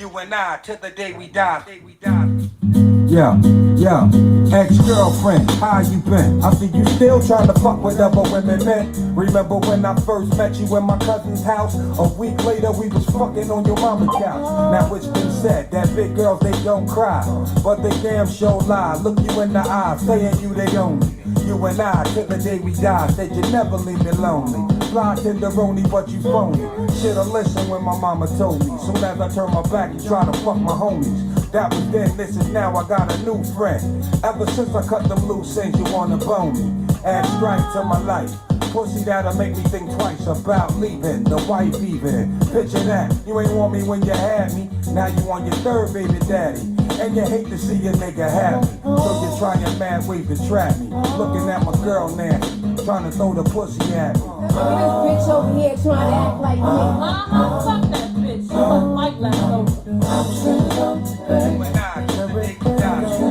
You and I, till the day we die. Yeah, ex-girlfriend, how you been? I see you still trying to fuck with other women, man. Remember when I first met you in my cousin's house? A week later we was fucking on your mama's couch. Now it's been said that big girls, they don't cry, but they damn sure lie. Look you in the eye, saying you they own me. You and I, till the day we die, said you never leave me lonely. Fly tenderoni, but you phony. Should've listened when my mama told me. Soon as I turn my back, you try to fuck my homies. That was then, this is now, I got a new friend. Ever since I cut them loose ends, you wanna bone me. Add strength to my life. Pussy that'll make me think twice about leaving. The wife even. Picture that, you ain't want me when you had me. Now you on your third baby daddy. And you hate to see a nigga happy. So you're trying mad ways to trap me. Looking at my girl now, trying to throw the pussy at me. Look at this bitch over here trying to act like me. Mama, fuck that bitch. She look like leftovers. You and I, till the day we die. You and I, till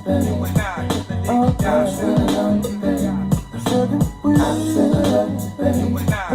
the day we die. You and I, till the day we die.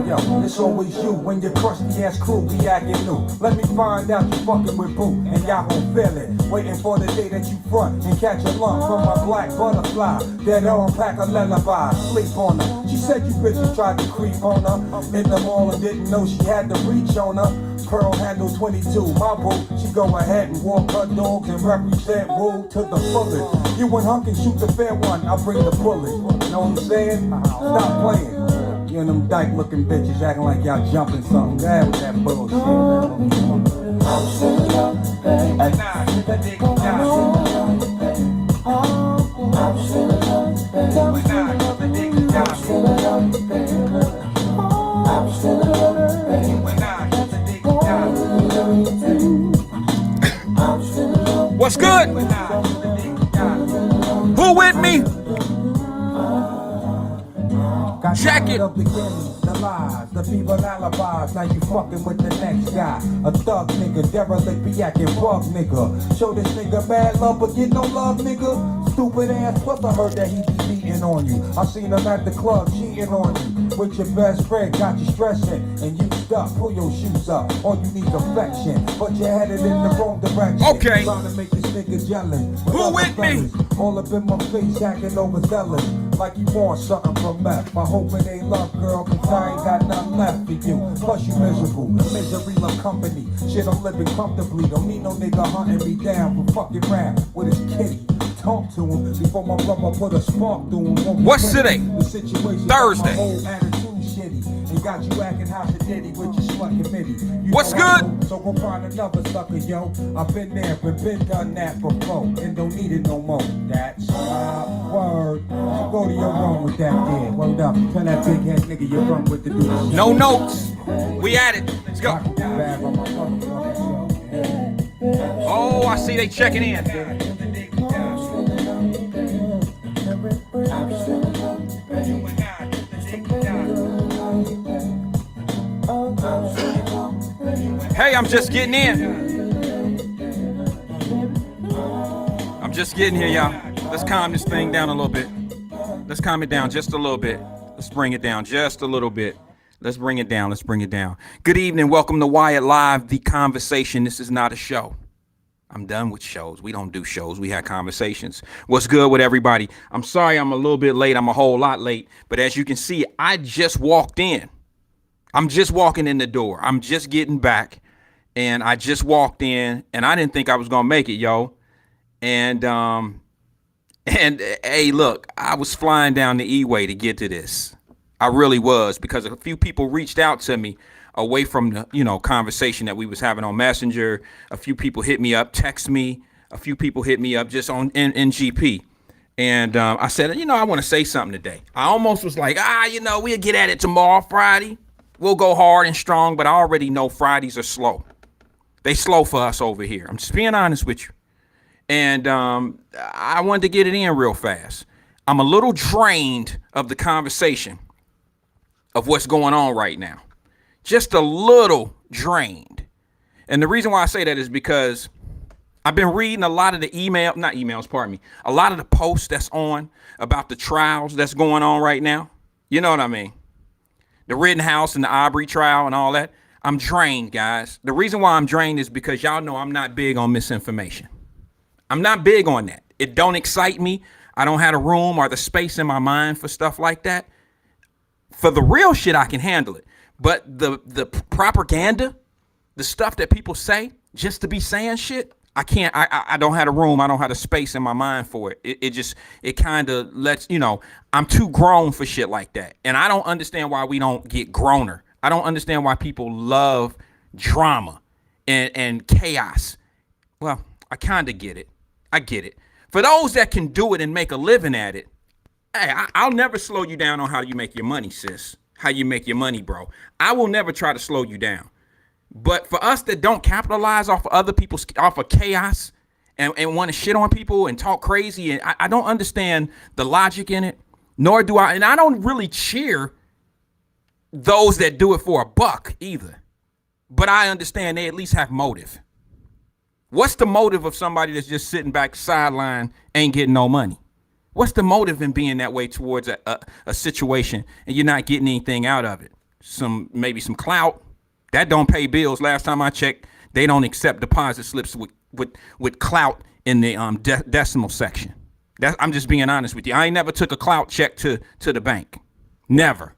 Yo, it's always you when your crusty ass crew be acting new. Let me find out you fucking with boo, and y'all gon' feel it. Waiting for the day that you front and catch a lump from my black butterfly. That unpack a lullaby, sleep on her. She said you bitches tried to creep on her in the mall and didn't know she had the reach on her. Pearl handle 22, my boo. She go ahead and walk her dogs and represent Woo to the fullest. You and Hunk and shoot the fair one, I'll bring the bullet. You know what I'm saying? Stop playing. You and them dyke looking bitches acting like y'all jumping something. Go ahead with that bullshit. And I, till the day we die. And I, till the day we die. And I, till the day we die. What's good? And I, till the day we die. Who with me? Check it. The beginnings, the lies, the feeble alibis. Now you fucking with the next guy. A thug nigga, derelict, be acting bug nigga. Show this nigga mad love, but get no love, nigga. Stupid ass, plus I heard that he be beating on you. I seen him at the club cheating on you. With your best friend, got you stressing, and you stuck. Pull your shoes up, all you need affection, but you're headed in the wrong direction. Okay. Trying to make this nigga jealous. Who with me? All up in my face, acting overzealous, like you want something from meth. I hope it ain't love, girl, cause I ain't got nothing left for you. Plus you miserable, misery love company. Shit, I'm living comfortably, don't need no nigga hunting me down for fucking rap with his kitty. Talk to him before my brother put a spark through him. What's today? The situation Thursday. my whole attitude shitty, and got you acting house a ditty with your slut committee. You What's know I good? know, so go find another sucker, yo. I've been there, but been done that before, and don't need it no more. That's word. You go to your room with that kid. Word up. Tell that big head nigga you're from with the do this. No notes. We at it. Let's go. Bad on my fucking show. Oh, I see they checking in. Hey, I'm just getting in. I'm just getting here, y'all. Let's calm this thing down a little bit. Let's calm it down just a little bit. Let's bring it down just a little bit. Let's bring it down. Let's bring it down. Good evening. Welcome to Wyatt-Live, the conversation. This is not a show. I'm done with shows. We don't do shows. We have conversations. What's good with everybody? I'm sorry I'm a little bit late. I'm a whole lot late. But as you can see, I just walked in. I'm just walking in the door. I'm just getting back. And I just walked in. And I didn't think I was going to make it, yo. And hey, look, I was flying down the E-way to get to this. I really was, because a few people reached out to me away from the, conversation that we was having on Messenger. A few people hit me up, text me. A few people hit me up just on in GP. And I said, I want to say something today. I almost was like, we'll get at it tomorrow, Friday. We'll go hard and strong, but I already know Fridays are slow. They slow for us over here. I'm just being honest with you. And I wanted to get it in real fast. I'm a little drained of the conversation of what's going on right now. Just a little drained. And the reason why I say that is because I've been reading a lot of the not emails, pardon me, a lot of the posts that's on about the trials that's going on right now. You know what I mean? The Rittenhouse and the Aubrey trial and all that. I'm drained, guys. The reason why I'm drained is because y'all know I'm not big on misinformation. I'm not big on that. It don't excite me. I don't have the room or the space in my mind for stuff like that. For the real shit, I can handle it. But the propaganda, the stuff that people say just to be saying shit, I can't. I don't have the room. I don't have the space in my mind for it. It kind of lets, I'm too grown for shit like that. And I don't understand why we don't get growner. I don't understand why people love drama and chaos. Well, I kind of get it. I get it. For those that can do it and make a living at it, hey, I'll never slow you down on how you make your money, sis. How you make your money, bro. I will never try to slow you down. But for us that don't capitalize off of other people's, off of chaos and want to shit on people and talk crazy, and I don't understand the logic in it, nor do I. And I don't really cheer those that do it for a buck either. But I understand they at least have motive. What's the motive of somebody that's just sitting back sideline, ain't getting no money? What's the motive in being that way towards a situation and you're not getting anything out of it? Maybe some clout. That don't pay bills. Last time I checked, they don't accept deposit slips with clout in the decimal section. I'm just being honest with you. I ain't never took a clout check to the bank. Never.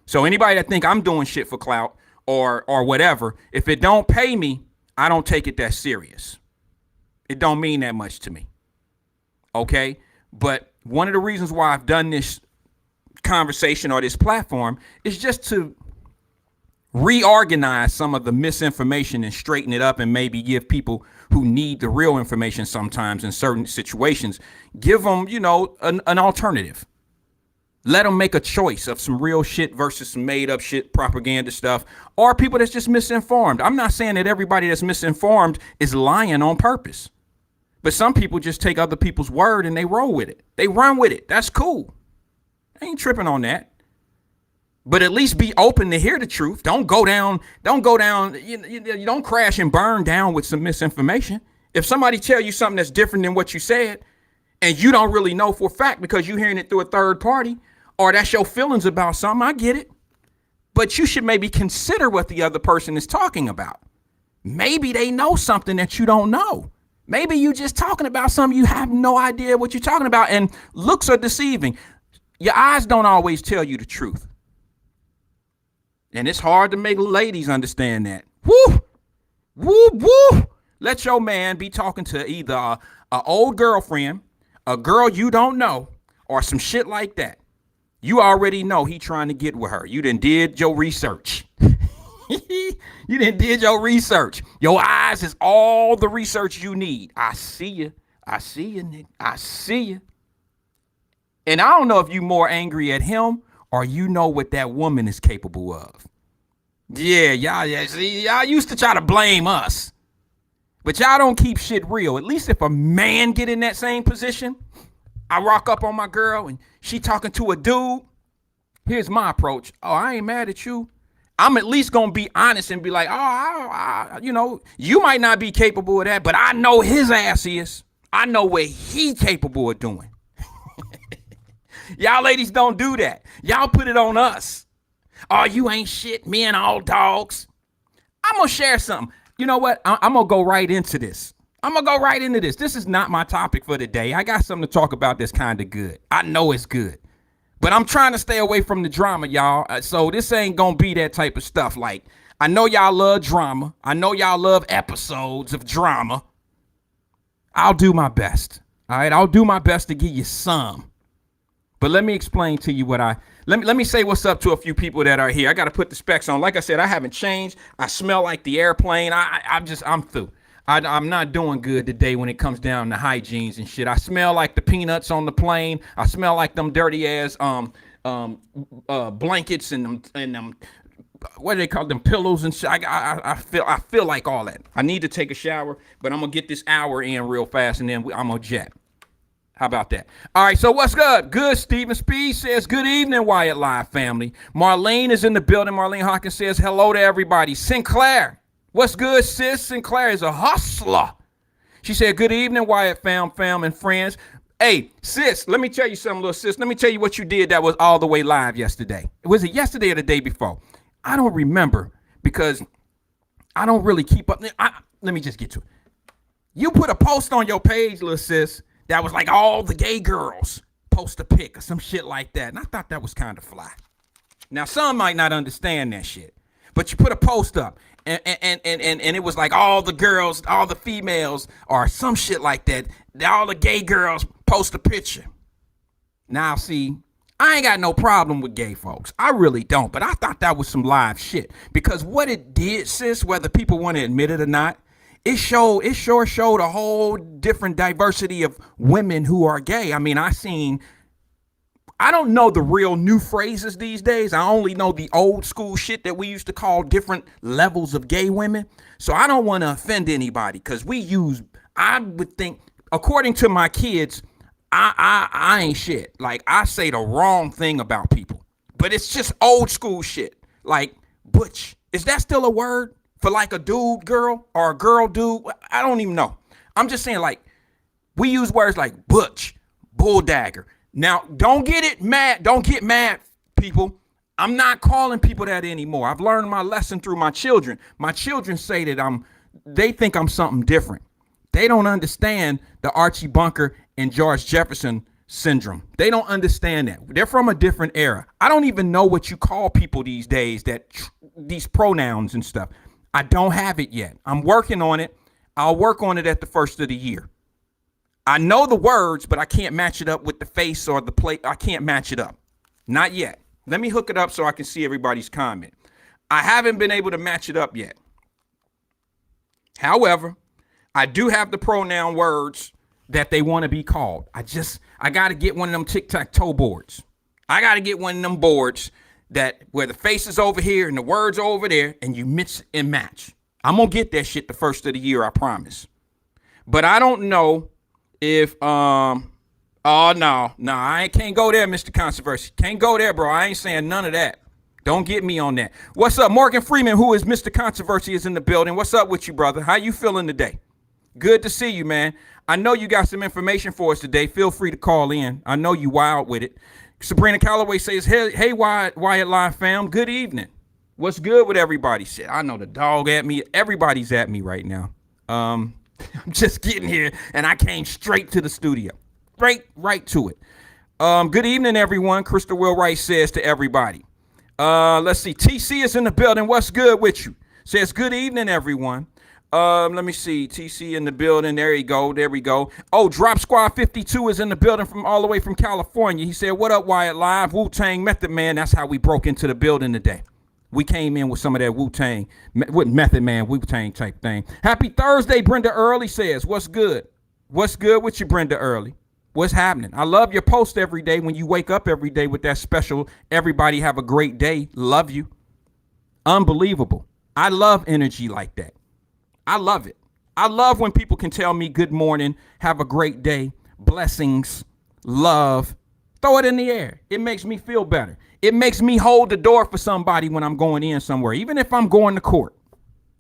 So anybody that think I'm doing shit for clout or whatever, if it don't pay me, I don't take it that serious. It don't mean that much to me. Okay? But one of the reasons why I've done this conversation or this platform is just to reorganize some of the misinformation and straighten it up and maybe give people who need the real information sometimes in certain situations, give them, an alternative. Let them make a choice of some real shit versus some made up shit, propaganda stuff, or people that's just misinformed. I'm not saying that everybody that's misinformed is lying on purpose, but some people just take other people's word and they roll with it. They run with it. That's cool. I ain't tripping on that. But at least be open to hear the truth. Don't go down. You don't crash and burn down with some misinformation. If somebody tell you something that's different than what you said, and you don't really know for a fact because you're hearing it through a third party, or that's your feelings about something, I get it. But you should maybe consider what the other person is talking about. Maybe they know something that you don't know. Maybe you just talking about something you have no idea what you're talking about, and looks are deceiving. Your eyes don't always tell you the truth. And it's hard to make ladies understand that. Woo! Woo, woo! Let your man be talking to either a old girlfriend, a girl you don't know, or some shit like that. You already know he trying to get with her. You done did your research. You done did your research. Your eyes is all the research you need. I see you. I see you, nigga. I see you. And I don't know if you more angry at him or you know what that woman is capable of. Yeah, y'all used to try to blame us. But y'all don't keep shit real. At least if a man get in that same position, I rock up on my girl and she talking to a dude. Here's my approach. Oh, I ain't mad at you. I'm at least going to be honest and be like, you might not be capable of that, but I know his ass is. I know what he capable of doing. Y'all ladies don't do that. Y'all put it on us. Oh, you ain't shit, me and all dogs. I'm going to share something. You know what? I'm going to go right into this. This is not my topic for today. I got something to talk about that's kind of good. I know it's good. But I'm trying to stay away from the drama, y'all. So this ain't going to be that type of stuff. Like, I know y'all love drama. I know y'all love episodes of drama. I'll do my best. All right? I'll do my best to give you some. But let me explain to you let me say what's up to a few people that are here. I got to put the specs on. Like I said, I haven't changed. I smell like the airplane. I'm through. I'm not doing good today when it comes down to hygienes and shit. I smell like the peanuts on the plane. I smell like them dirty ass blankets and them what do they call them, pillows and shit. I feel like all that. I need to take a shower, but I'm gonna get this hour in real fast and then I'm gonna jet. How about that? All right, so what's good? Good. Stephen Speed says, good evening, Wyatt-Live family. Marlene is in the building. Marlene Hawkins says, hello to everybody. Sinclair, what's good, sis? Sinclair is a hustler. She said, good evening, Wyatt fam, and friends. Hey, sis, let me tell you something, little sis. Let me tell you what you did that was all the way live yesterday. Was it yesterday or the day before? I don't remember because I don't really keep up. Let me just get to it. You put a post on your page, little sis, that was like all the gay girls post a pic or some shit like that. And I thought that was kind of fly. Now, some might not understand that shit, but you put a post up and it was like all the girls, all the females or some shit like that. All the gay girls post a picture. Now, see, I ain't got no problem with gay folks. I really don't. But I thought that was some live shit because what it did, sis, whether people want to admit it or not, it sure showed a whole different diversity of women who are gay. I mean, I don't know the real new phrases these days. I only know the old school shit that we used to call different levels of gay women. So I don't want to offend anybody because I would think, according to my kids, I ain't shit. Like, I say the wrong thing about people, but it's just old school shit. Like butch. Is that still a word for like a dude girl or a girl dude? I don't even know. I'm just saying, like, we use words like butch, bull dagger. Now, don't get mad, people. I'm not calling people that anymore. I've learned my lesson through my children. My children say that they think I'm something different. They don't understand the Archie Bunker and George Jefferson syndrome. They don't understand that. They're from a different era. I don't even know what you call people these days, these pronouns and stuff. I don't have it yet. I'm working on it. I'll work on it at the first of the year. I know the words, but I can't match it up with the face or the plate. I can't match it up. Not yet. Let me hook it up so I can see everybody's comment. I haven't been able to match it up yet. However, I do have the pronoun words that they want to be called. I got to get one of them tic-tac-toe boards. I got to get one of them boards where the face is over here and the words are over there and you mix and match. I'm going to get that shit the first of the year, I promise. But I don't know if, oh, no, I can't go there, Mr. Controversy. Can't go there, bro. I ain't saying none of that. Don't get me on that. What's up? Morgan Freeman, who is Mr. Controversy, is in the building. What's up with you, brother? How you feeling today? Good to see you, man. I know you got some information for us today. Feel free to call in. I know you wild with it. Sabrina Calloway says, hey, Wyatt-Live fam, good evening. What's good with everybody? Shit, I know the dog at me. Everybody's at me right now. I'm just getting here, and I came straight to the studio. Right to it. Good evening, everyone. Crystal Wilwright says to everybody. Let's see. TC is in the building. What's good with you? Says, good evening, everyone. Let me see. TC in the building. There you go. There we go. Oh, Drop Squad 52 is in the building from all the way from California. He said, what up, Wyatt-Live? Wu-Tang Method Man. That's how we broke into the building today. We came in with some of that Wu-Tang, with Method Man, Wu-Tang type thing. Happy Thursday, Brenda Early says. What's good? What's good with you, Brenda Early? What's happening? I love your post every day when you wake up every day with that special, everybody have a great day. Love you. Unbelievable. I love energy like that. I love it. I love when people can tell me good morning, have a great day, blessings, love. Throw it in the air. It makes me feel better. It makes me hold the door for somebody when I'm going in somewhere, even if I'm going to court.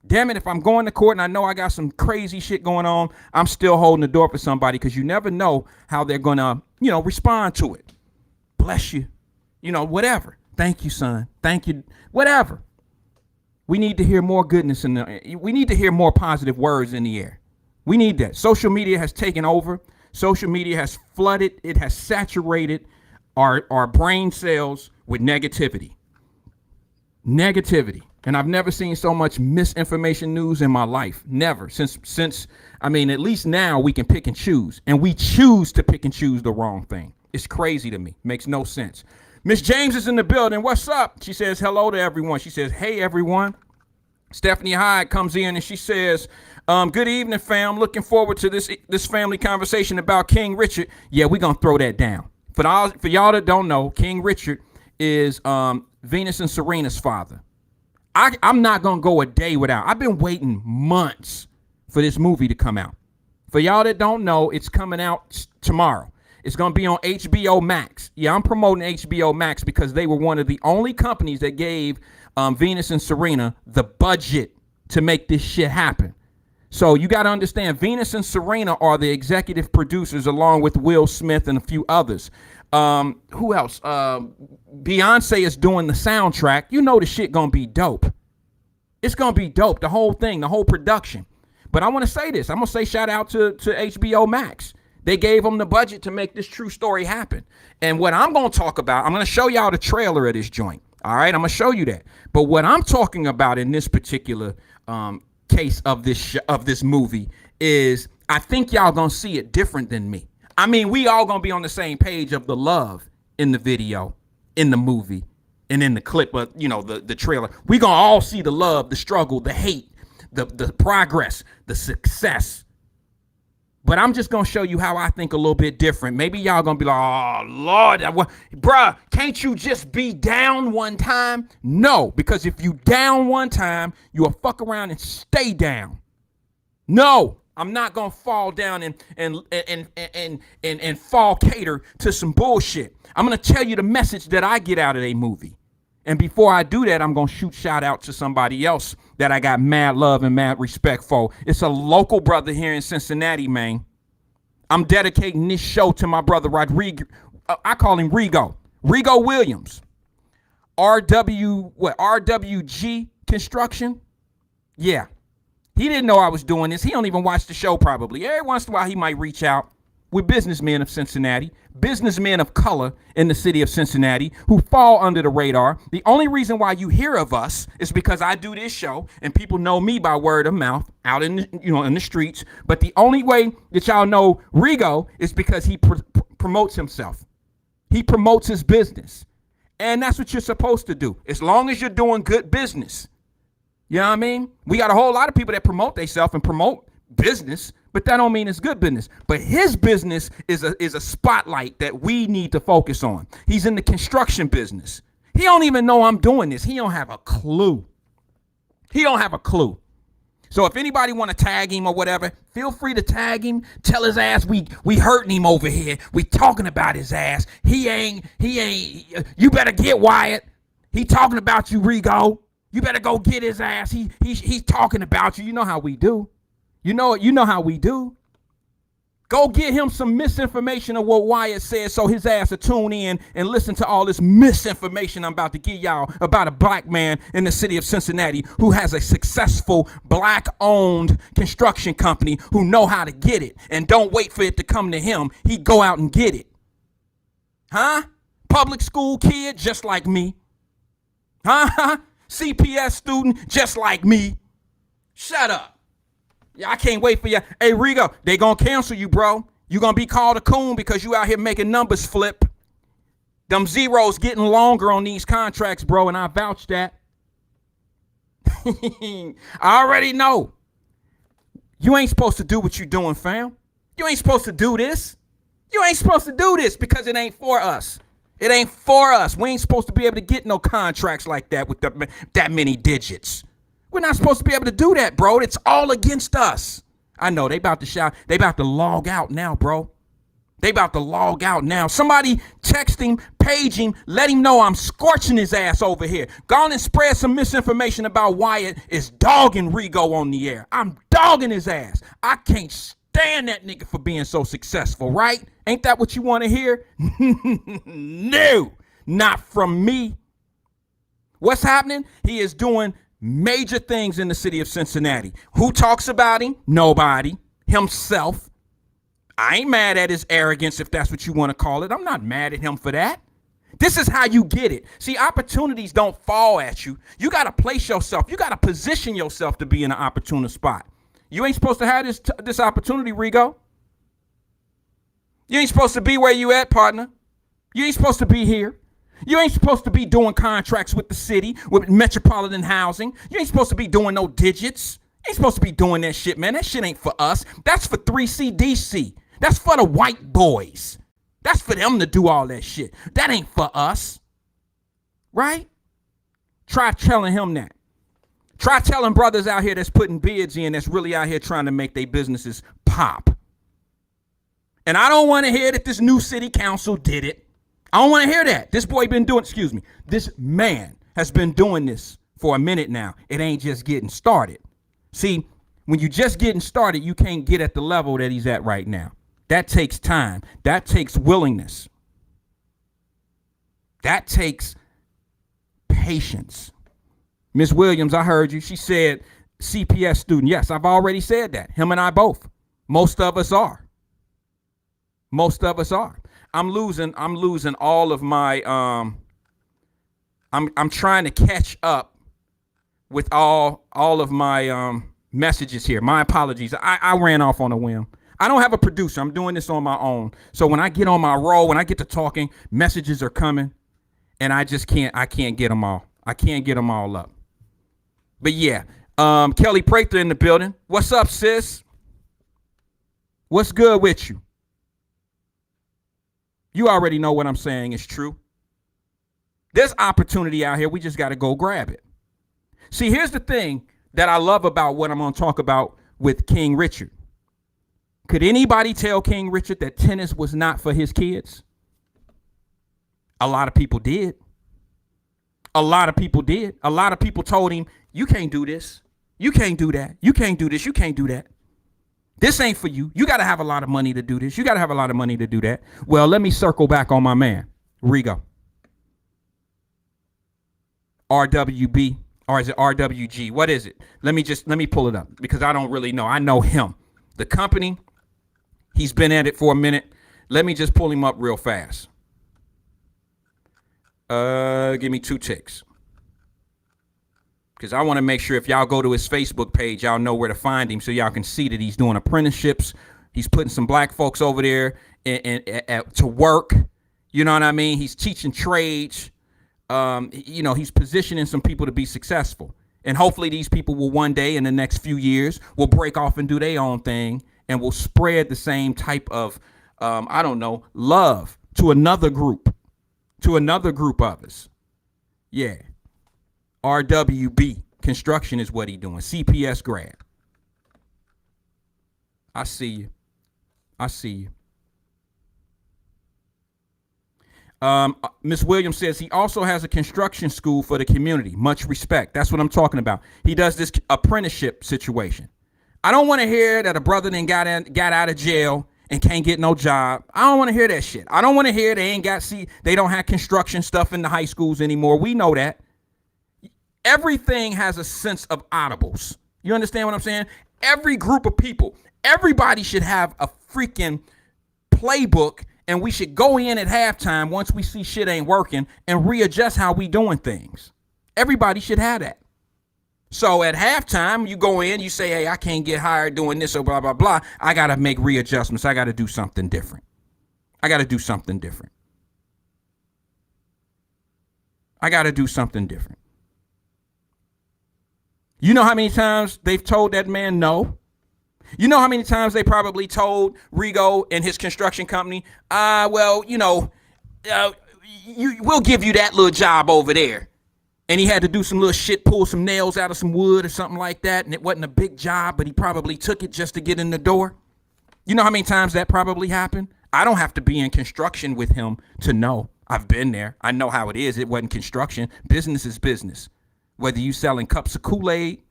Damn it, if I'm going to court and I know I got some crazy shit going on, I'm still holding the door for somebody because you never know how they're going to, respond to it. Bless you. Whatever. Thank you, son. Thank you. Whatever. We need to hear more goodness we need to hear more positive words in the air. We need that. Social media has taken over. Social media has flooded. It has saturated our brain cells with negativity. Negativity. And I've never seen so much misinformation news in my life. Never. Since at least now we can pick and choose. And we choose to pick and choose the wrong thing. It's crazy to me. Makes no sense. Miss James is in the building. What's up? She says hello to everyone. She says, hey, everyone. Stephanie Hyde comes in and she says, good evening, fam. Looking forward to this family conversation about King Richard. Yeah, we're going to throw that down. For y'all that don't know, King Richard is Venus and Serena's father. I'm not going to go a day without. I've been waiting months for this movie to come out. For y'all that don't know, it's coming out tomorrow. It's going to be on HBO Max. Yeah, I'm promoting HBO Max because they were one of the only companies that gave Venus and Serena the budget to make this shit happen. So you got to understand, Venus and Serena are the executive producers, along with Will Smith and a few others. Who else? Beyonce is doing the soundtrack. You know the shit gonna be dope. It's gonna be dope. The whole thing, the whole production. But I want to say this. I'm gonna say shout out to HBO Max. They gave them the budget to make this true story happen. And what I'm gonna talk about, I'm gonna show y'all the trailer of this joint. All right, I'm gonna show you that. But what I'm talking about in this particular case of this movie is, I think y'all gonna see it different than me. I mean, we all gonna be on the same page of the love in the video, in the movie, and in the clip of, you know, the trailer. We gonna all see the love, the struggle, the hate, the progress, the success. But I'm just gonna show you how I think a little bit different. Maybe y'all gonna be like, oh Lord, bruh, can't you just be down one time? No, because if you down one time, you'll fuck around and stay down. No, I'm not gonna fall down and fall cater to some bullshit. I'm gonna tell you the message that I get out of a movie. And before I do that, I'm gonna shout out to somebody else that I got mad love and mad respect for. It's a local brother here in Cincinnati, man. I'm dedicating this show to my brother Rodrigo. I call him Rigo Williams. RWG Construction. Yeah. He didn't know I was doing this. He don't even watch the show probably. Every once in a while, he might reach out. We're businessmen of Cincinnati, businessmen of color in the city of Cincinnati who fall under the radar. The only reason why you hear of us is because I do this show and people know me by word of mouth out in the, in the streets. But the only way that y'all know Rigo is because he promotes himself. He promotes his business. And that's what you're supposed to do. As long as you're doing good business. You know what I mean? We got a whole lot of people that promote themselves and promote business, but that don't mean it's good business. But his business is a spotlight that we need to focus on. He's in the construction business. He don't even know I'm doing this. He don't have a clue. He don't have a clue. So if anybody want to tag him or whatever, feel free to tag him. Tell his ass we hurting him over here. We talking about his ass. He ain't. You better get Wyatt. He talking about you, Rigo. You better go get his ass. He's talking about you. You know how we do. You know how we do. Go get him some misinformation of what Wyatt said so his ass will tune in and listen to all this misinformation I'm about to give y'all about a black man in the city of Cincinnati who has a successful black-owned construction company who know how to get it and don't wait for it to come to him. He go out and get it. Huh? Public school kid just like me. Huh? CPS student just like me. Shut up. Yeah, I can't wait for you. Hey, Rigo, they gonna cancel you, bro. You gonna be called a coon because you out here making numbers flip. Them zeros getting longer on these contracts, bro, and I vouch that. I already know. You ain't supposed to do what you doing, fam. You ain't supposed to do this. You ain't supposed to do this because it ain't for us. It ain't for us. We ain't supposed to be able to get no contracts like that with that many digits. We're not supposed to be able to do that, bro. It's all against us. I know they about to shout. They about to log out now, bro. They about to log out now. Somebody text him, page him, let him know I'm scorching his ass over here. Go on and spread some misinformation about Wyatt is dogging Rigo on the air. I'm dogging his ass. I can't stand that nigga for being so successful, right? Ain't that what you want to hear? No, not from me. What's happening? He is doing major things in the city of Cincinnati. Who talks about him? Nobody. Himself. I ain't mad at his arrogance, if that's what you want to call it. I'm not mad at him for that. This is how you get it. See, opportunities don't fall at you. You got to place yourself. You got to position yourself to be in an opportune spot. You ain't supposed to have this opportunity, Rigo. You ain't supposed to be where you at, partner. You ain't supposed to be here. You ain't supposed to be doing contracts with the city, with metropolitan housing. You ain't supposed to be doing no digits. You ain't supposed to be doing that shit, man. That shit ain't for us. That's for 3CDC. That's for the white boys. That's for them to do all that shit. That ain't for us. Right? Try telling him that. Try telling brothers out here that's putting bids in that's really out here trying to make their businesses pop. And I don't want to hear that this new city council did it. I don't want to hear that. This boy been doing, this man has been doing this for a minute now. It ain't just getting started. See, When you're just getting started, you can't get at the level that he's at right now. That takes time. That takes willingness. That takes patience. Miss Williams, I heard you. She said CPS student. Yes, I've already said that. Him and I both. Most of us are. Most of us are. I'm losing all of my I'm trying to catch up with all of my messages here. My apologies. I ran off on a whim. I don't have a producer. I'm doing this on my own. So when I get on my roll, when I get to talking, messages are coming, and I can't get them all. I can't get them all up. But yeah, Kelly Prather in the building. What's up, sis? What's good with you? You already know what I'm saying is true. There's opportunity out here. We just got to go grab it. See, here's the thing that I love about what I'm going to talk about with King Richard. Could anybody tell King Richard that tennis was not for his kids? A lot of people did. A lot of people did. A lot of people told him, you can't do this. You can't do that. You can't do this. You can't do that. This ain't for you. You got to have a lot of money to do this. You got to have a lot of money to do that. Well, let me circle back on my man, Rigo. RWB, or is it RWG? What is it? Let me pull it up because I don't really know. I know him. The company, he's been at it for a minute. Let me just pull him up real fast. Give me 2 ticks. Because I want to make sure if y'all go to his Facebook page, y'all know where to find him so y'all can see that he's doing apprenticeships. He's putting some black folks over there to work. You know what I mean? He's teaching trades. He's positioning some people to be successful. And hopefully these people will one day in the next few years will break off and do their own thing and will spread the same type of, love to another group of us. Yeah. RWB construction is what he doing. CPS grad. I see you. Ms. Williams says he also has a construction school for the community. Much respect. That's what I'm talking about. He does this apprenticeship situation. I don't want to hear that a brother then got out of jail and can't get no job. I don't want to hear that shit. I don't want to hear they don't have construction stuff in the high schools anymore. We know that. Everything has a sense of audibles. You understand what I'm saying? Every group of people, everybody should have a freaking playbook, and we should go in at halftime once we see shit ain't working and readjust how we doing things. Everybody should have that. So at halftime, you go in, you say, hey, I can't get hired doing this or blah, blah, blah. I got to make readjustments. I got to do something different. You know how many times they've told that man no? You know how many times they probably told Rigo and his construction company, we'll give you that little job over there. And he had to do some little shit, pull some nails out of some wood or something like that. And it wasn't a big job, but he probably took it just to get in the door. You know how many times that probably happened? I don't have to be in construction with him to know. I've been there. I know how it is. It wasn't construction. Business is business. Whether you selling cups of Kool-Aid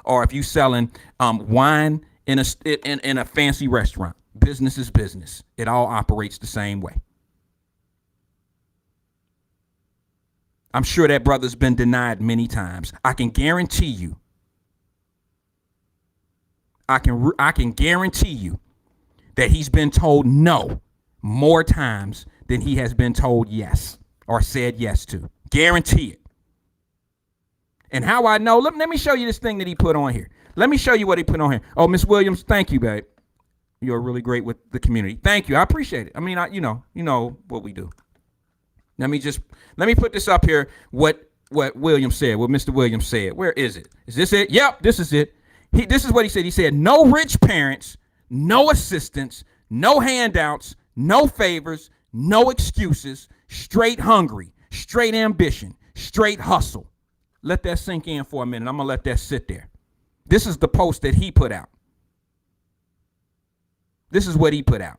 or if you selling wine in a fancy restaurant, business is business. It all operates the same way. I'm sure that brother's been denied many times. I can guarantee you. I can guarantee you that he's been told no more times than he has been told yes or said yes to. Guarantee it. And how I know, let me show you this thing that he put on here. Let me show you what he put on here. Oh, Miss Williams, thank you, babe. You're really great with the community. Thank you. I appreciate it. I mean, you know what we do. Let me put this up here, what Williams said, what Mr. Williams said. Where is it? Is this it? Yep, this is it. This is what he said. He said, no rich parents, no assistance, no handouts, no favors, no excuses, straight hungry, straight ambition, straight hustle. Let that sink in for a minute. I'm going to let that sit there. This is the post that he put out. This is what he put out.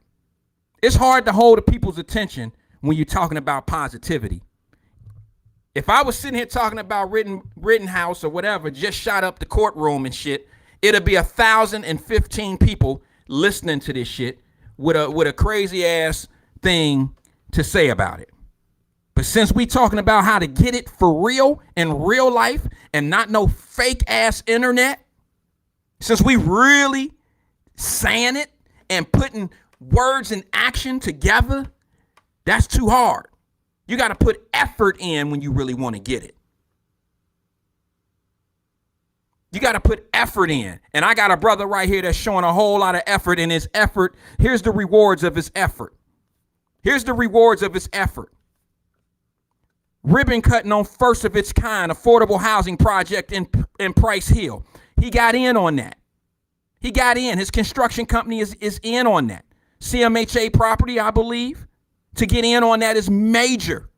It's hard to hold the people's attention when you're talking about positivity. If I was sitting here talking about Rittenhouse or whatever, just shot up the courtroom and shit, It'll be 1,015 people listening to this shit with a crazy ass thing to say about it. But since we talking about how to get it for real in real life and not no fake ass internet, since we really saying it and putting words and action together, that's too hard. You got to put effort in when you really want to get it. You got to put effort in. And I got a brother right here that's showing a whole lot of effort, and his effort, here's the rewards of his effort. Here's the rewards of his effort. Ribbon cutting on first of its kind affordable housing project in Price Hill. He got in on that. He got in. His construction company is in on that. CMHA property, I believe. To get in on that is major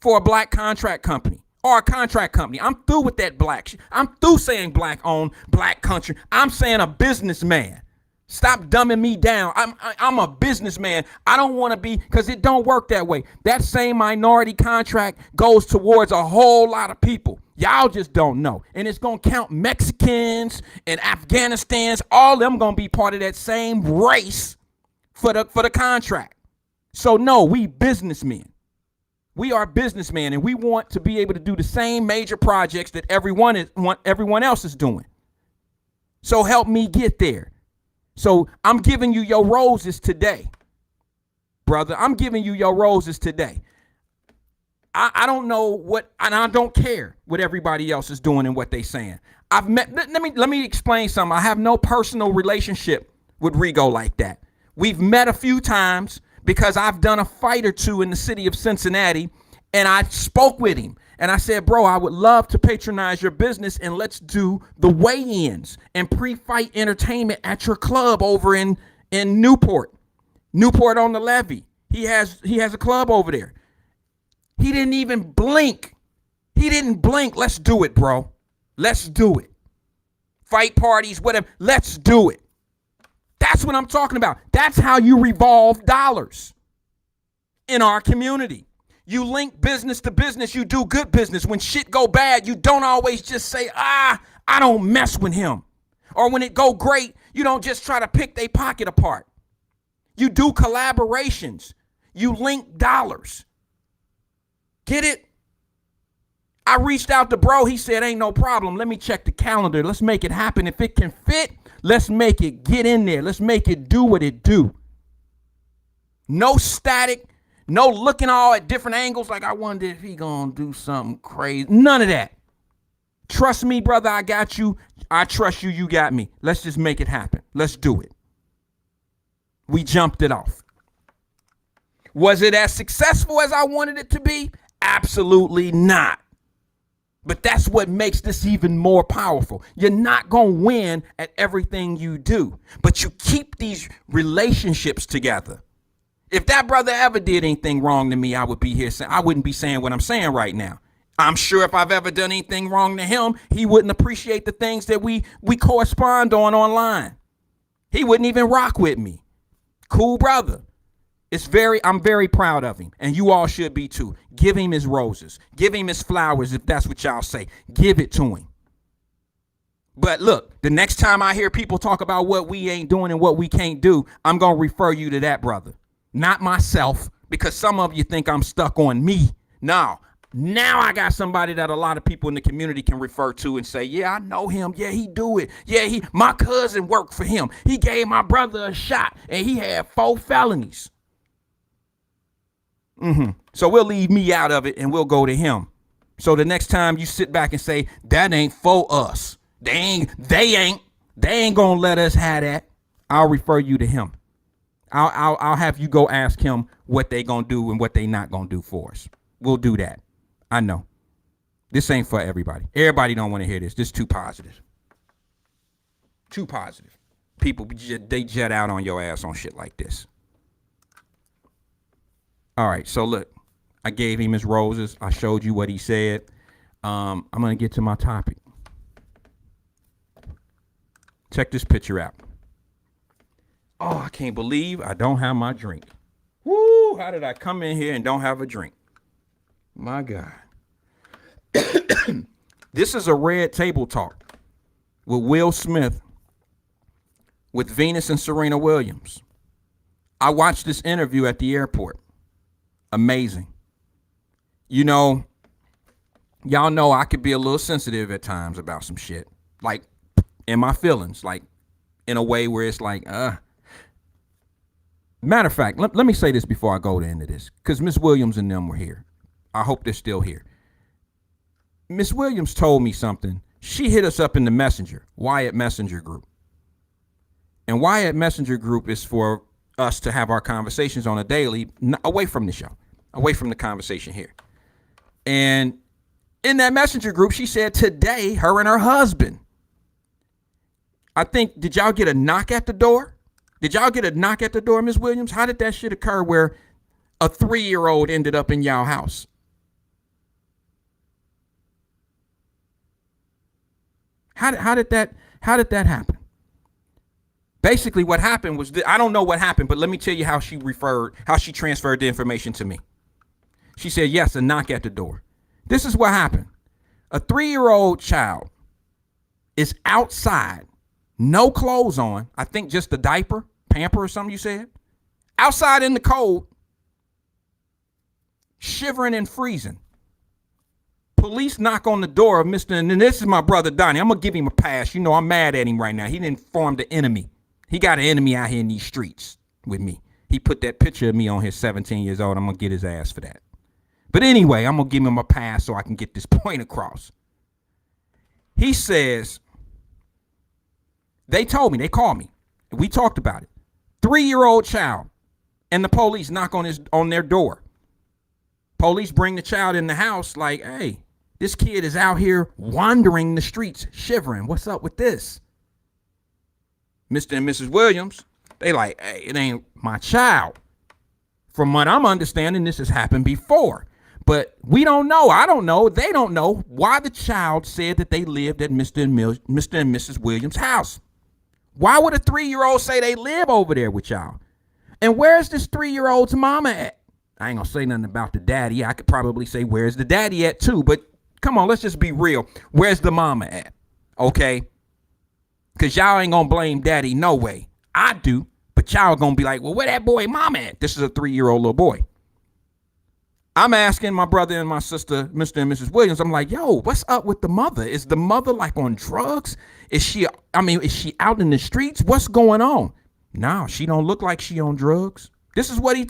for a black contract company or a contract company. I'm through with that black shit. I'm through saying black owned, black country. I'm saying a businessman. Stop dumbing me down. I'm a businessman. I don't want to be, because it don't work that way. That same minority contract goes towards a whole lot of people. Y'all just don't know. And it's going to count Mexicans and Afghanistans. All of them going to be part of that same race for the contract. So no, we businessmen. We are businessmen, and we want to be able to do the same major projects that everyone else is doing. So help me get there. So I'm giving you your roses today, brother. I'm giving you your roses today. I don't know what, and I don't care what everybody else is doing and what they saying. I've met, let me explain something. I have no personal relationship with Rigo like that. We've met a few times because I've done a fight or two in the city of Cincinnati, and I spoke with him. And I said, bro, I would love to patronize your business, and let's do the weigh-ins and pre-fight entertainment at your club over in Newport on the Levee. He has a club over there. He didn't even blink. He didn't blink. Let's do it, bro. Let's do it. Fight parties, whatever. Let's do it. That's what I'm talking about. That's how you revolve dollars in our community. You link business to business. You do good business. When shit go bad, you don't always just say, I don't mess with him. Or when it go great, you don't just try to pick their pocket apart. You do collaborations. You link dollars. Get it? I reached out to bro. He said, ain't no problem. Let me check the calendar. Let's make it happen. If it can fit, let's make it get in there. Let's make it do what it do. No static. No looking all at different angles like I wonder if he gonna do something crazy. None of that. Trust me, brother, I got you. I trust you, you got me. Let's just make it happen. Let's do it. We jumped it off. Was it as successful as I wanted it to be? Absolutely not. But that's what makes this even more powerful. You're not going to win at everything you do, but you keep these relationships together. If that brother ever did anything wrong to me, I would be here saying, I wouldn't be saying what I'm saying right now. I'm sure if I've ever done anything wrong to him, he wouldn't appreciate the things that we correspond on online. He wouldn't even rock with me. Cool brother. I'm very proud of him, and you all should be too. Give him his roses. Give him his flowers, if that's what y'all say. Give it to him. But look, the next time I hear people talk about what we ain't doing and what we can't do, I'm going to refer you to that brother. Not myself, because some of you think I'm stuck on me. No, now I got somebody that a lot of people in the community can refer to and say, yeah, I know him. Yeah, he do it. Yeah, my cousin worked for him. He gave my brother a shot, and he had 4 felonies. So we'll leave me out of it, and we'll go to him. So the next time you sit back and say, that ain't for us. They ain't gonna let us have that. I'll refer you to him. I'll have you go ask him what they gonna do and what they not gonna do for us. We'll do that. I know. This ain't for everybody. Everybody don't want to hear this. This is too positive. Too positive. People, they jet out on your ass on shit like this. All right, so look, I gave him his roses. I showed you what he said. I'm going to get to my topic. Check this picture out. Oh, I can't believe I don't have my drink. Woo, how did I come in here and don't have a drink? My God. This is a Red Table Talk. with Will Smith with Venus and Serena Williams. I watched this interview at the airport. Amazing. You know, y'all know I could be a little sensitive at times about some shit. Like, in my feelings. Like, in a way where it's like, Matter of fact, let me say this before I go to the end of this. Because Miss Williams and them were here. I hope they're still here. Miss Williams told me something. She hit us up in the Messenger, Wyatt Messenger group. And Wyatt Messenger group is for us to have our conversations on a daily, away from the show, away from the conversation here. And in that Messenger group, she said today, her and her husband, I think, did y'all get a knock at the door? Did y'all get a knock at the door, Miss Williams? How did that shit occur where a 3-year-old ended up in y'all house? How did that happen? Basically, what happened was, I don't know what happened, but let me tell you how she transferred the information to me. She said, yes, a knock at the door. This is what happened. A 3-year-old child is outside, no clothes on. I think just a diaper, pamper or something you said. Outside in the cold, shivering and freezing. Police knock on the door of Mr. And this is my brother Donnie. I'm going to give him a pass. You know, I'm mad at him right now. He didn't form the enemy. He got an enemy out here in these streets with me. He put that picture of me on his 17 years old. I'm going to get his ass for that. But anyway, I'm going to give him a pass so I can get this point across. He says, they told me, they called me. We talked about it. 3-year-old child and the police knock on their door. Police bring the child in the house like, hey, this kid is out here wandering the streets, shivering. What's up with this? Mr. and Mrs. Williams, they like, hey, it ain't my child. From what I'm understanding, this has happened before. But we don't know. I don't know. They don't know why the child said that they lived at Mr. and Mrs. Williams' house. Why would a 3-year-old say they live over there with y'all? And where's this 3-year-old's mama at? I ain't gonna say nothing about the daddy. I could probably say where's the daddy at too, but come on, let's just be real. Where's the mama at? Okay? Because y'all ain't gonna blame daddy no way. I do, but y'all gonna be like, well, where that boy mama at? This is a 3-year-old little boy. I'm asking my brother and my sister, Mr. and Mrs. Williams, I'm like, yo, what's up with the mother? Is the mother like on drugs? Is she out in the streets? What's going on? No, she don't look like she on drugs. This is what they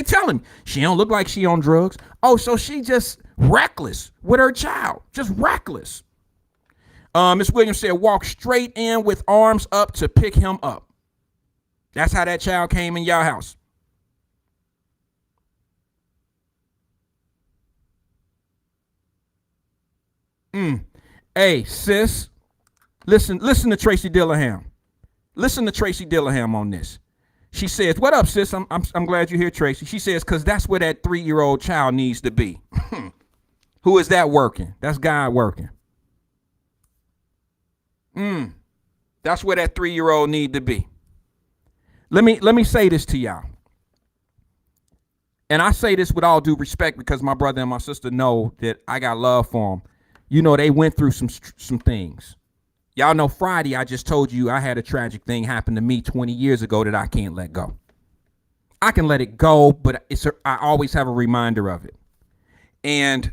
tell him. She don't look like she on drugs. Oh, so she just reckless with her child. Just reckless. Miss Williams said, walk straight in with arms up to pick him up. That's how that child came in your house. Hey, sis, listen to Tracy Dillingham. Listen to Tracy Dillingham on this. She says, what up, sis? I'm glad you're here, Tracy. She says, because that's where that 3-year-old child needs to be. Who is that working? That's God working. That's where that 3-year-old need to be. Let me say this to y'all. And I say this with all due respect because my brother and my sister know that I got love for them. You know, they went through some things. Y'all know Friday, I just told you I had a tragic thing happen to me 20 years ago that I can't let go. I can let it go, but I always have a reminder of it. And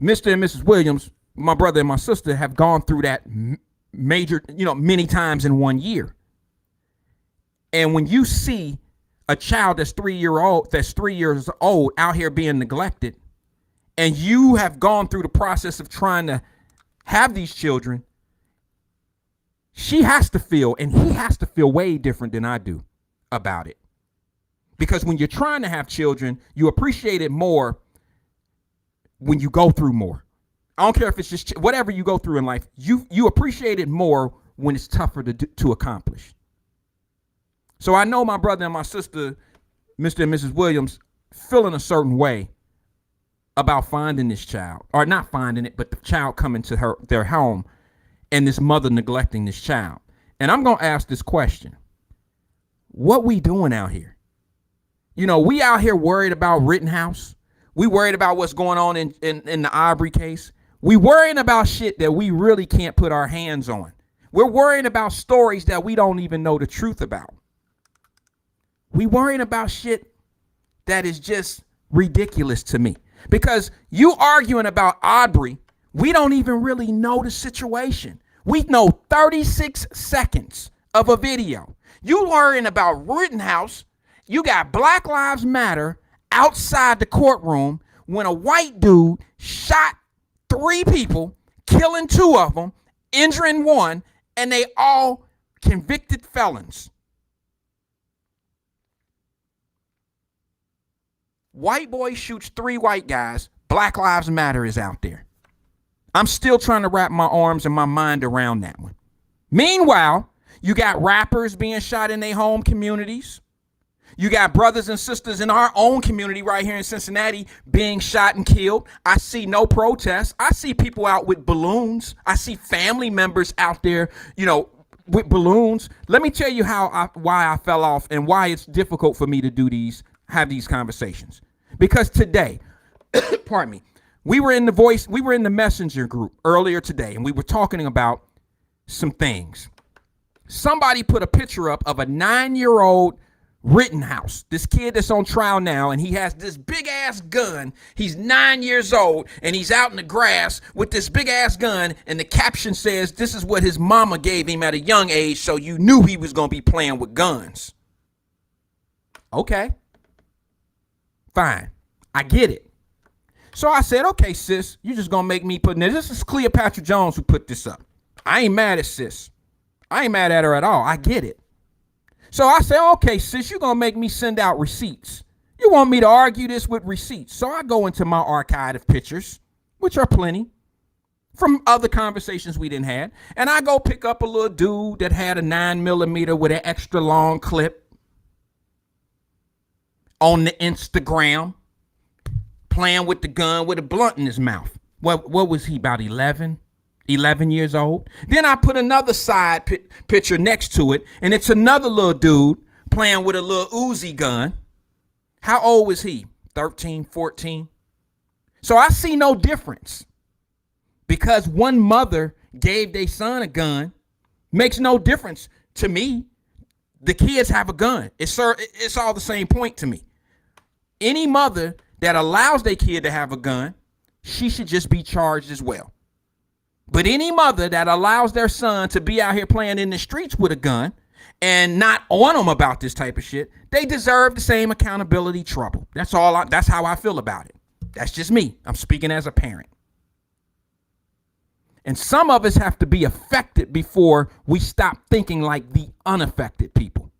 Mr. and Mrs. Williams, my brother and my sister, have gone through that major, many times in 1 year. And when you see a child that's 3 years old out here being neglected, and you have gone through the process of trying to have these children, she has to feel, and he has to feel way different than I do about it. Because when you're trying to have children, you appreciate it more when you go through more. I don't care if it's just whatever you go through in life, you appreciate it more when it's tougher to accomplish. So I know my brother and my sister, Mr. and Mrs. Williams, feeling a certain way about finding this child, or not finding it, but the child coming to their home and this mother neglecting this child. And I'm going to ask this question. What we doing out here? We out here worried about Rittenhouse. We worried about what's going on in the Aubrey case. We worrying about shit that we really can't put our hands on. We're worrying about stories that we don't even know the truth about. We worrying about shit that is just ridiculous to me. Because you arguing about Aubrey, we don't even really know the situation. We know 36 seconds of a video. You worrying about Rittenhouse. You got Black Lives Matter outside the courtroom when a white dude shot 3 people, killing 2 of them, injuring 1, and they all convicted felons. White boy shoots 3 white guys. Black Lives Matter is out there. I'm still trying to wrap my arms and my mind around that one. Meanwhile, you got rappers being shot in their home communities. You got brothers and sisters in our own community right here in Cincinnati being shot and killed. I see no protests. I see people out with balloons. I see family members out there, with balloons. Let me tell you why I fell off and why it's difficult for me to have these conversations. Because today, pardon me, we were in the messenger group earlier today, and we were talking about some things. Somebody put a picture up of a 9-year-old Rittenhouse, this kid that's on trial now, and he has this big ass gun. He's 9 years old, and he's out in the grass with this big ass gun, and the caption says, "This is what his mama gave him at a young age, so you knew he was gonna be playing with guns." Okay, fine, I get it. So I said, okay, sis, you just gonna make me put in this. This is Cleopatra Jones who put this up. I ain't mad at sis. I ain't mad at her at all. I get it. So I say, okay, sis, you're going to make me send out receipts. You want me to argue this with receipts. So I go into my archive of pictures, which are plenty, from other conversations we didn't have. And I go pick up a little dude that had a 9mm with an extra long clip on the Instagram, playing with the gun with a blunt in his mouth. What was he, about 11 years old? Then I put another side picture next to it, and it's another little dude playing with a little Uzi gun. How old was he? 13, 14? So I see no difference. Because one mother gave their son a gun makes no difference to me. The kids have a gun. It's all the same point to me. Any mother that allows their kid to have a gun, she should just be charged as well. But any mother that allows their son to be out here playing in the streets with a gun and not on them about this type of shit, they deserve the same accountability trouble. That's how I feel about it. That's just me. I'm speaking as a parent. And some of us have to be affected before we stop thinking like the unaffected people.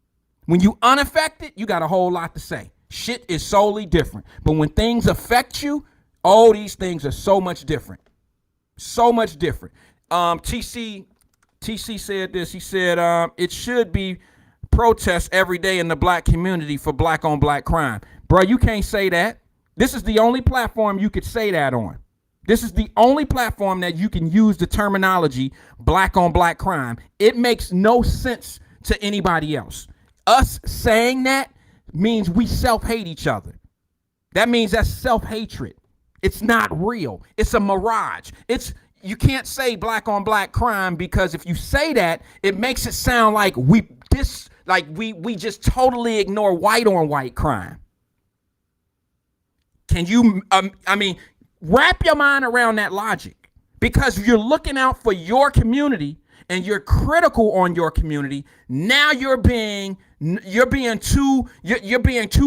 When you unaffected, you got a whole lot to say. Shit is solely different. But when things affect you, these things are so much different. So much different. TC said this. He said it should be protests every day in the black community for black on black crime. Bro, you can't say that. This is the only platform you could say that on. This is the only platform that you can use the terminology black on black crime. It makes no sense to anybody else. Us saying that means we self-hate each other. That means that's self-hatred. It's not real. It's a mirage. You can't say black on black crime, because if you say that, it makes it sound like we just totally ignore white on white crime. Can you wrap your mind around that logic? Because you're looking out for your community and you're critical on your community. Now you're being too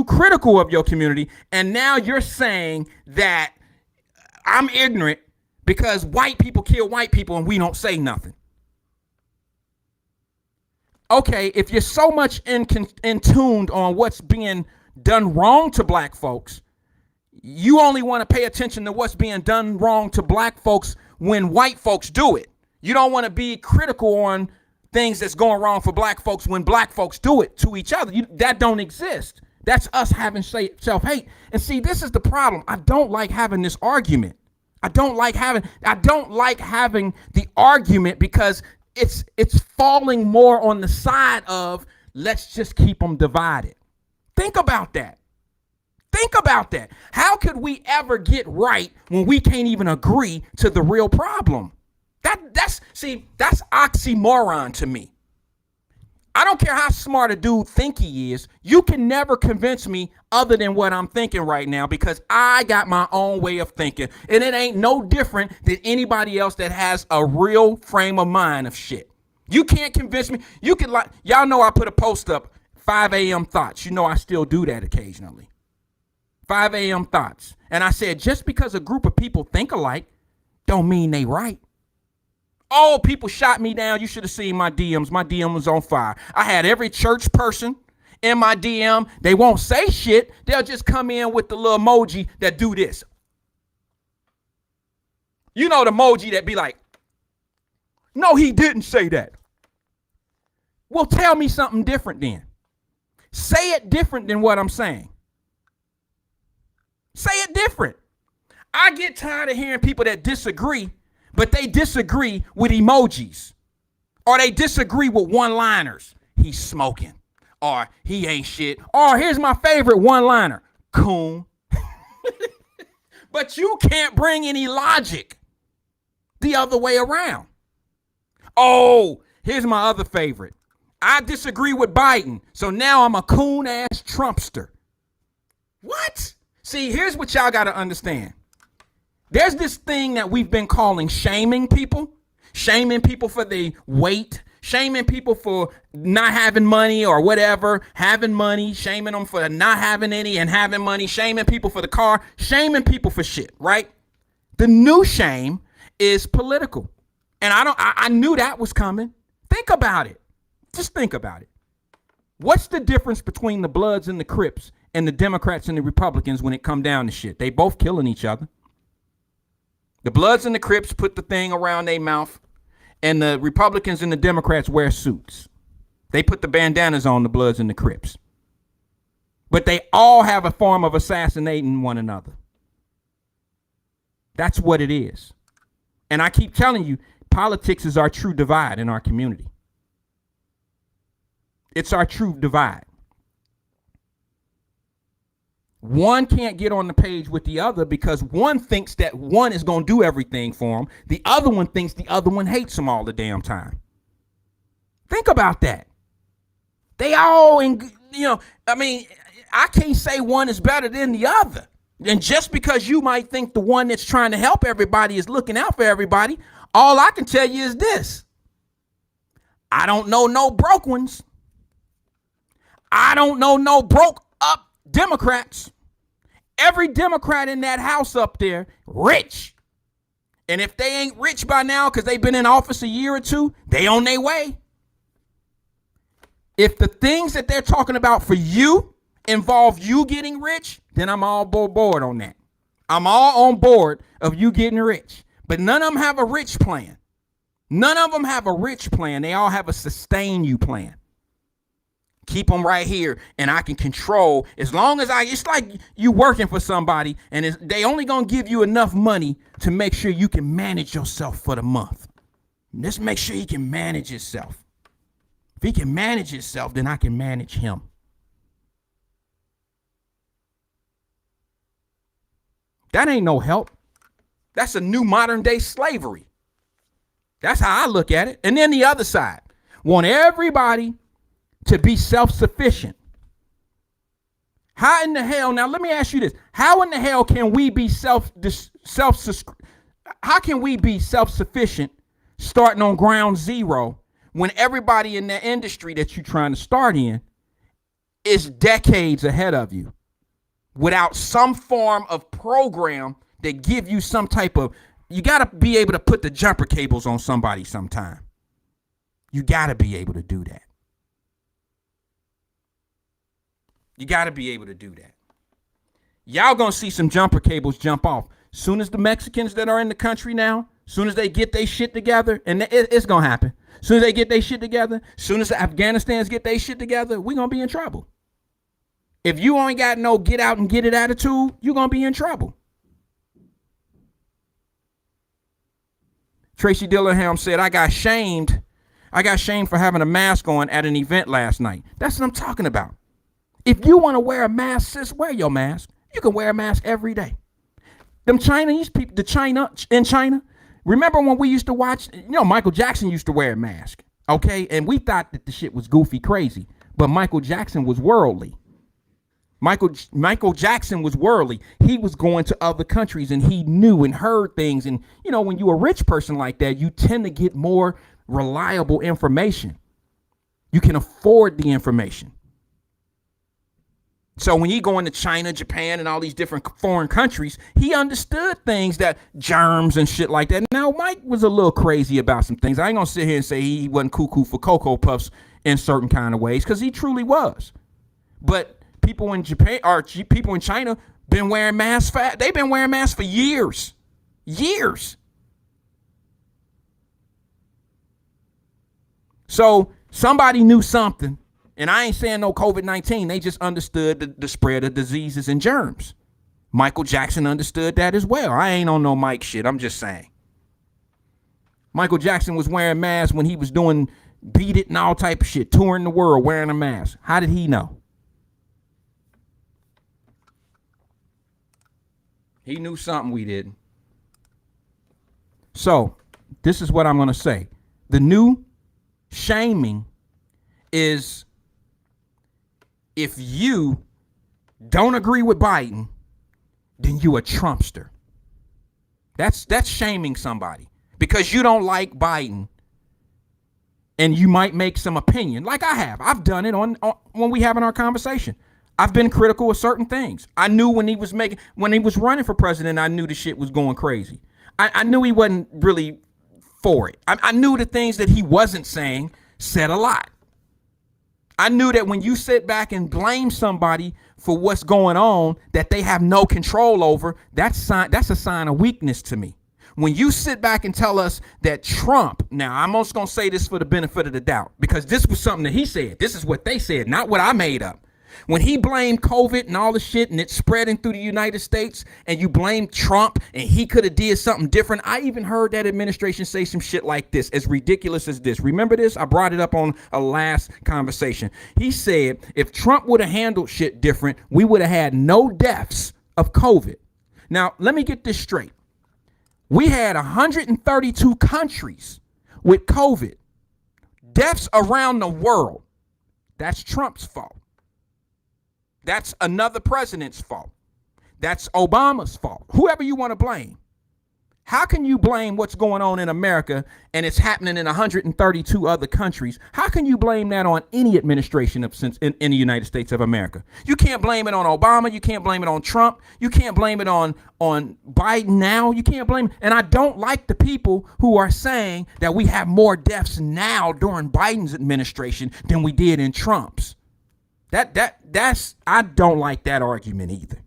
critical of your community, and now you're saying that I'm ignorant because white people kill white people and we don't say nothing. Okay, if you're so much in tuned on what's being done wrong to black folks, you only want to pay attention to what's being done wrong to black folks when white folks do it. You don't want to be critical on things that's going wrong for black folks when black folks do it to each other. That don't exist. That's us having self-hate. And see, this is the problem. I don't like having this argument. I don't like having the argument, because it's falling more on the side of let's just keep them divided. Think about that. Think about that. How could we ever get right when we can't even agree to the real problem? That's oxymoron to me. I don't care how smart a dude think he is. You can never convince me other than what I'm thinking right now because I got my own way of thinking. And it ain't no different than anybody else that has a real frame of mind of shit. You can't convince me. You can y'all know I put a post up, 5 a.m. thoughts. You know I still do that occasionally. 5 a.m. thoughts. And I said, just because a group of people think alike, don't mean they right. Oh, people shot me down. You should have seen my DMs. My DM was on fire. I had every church person in my DM. They won't say shit. They'll just come in with the little emoji that do this. You know the emoji that be like, no, he didn't say that. Well, tell me something different then. Say it different than what I'm saying. Say it different. I get tired of hearing people that disagree, but they disagree with emojis. Or they disagree with one-liners. He's smoking. Or he ain't shit. Or here's my favorite one-liner. Coon. But you can't bring any logic the other way around. Oh, here's my other favorite. I disagree with Biden, so now I'm a coon-ass Trumpster. What? See, here's what y'all got to understand. There's this thing that we've been calling shaming people for their weight, shaming people for not having money or whatever, having money, shaming them for not having any and having money, shaming people for the car, shaming people for shit, right? The new shame is political. And I knew that was coming. Think about it. Just think about it. What's the difference between the Bloods and the Crips and the Democrats and the Republicans when it come down to shit? They both killing each other. The Bloods and the Crips put the thing around their mouth, and the Republicans and the Democrats wear suits. They put the bandanas on, the Bloods and the Crips. But they all have a form of assassinating one another. That's what it is. And I keep telling you, politics is our true divide in our community. It's our true divide. One can't get on the page with the other because one thinks that one is going to do everything for him. The other one thinks the other one hates him all the damn time. Think about that. They all, I can't say one is better than the other. And just because you might think the one that's trying to help everybody is looking out for everybody, all I can tell you is this. I don't know no broke ones. I don't know no broke up Democrats. Every Democrat in that house up there, rich. And if they ain't rich by now because they've been in office a year or two, they on their way. If the things that they're talking about for you involve you getting rich, then I'm all board on that. I'm all on board of you getting rich. But none of them have a rich plan. None of them have a rich plan. They all have a sustain you plan. Keep them right here, and I can control as long as it's like you working for somebody, and they only gonna give you enough money to make sure you can manage yourself for the month. Just make sure he can manage himself. If he can manage himself, then I can manage him. That ain't no help. That's a new modern day slavery. That's how I look at it. And then the other side, want everybody to be self-sufficient. How in the hell, now let me ask you this. How in the hell can we be how can we be self-sufficient starting on ground zero when everybody in the industry that you're trying to start in is decades ahead of you without some form of program that give you some type of, you got to be able to put the jumper cables on somebody sometime. You got to be able to do that. You got to be able to do that. Y'all going to see some jumper cables jump off. Soon as the Mexicans that are in the country now, soon as they get their shit together, and it's going to happen. Soon as they get their shit together, soon as the Afghanistans get their shit together, we're going to be in trouble. If you ain't got no get out and get it attitude, you're going to be in trouble. Tracy Dillingham said, I got shamed for having a mask on at an event last night. That's what I'm talking about. If you want to wear a mask, sis, wear your mask. You can wear a mask every day. Them Chinese people, in China, remember when we used to watch, Michael Jackson used to wear a mask, okay? And we thought that the shit was goofy crazy, but Michael Jackson was worldly. Michael Jackson was worldly. He was going to other countries and he knew and heard things. And, when you're a rich person like that, you tend to get more reliable information. You can afford the information. So when he going to China, Japan, and all these different foreign countries, he understood things that germs and shit like that. Now, Mike was a little crazy about some things. I ain't going to sit here and say he wasn't cuckoo for Cocoa Puffs in certain kind of ways, because he truly was. But people in Japan or people in China been wearing masks. They've been wearing masks for years. So somebody knew something, and I ain't saying no COVID-19. They just understood the spread of diseases and germs. Michael Jackson understood that as well. I ain't on no Mike shit. I'm just saying. Michael Jackson was wearing masks when he was doing Beat It and all type of shit, touring the world wearing a mask. How did he know? He knew something we didn't. So, this is what I'm going to say. The new shaming is if you don't agree with Biden, then you a Trumpster. That's shaming somebody because you don't like Biden and you might make some opinion like I have. I've done it on when we having our conversation. I've been critical of certain things. I knew when he was running for president, I knew the shit was going crazy. I knew he wasn't really for it. I knew the things that he wasn't saying said a lot. I knew that when you sit back and blame somebody for what's going on that they have no control over, that's a sign of weakness to me. When you sit back and tell us that Trump, now I'm just going to say this for the benefit of the doubt, because this was something that he said. This is what they said, not what I made up. When he blamed COVID and all the shit and it's spreading through the United States and you blame Trump and he could have did something different. I even heard that administration say some shit like this, as ridiculous as this. Remember this? I brought it up on a last conversation. He said if Trump would have handled shit different, we would have had no deaths of COVID. Now, let me get this straight. We had 132 countries with COVID. Deaths around the world. That's Trump's fault. That's another president's fault. That's Obama's fault. Whoever you want to blame. How can you blame what's going on in America and it's happening in 132 other countries? How can you blame that on any administration in the United States of America? You can't blame it on Obama. You can't blame it on Trump. You can't blame it on Biden now. You can't blame it. And I don't like the people who are saying that we have more deaths now during Biden's administration than we did in Trump's. I don't like that argument either.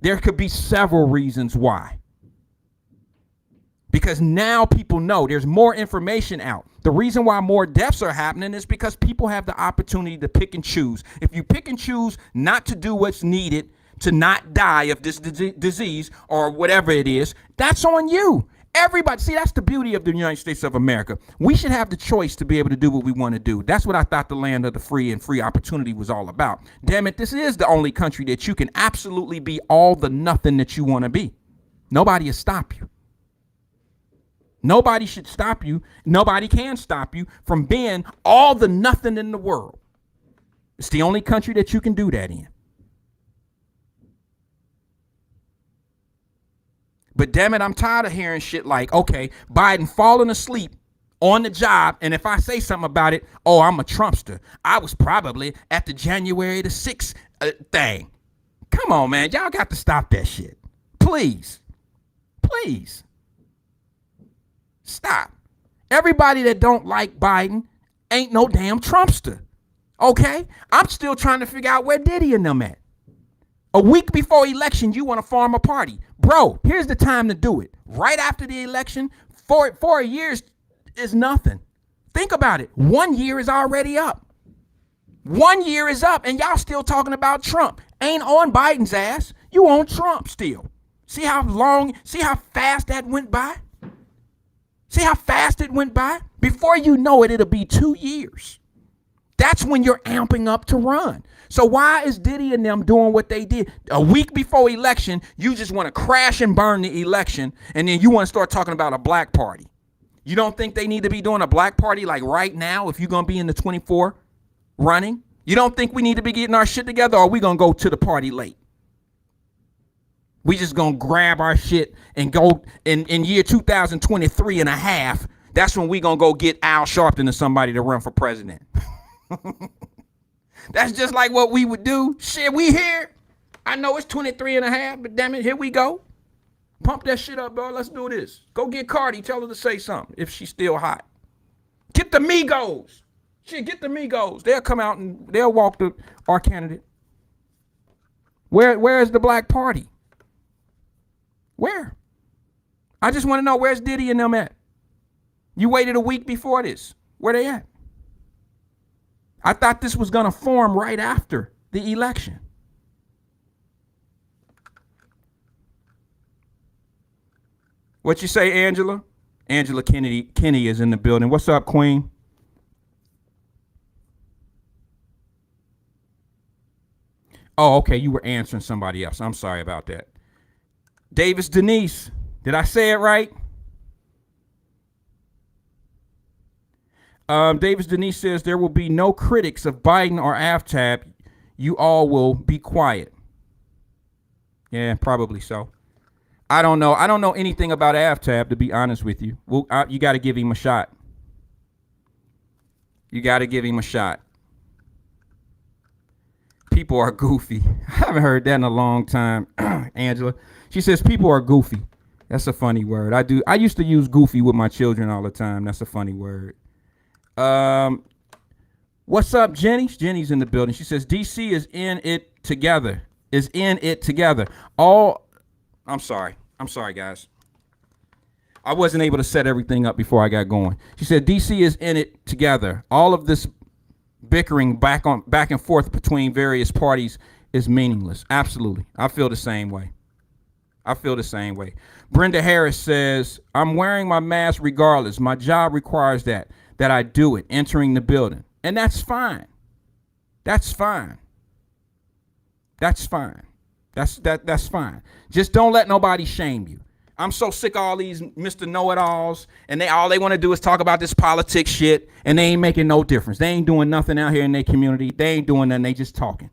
There could be several reasons why. Because now people know there's more information out. The reason why more deaths are happening is because people have the opportunity to pick and choose. If you pick and choose not to do what's needed to not die of this disease or whatever it is, that's on you. Everybody, see, that's the beauty of the United States of America. We should have the choice to be able to do what we want to do. That's what I thought the land of the free and free opportunity was all about. Damn it, this is the only country that you can absolutely be all the nothing that you want to be. Nobody will stop you. Nobody should stop you. Nobody can stop you from being all the nothing in the world. It's the only country that you can do that in. But damn it, I'm tired of hearing shit like, okay, Biden falling asleep on the job, and if I say something about it, oh, I'm a Trumpster. I was probably at the January the 6th thing. Come on, man. Y'all got to stop that shit. Please. Please. Stop. Everybody that don't like Biden ain't no damn Trumpster. Okay? I'm still trying to figure out where Diddy and them at. A week before election, you want to form a party. Bro, here's the time to do it. Right after the election, 4 years is nothing. Think about it. 1 year is already up. 1 year is up, and y'all still talking about Trump. Ain't on Biden's ass. You on Trump still. See how fast that went by? See how fast it went by? Before you know it, it'll be 2 years. That's when you're amping up to run. So why is Diddy and them doing what they did? A week before election, you just want to crash and burn the election, and then you want to start talking about a black party. You don't think they need to be doing a black party like right now if you're going to be in the 24 running? You don't think we need to be getting our shit together, or are we going to go to the party late? We just going to grab our shit and go in year 2023 and a half. That's when we going to go get Al Sharpton or somebody to run for president. That's just like what we would do. Shit, we here. I know it's 23 and a half, but damn it, here we go. Pump that shit up, bro. Let's do this. Go get Cardi. Tell her to say something if she's still hot. Get the Migos. Shit, get the Migos. They'll come out and they'll walk our candidate. Where is the black party? Where? I just want to know, where's Diddy and them at? You waited a week before this. Where they at? I thought this was going to form right after the election. What you say, Angela? Angela Kenny is in the building. What's up, Queen? Oh, okay. You were answering somebody else. I'm sorry about that. Davis Denise. Did I say it right? Davis Denise says there will be no critics of Biden or AFTAB. You all will be quiet. Yeah, probably so. I don't know. I don't know anything about AFTAB, to be honest with you. Well, you got to give him a shot. You got to give him a shot. People are goofy. I haven't heard that in a long time, Angela. She says people are goofy. That's a funny word. I used to use goofy with my children all the time. That's a funny word. What's up, Jenny? Jenny's in the building. She says DC is in it together. I'm sorry, guys. I wasn't able to set everything up before I got going. She said DC is in it together. All of this bickering back and forth between various parties is meaningless. Absolutely. I feel the same way. Brenda Harris says, I'm wearing my mask regardless. My job requires that I do it, entering the building. And that's fine. That's fine. That's fine. That's fine. Just don't let nobody shame you. I'm so sick of all these Mr. Know-it-alls, and all they want to do is talk about this politics shit, and they ain't making no difference. They ain't doing nothing out here in their community. They ain't doing nothing. They just talking.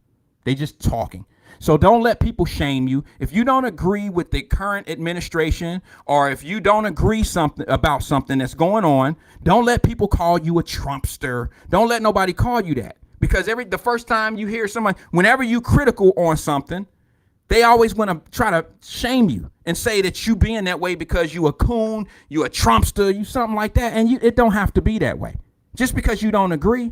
So don't let people shame you. If you don't agree with the current administration, or if you don't agree about something that's going on, don't let people call you a Trumpster. Don't let nobody call you that. Because the first time you hear somebody, whenever you critical on something, they always want to try to shame you and say that you being that way because you a coon, you a Trumpster, you something like that. And it don't have to be that way. Just because you don't agree,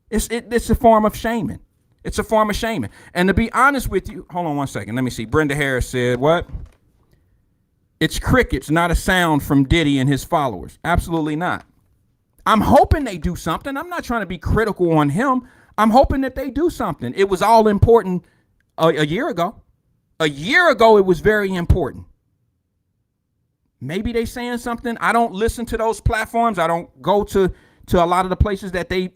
it's a form of shaming. It's a form of shaming. And to be honest with you, hold on one second. Let me see. Brenda Harris said, what? It's crickets, not a sound from Diddy and his followers. Absolutely not. I'm hoping they do something. I'm not trying to be critical on him. I'm hoping that they do something. It was all important a year ago. A year ago, it was very important. Maybe they saying something. I don't listen to those platforms. I don't go to a lot of the places that they,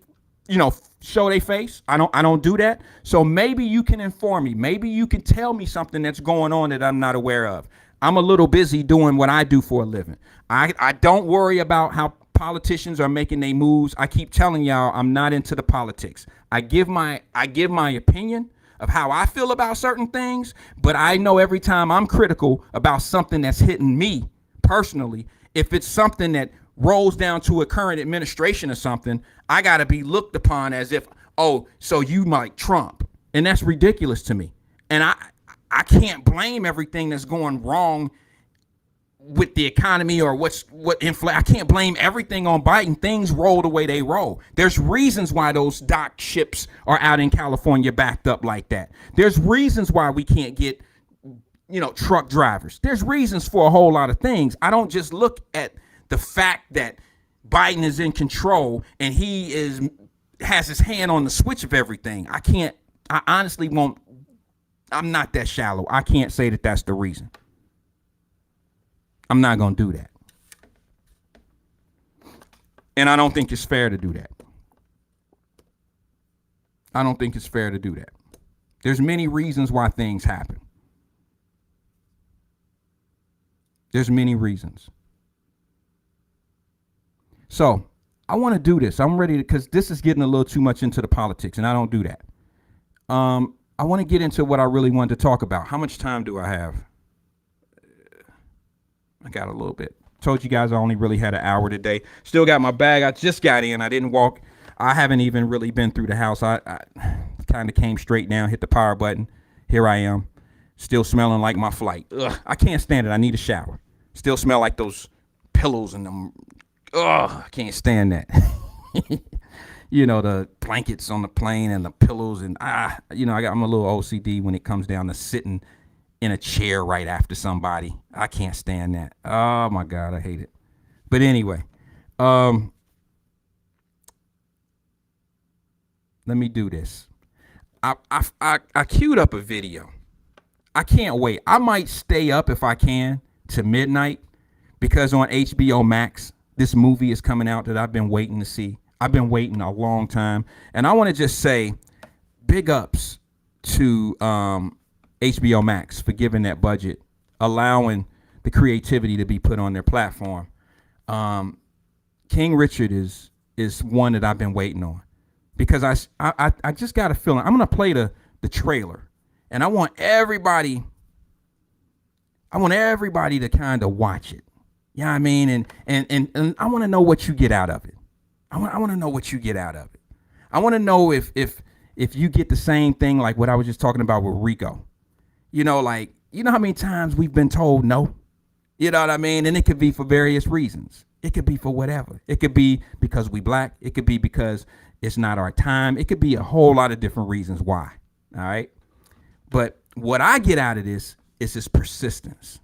show their face. I don't do that. So maybe you can inform me. Maybe you can tell me something that's going on that I'm not aware of. I'm a little busy doing what I do for a living. I don't worry about how politicians are making their moves. I keep telling y'all I'm not into the politics. I give my opinion of how I feel about certain things, but I know every time I'm critical about something that's hitting me personally, if it's something that rolls down to a current administration or something, I got to be looked upon as if, oh, so you like Trump. And that's ridiculous to me. And I can't blame everything that's going wrong with the economy or I can't blame everything on Biden. Things roll the way they roll. There's reasons why those dock ships are out in California backed up like that. There's reasons why we can't get, truck drivers. There's reasons for a whole lot of things. I don't just look at the fact that Biden is in control and he has his hand on the switch of everything. I honestly won't. I'm not that shallow. I can't say that that's the reason. I'm not going to do that. And I don't think it's fair to do that. I don't think it's fair to do that. There's many reasons why things happen. There's many reasons. So I want to do this. I'm ready to, because this is getting a little too much into the politics, and I don't do that. I want to get into what I really wanted to talk about. How much time do I have? I got a little bit. Told you guys I only really had an hour today. Still got my bag. I just got in. I didn't walk. I haven't even really been through the house. I kind of came straight down, hit the power button. Here I am. Still smelling like my flight. Ugh, I can't stand it. I need a shower. Still smell like those pillows and them. Ugh, I can't stand that. You know, the blankets on the plane and the pillows and I'm a little OCD when it comes down to sitting in a chair right after somebody. I can't stand that. Oh my God, I hate it. But anyway, let me do this. I queued up a video. I can't wait. I might stay up if I can to midnight because on HBO Max, this movie is coming out that I've been waiting to see. I've been waiting a long time. And I want to just say big ups to HBO Max for giving that budget, allowing the creativity to be put on their platform. King Richard is one that I've been waiting on because I just got a feeling. I'm going to play the trailer, and I want everybody to kind of watch it. You know what I mean? And I want to know what you get out of it. I want to know what you get out of it. I want to know if you get the same thing like what I was just talking about with Rico. You know, like, you know how many times we've been told no? You know what I mean? And it could be for various reasons. It could be for whatever. It could be because we black. It could be because it's not our time. It could be a whole lot of different reasons why. All right. But what I get out of this is this persistence.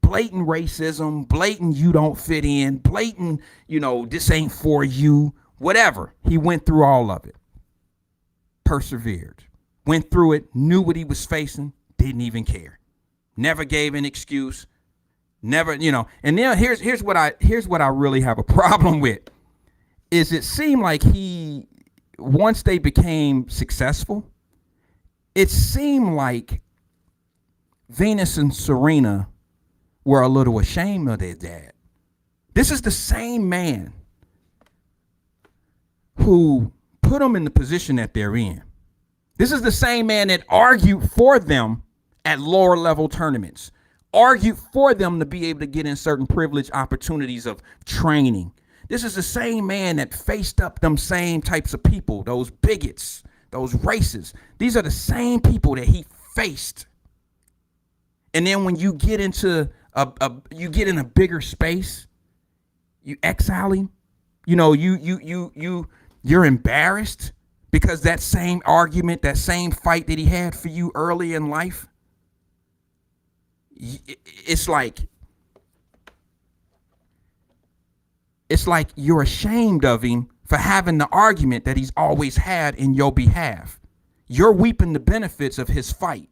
Blatant racism, blatant you don't fit in, blatant, this ain't for you, whatever. He went through all of it. Persevered. Went through it, knew what he was facing, didn't even care. Never gave an excuse. Never, and then here's what I really have a problem with. Is it seemed like once they became successful, it seemed like Venus and Serena were a little ashamed of their dad. This is the same man who put them in the position that they're in. This is the same man that argued for them at lower level tournaments, argued for them to be able to get in certain privileged opportunities of training. This is the same man that faced up them same types of people, those bigots, those racists. These are the same people that he faced. And then when you get into you get in a bigger space, you exile him, you're embarrassed because that same argument, that same fight that he had for you early in life, it's like you're ashamed of him for having the argument that he's always had in your behalf. You're reaping the benefits of his fight.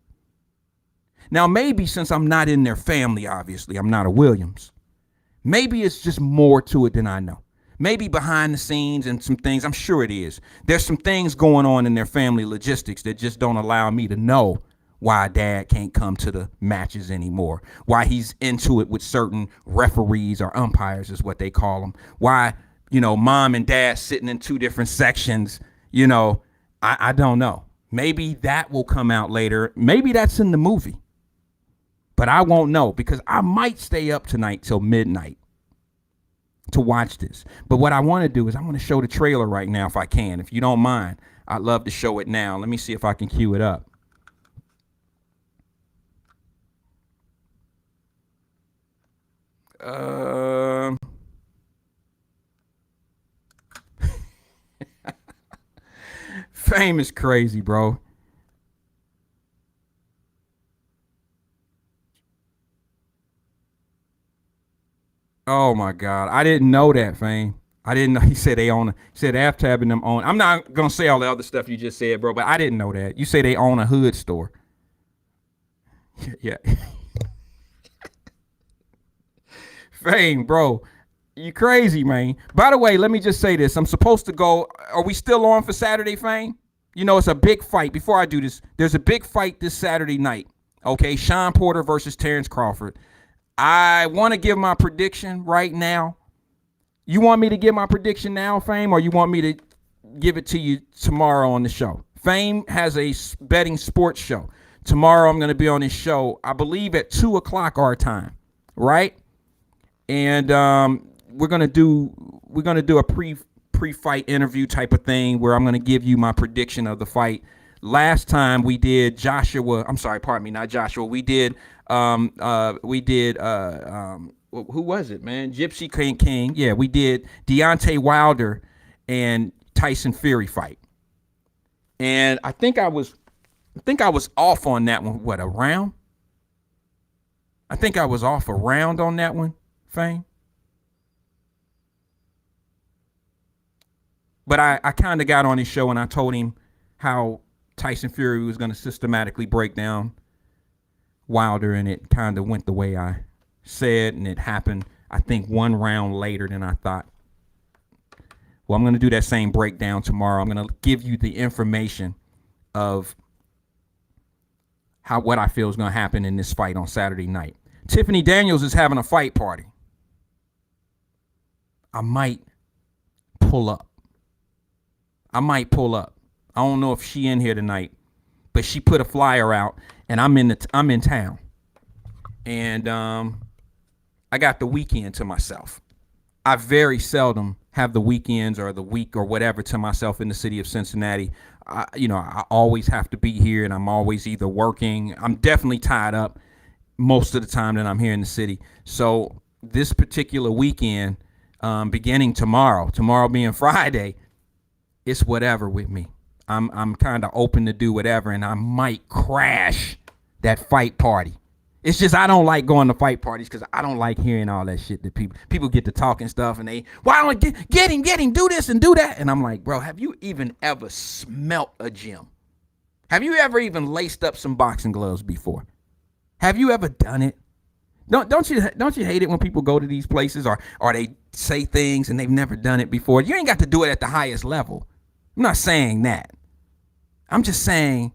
Now, maybe since I'm not in their family, obviously, I'm not a Williams. Maybe it's just more to it than I know. Maybe behind the scenes and some things, I'm sure it is. There's some things going on in their family logistics that just don't allow me to know why dad can't come to the matches anymore, why he's into it with certain referees or umpires is what they call them, why, mom and dad sitting in two different sections, I don't know. Maybe that will come out later. Maybe that's in the movie. But I won't know because I might stay up tonight till midnight to watch this. But what I want to do is I want to show the trailer right now if I can. If you don't mind, I'd love to show it now. Let me see if I can cue it up. Fame is crazy, bro. Oh my God. I didn't know that, Fame. I didn't know. He said they own, he said AFTAB and them own. I'm not going to say all the other stuff you just said, bro, but I didn't know that. You say they own a hood store. Yeah. Fame, bro. You crazy, man. By the way, let me just say this. I'm supposed to go. Are we still on for Saturday Fame? You know, it's a big fight. Before I do this, there's a big fight this Saturday night. Okay, Sean Porter versus Terrence Crawford. I want to give my prediction right now. You want me to give my prediction now, Fame, or you want me to give it to you tomorrow on the show? Fame has a betting sports show. Tomorrow I'm going to be on his show, I believe at 2 o'clock our time, right? And we're gonna do a pre-fight interview type of thing where I'm gonna give you my prediction of the fight. Last time we did Joshua. I'm sorry, pardon me, not Joshua. We did who was it, man? Gypsy King. Yeah, we did Deontay Wilder and Tyson Fury fight. And I think I was off on that one. What, a round? I think I was off a round on that one, Fame. But I kind of got on his show and I told him how Tyson Fury was going to systematically break down Wilder, and it kind of went the way I said, and it happened, I think, 1 round later than I thought. Well, I'm going to do that same breakdown tomorrow. I'm going to give you the information of what I feel is going to happen in this fight on Saturday night. Tiffany Daniels is having a fight party. I might pull up. I don't know if she in here tonight, but she put a flyer out, and I'm in town, and I got the weekend to myself. I very seldom have the weekends or the week or whatever to myself in the city of Cincinnati. I always have to be here, and I'm always either working. I'm definitely tied up most of the time that I'm here in the city. So this particular weekend, beginning tomorrow being Friday, it's whatever with me. I'm kind of open to do whatever, and I might crash that fight party. It's just I don't like going to fight parties because I don't like hearing all that shit that people get to talking stuff, and they, why don't get him, do this and do that. And I'm like, bro, have you even ever smelt a gym? Have you ever even laced up some boxing gloves before? Have you ever done it? Don't you hate it when people go to these places or they say things and they've never done it before? You ain't got to do it at the highest level. I'm not saying that. I'm just saying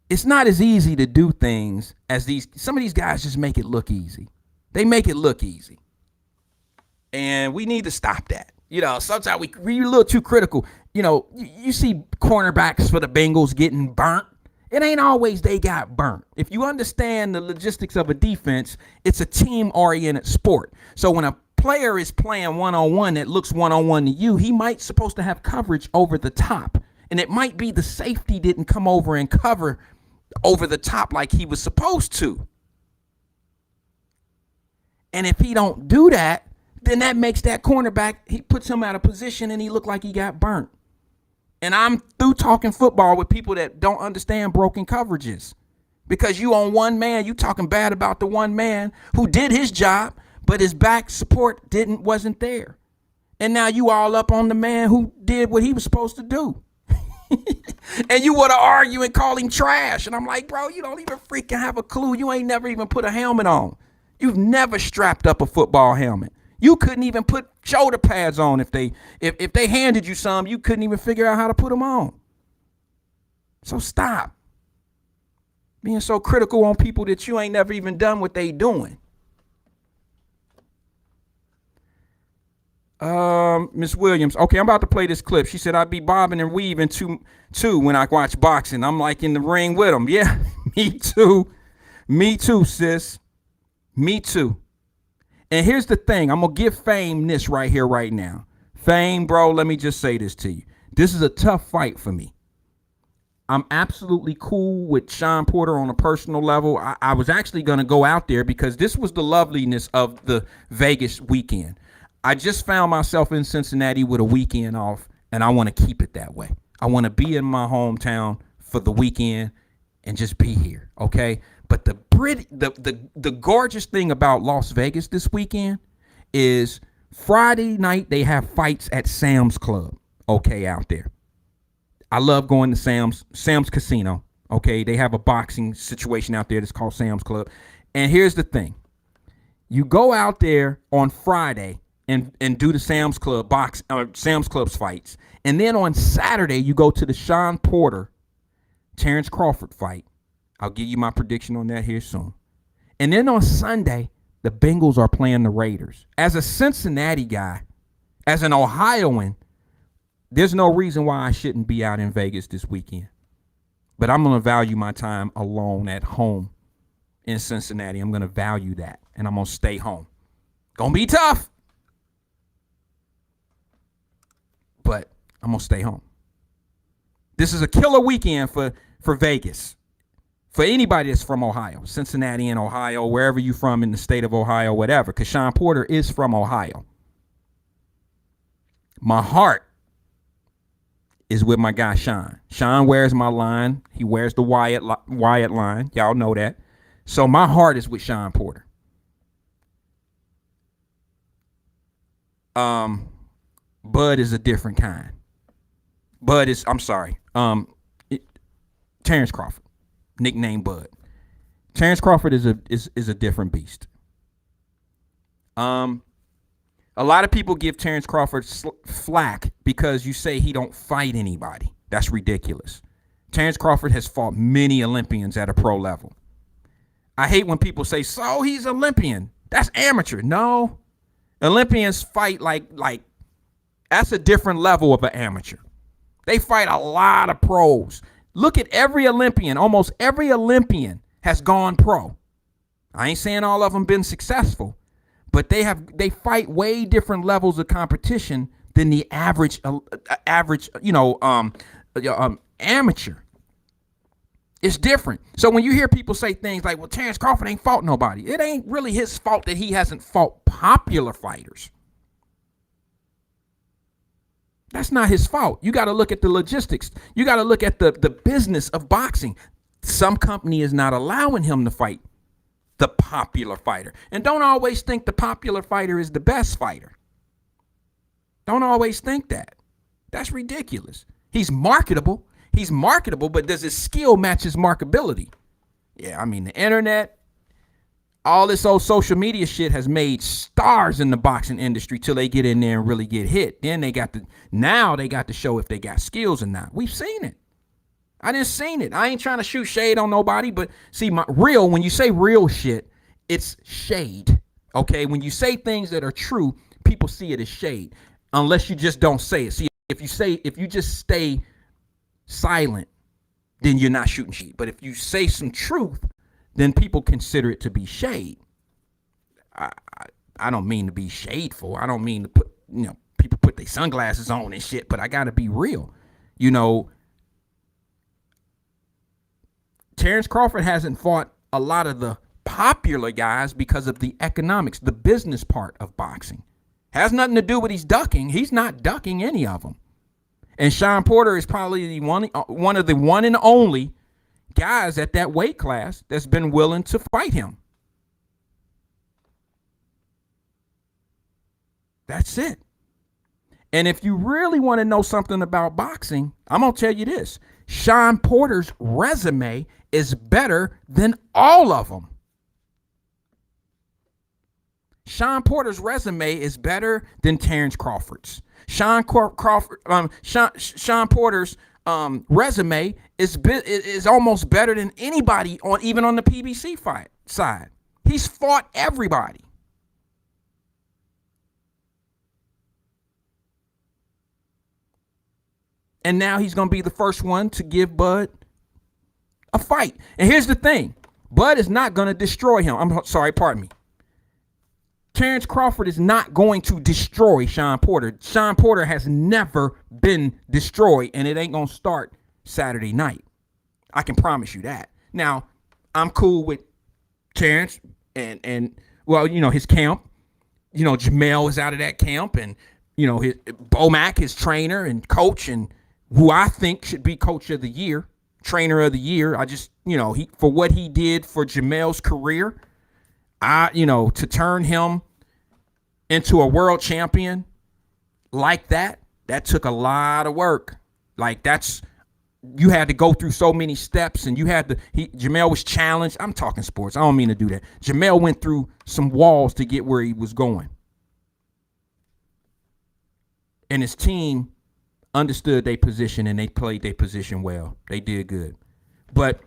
it's not as easy to do things as some of these guys just make it look easy. They make it look easy. And we need to stop that. Sometimes we're a little too critical. You see cornerbacks for the Bengals getting burnt. It ain't always they got burnt. If you understand the logistics of a defense, it's a team-oriented sport. So when a player is playing one-on-one that looks one-on-one to you, he might supposed to have coverage over the top. And it might be the safety didn't come over and cover over the top like he was supposed to. And if he don't do that, then that makes that cornerback, he puts him out of position and he look like he got burnt. And I'm through talking football with people that don't understand broken coverages. Because you on one man, you talking bad about the one man who did his job, but his back support wasn't there. And now you all up on the man who did what he was supposed to do. And you want to argue and call him trash. And I'm like, bro, you don't even freaking have a clue. You ain't never even put a helmet on. You've never strapped up a football helmet. You couldn't even put shoulder pads on if they handed you some. You couldn't even figure out how to put them on. So stop being so critical on people that you ain't never even done what they doing. Miss Williams. Okay, I'm about to play this clip. She said I'd be bobbing and weaving too when I watch boxing. I'm like in the ring with them. Yeah, me too. Me too, sis. Me too. And here's the thing. I'm going to give Fame this right here, right now. Fame, bro, let me just say this to you. This is a tough fight for me. I'm absolutely cool with Sean Porter on a personal level. I was actually going to go out there because this was the loveliness of the Vegas weekend. I just found myself in Cincinnati with a weekend off, and I want to keep it that way. I want to be in my hometown for the weekend and just be here, okay? But the gorgeous thing about Las Vegas this weekend is Friday night they have fights at Sam's Club, okay, out there. I love going to Sam's Casino, okay? They have a boxing situation out there that's called Sam's Club. And here's the thing. You go out there on Friday, and do the Sam's Club's fights. And then on Saturday, you go to the Sean Porter, Terrence Crawford fight. I'll give you my prediction on that here soon. And then on Sunday, the Bengals are playing the Raiders. As a Cincinnati guy, as an Ohioan, there's no reason why I shouldn't be out in Vegas this weekend. But I'm going to value my time alone at home in Cincinnati. I'm going to value that, and I'm going to stay home. Going to be tough, but I'm going to stay home. This is a killer weekend for Vegas. For anybody that's from Ohio, Cincinnati and Ohio, wherever you're from in the state of Ohio, whatever, because Sean Porter is from Ohio. My heart is with my guy, Sean. Sean wears my line. He wears the Wyatt line. Y'all know that. So my heart is with Sean Porter. Bud is a different kind. Terrence Crawford, nicknamed Bud. Terrence Crawford is a different beast. A lot of people give Terrence Crawford flack because you say he don't fight anybody. That's ridiculous. Terrence Crawford has fought many Olympians at a pro level. I hate when people say, so he's Olympian. That's amateur. No. Olympians fight like that's a different level of an amateur. They fight a lot of pros. Look at every Olympian. Almost every Olympian has gone pro. I ain't saying all of them been successful, but they fight way different levels of competition than the average amateur. It's different. So when you hear people say things like, well, Terrence Crawford ain't fought nobody, it ain't really his fault that he hasn't fought popular fighters. That's not his fault. You got to look at the logistics. You got to look at the business of boxing. Some company is not allowing him to fight the popular fighter. And don't always think the popular fighter is the best fighter. Don't always think that. That's ridiculous. He's marketable, but does his skill match his marketability? Yeah, I mean, the internet, all this old social media shit has made stars in the boxing industry till they get in there and really get hit. Then they got to show if they got skills or not. We've seen it. I didn't seen it. I ain't trying to shoot shade on nobody, but see, when you say real shit, it's shade. Okay? When you say things that are true, people see it as shade. Unless you just don't say it. See, if you just stay silent, then you're not shooting shade. But if you say some truth, then people consider it to be shade. I don't mean to be shadeful. I don't mean to put, people put their sunglasses on and shit, but I got to be real. Terrence Crawford hasn't fought a lot of the popular guys because of the economics, the business part of boxing. Has nothing to do with he's ducking. He's not ducking any of them. And Sean Porter is probably one of the one and only guys at that weight class that's been willing to fight him. That's it. And if you really want to know something about boxing, I'm going to tell you this. Sean Porter's resume is better than all of them. Sean Porter's resume is better than Terrence Crawford's. Sean Porter's resume is almost better than anybody even on the PBC fight side. He's fought everybody. And now he's going to be the first one to give Bud a fight. And here's the thing. Bud is not going to destroy him. Pardon me. Terrence Crawford is not going to destroy Sean Porter. Sean Porter has never been destroyed, and it ain't going to start Saturday night. I can promise you that. Now, I'm cool with Terrence and his camp. Jamel is out of that camp, and, his Bomac, his trainer and coach, and who I think should be coach of the year, trainer of the year. I just, for what he did for Jamel's career, to turn him into a world champion like that took a lot of work. Like you had to go through so many steps, and Jamel was challenged. I'm talking sports. I don't mean to do that. Jamel went through some walls to get where he was going. and his team understood their position and they played their position well. They did good. But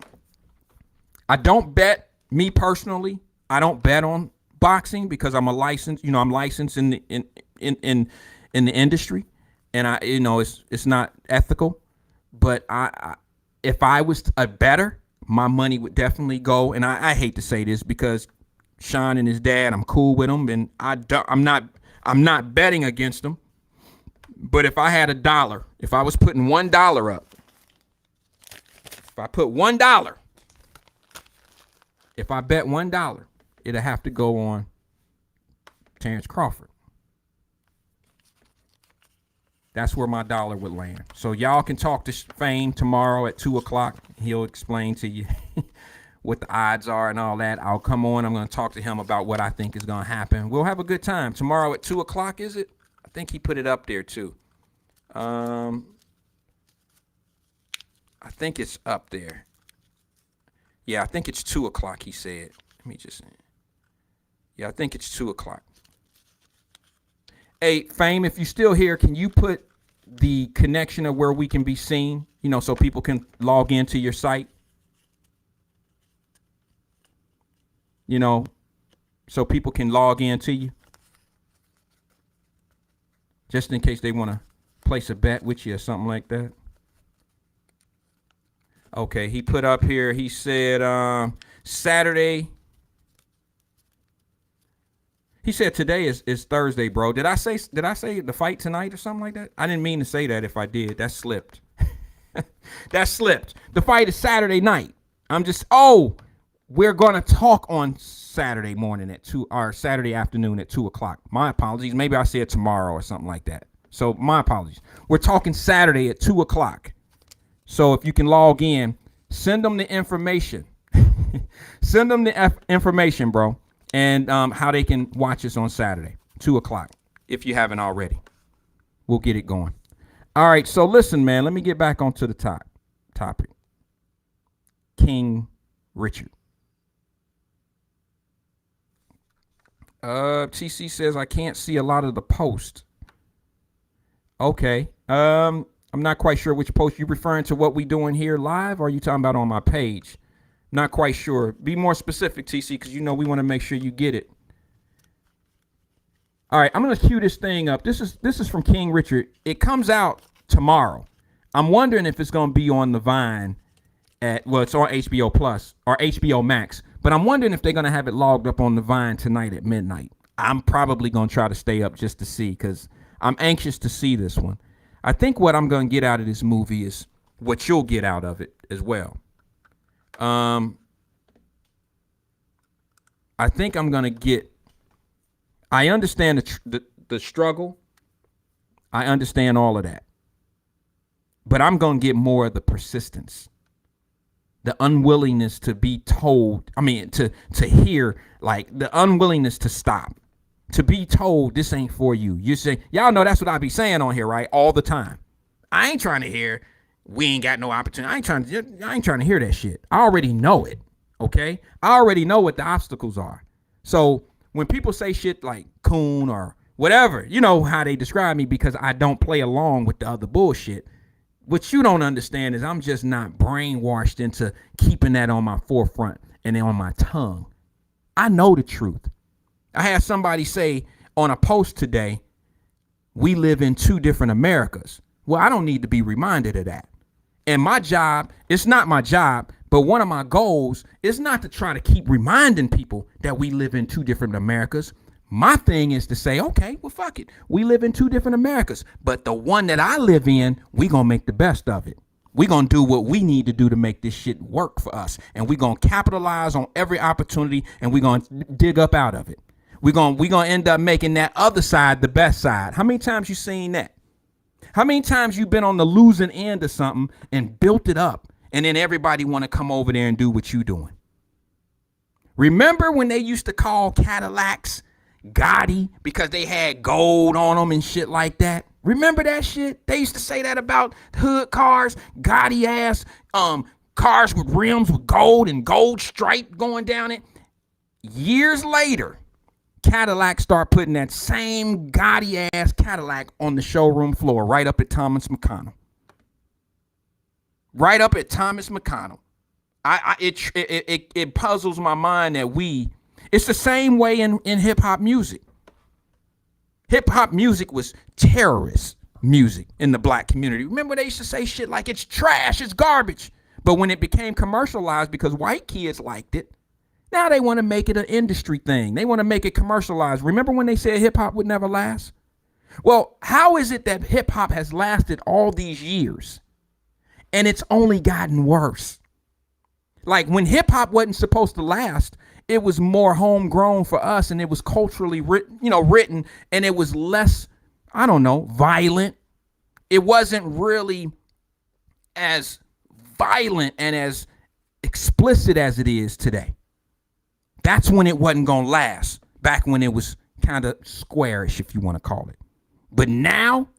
I don't bet, me personally, I don't bet on boxing because I'm licensed in the industry, and it's not ethical. But if I was a bettor, my money would definitely go. And I hate to say this because Sean and his dad, I'm cool with them, and I'm not betting against them. But if I had $1, if I was putting $1 up, if I put $1, if I bet $1, it'll have to go on Terrence Crawford. That's where my dollar would land. So y'all can talk to Fame tomorrow at 2:00. He'll explain to you what the odds are and all that. I'll come on. I'm going to talk to him about what I think is going to happen. We'll have a good time tomorrow at 2:00. Is it? I think he put it up there too. I think it's up there. Yeah, I think it's 2:00. He said. Let me just. Yeah, I think it's 2:00. Hey, Fame, if you're still here, can you put the connection of where we can be seen, so people can log into your site? So people can log in to you. Just in case they want to place a bet with you or something like that. Okay, he put up here, he said Saturday. He said today is Thursday, bro. Did I say the fight tonight or something like that? I didn't mean to say that. If I did, that slipped. That slipped. The fight is Saturday night. We're gonna talk on Saturday morning at 2 or Saturday afternoon at 2:00. My apologies. Maybe I said tomorrow or something like that. So my apologies. We're talking Saturday at 2:00. So if you can log in, send them the information. Send them the information, bro. And how they can watch us on Saturday, 2:00, if you haven't already. We'll get it going. All right, so listen, man, let me get back onto the topic. King Richard. TC says, I can't see a lot of the post. Okay. I'm not quite sure which post. You referring to what we doing here live, or are you talking about on my page? Not quite sure. Be more specific, TC, because we want to make sure you get it. All right, I'm gonna cue this thing up. This is from King Richard. It comes out tomorrow. I'm wondering if it's gonna be on the Vine it's on HBO Plus or HBO Max. But I'm wondering if they're gonna have it logged up on the Vine tonight at midnight. I'm probably gonna try to stay up just to see because I'm anxious to see this one. I think what I'm gonna get out of this movie is what you'll get out of it as well. I think I'm going to get, I understand the struggle. I understand all of that. But I'm going to get more of the persistence, the unwillingness to be told, to hear, like the unwillingness to stop, to be told this ain't for you. You say, y'all know that's what I be saying on here, right? All the time. I ain't trying to hear we ain't got no opportunity. I ain't trying to hear that shit. I already know it. Okay. I already know what the obstacles are. So when people say shit like coon or whatever, you know how they describe me because I don't play along with the other bullshit. What you don't understand is I'm just not brainwashed into keeping that on my forefront and on my tongue. I know the truth. I had somebody say on a post today, we live in two different Americas. Well, I don't need to be reminded of that. And my job, it's not my job, but one of my goals is not to try to keep reminding people that we live in two different Americas. My thing is to say, okay, well, fuck it. We live in two different Americas, but the one that I live in, we gonna make the best of it. We gonna do what we need to do to make this shit work for us. And we gonna capitalize on every opportunity and we gonna dig up out of it. We gonna end up making that other side the best side. How many times you seen that? How many times you been on the losing end of something and built it up and then everybody want to come over there and do what you doing? Remember when they used to call Cadillacs Gotti because they had gold on them and shit like that? Remember that shit? They used to say that about hood cars, Gotti ass cars with rims with gold and gold stripe going down it. Years later, Cadillac start putting that same gaudy ass Cadillac on the showroom floor right up at Thomas McConnell. Right up at Thomas McConnell. It puzzles my mind that it's the same way in hip hop music. Hip hop music was terrorist music in the black community. Remember they used to say shit like it's trash, it's garbage. But when it became commercialized because white kids liked it, now they want to make it an industry thing. They want to make it commercialized. Remember when they said hip hop would never last? Well, how is it that hip hop has lasted all these years and it's only gotten worse? Like when hip hop wasn't supposed to last, it was more homegrown for us and it was culturally written and it was less, violent. It wasn't really as violent and as explicit as it is today. That's when it wasn't going to last, back when it was kind of squarish, if you want to call it. But now,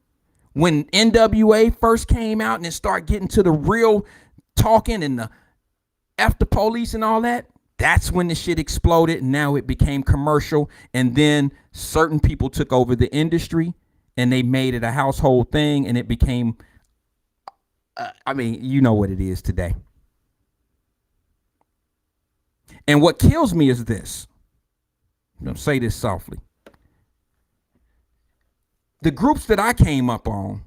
when NWA first came out and it started getting to the real talking and the F the police and all that, that's when the shit exploded and now it became commercial. And then certain people took over the industry and they made it a household thing and it became, you know what it is today. And what kills me is this. I'm going to say this softly. The groups that I came up on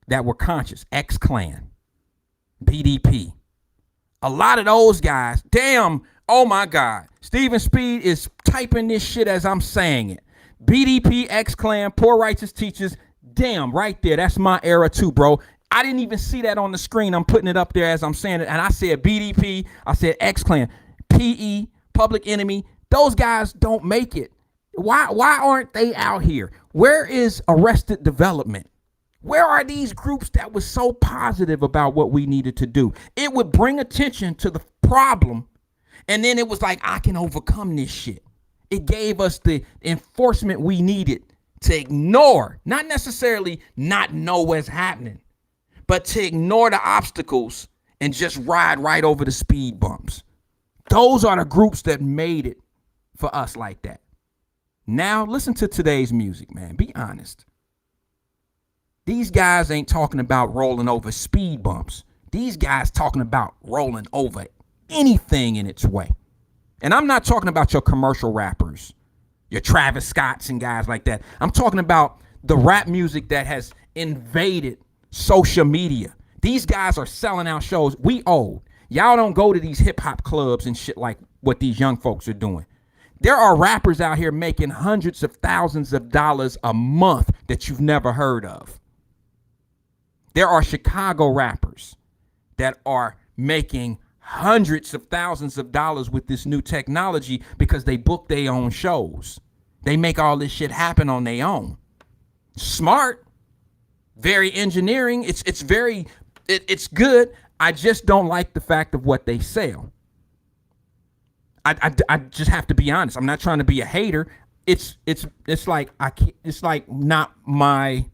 that were conscious, X-Clan, BDP, a lot of those guys, damn, oh my God. Steven Speed is typing this shit as I'm saying it. BDP, X-Clan, Poor Righteous Teachers, damn, right there. That's my era too, bro. I didn't even see that on the screen. I'm putting it up there as I'm saying it. And I said BDP, I said X-Clan. PE, Public Enemy, those guys don't make it. Why aren't they out here? Where is Arrested Development? Where are these groups that was so positive about what we needed to do? It would bring attention to the problem, and then it was like, I can overcome this shit. It gave us the enforcement we needed to ignore, not necessarily not know what's happening, but to ignore the obstacles and just ride right over the speed bumps. Those are the groups that made it for us like that. Now, listen to today's music, man. Be honest. These guys ain't talking about rolling over speed bumps. These guys talking about rolling over anything in its way. And I'm not talking about your commercial rappers, your Travis Scotts and guys like that. I'm talking about the rap music that has invaded social media. These guys are selling out shows. We old. Y'all don't go to these hip hop clubs and shit like what these young folks are doing. There are rappers out here making hundreds of thousands of dollars a month that you've never heard of. There are Chicago rappers that are making hundreds of thousands of dollars with this new technology because they book their own shows. They make all this shit happen on their own. Smart, very engineering. It's good. I just don't like the fact of what they sell. I just have to be honest. I'm not trying to be a hater. It's like not my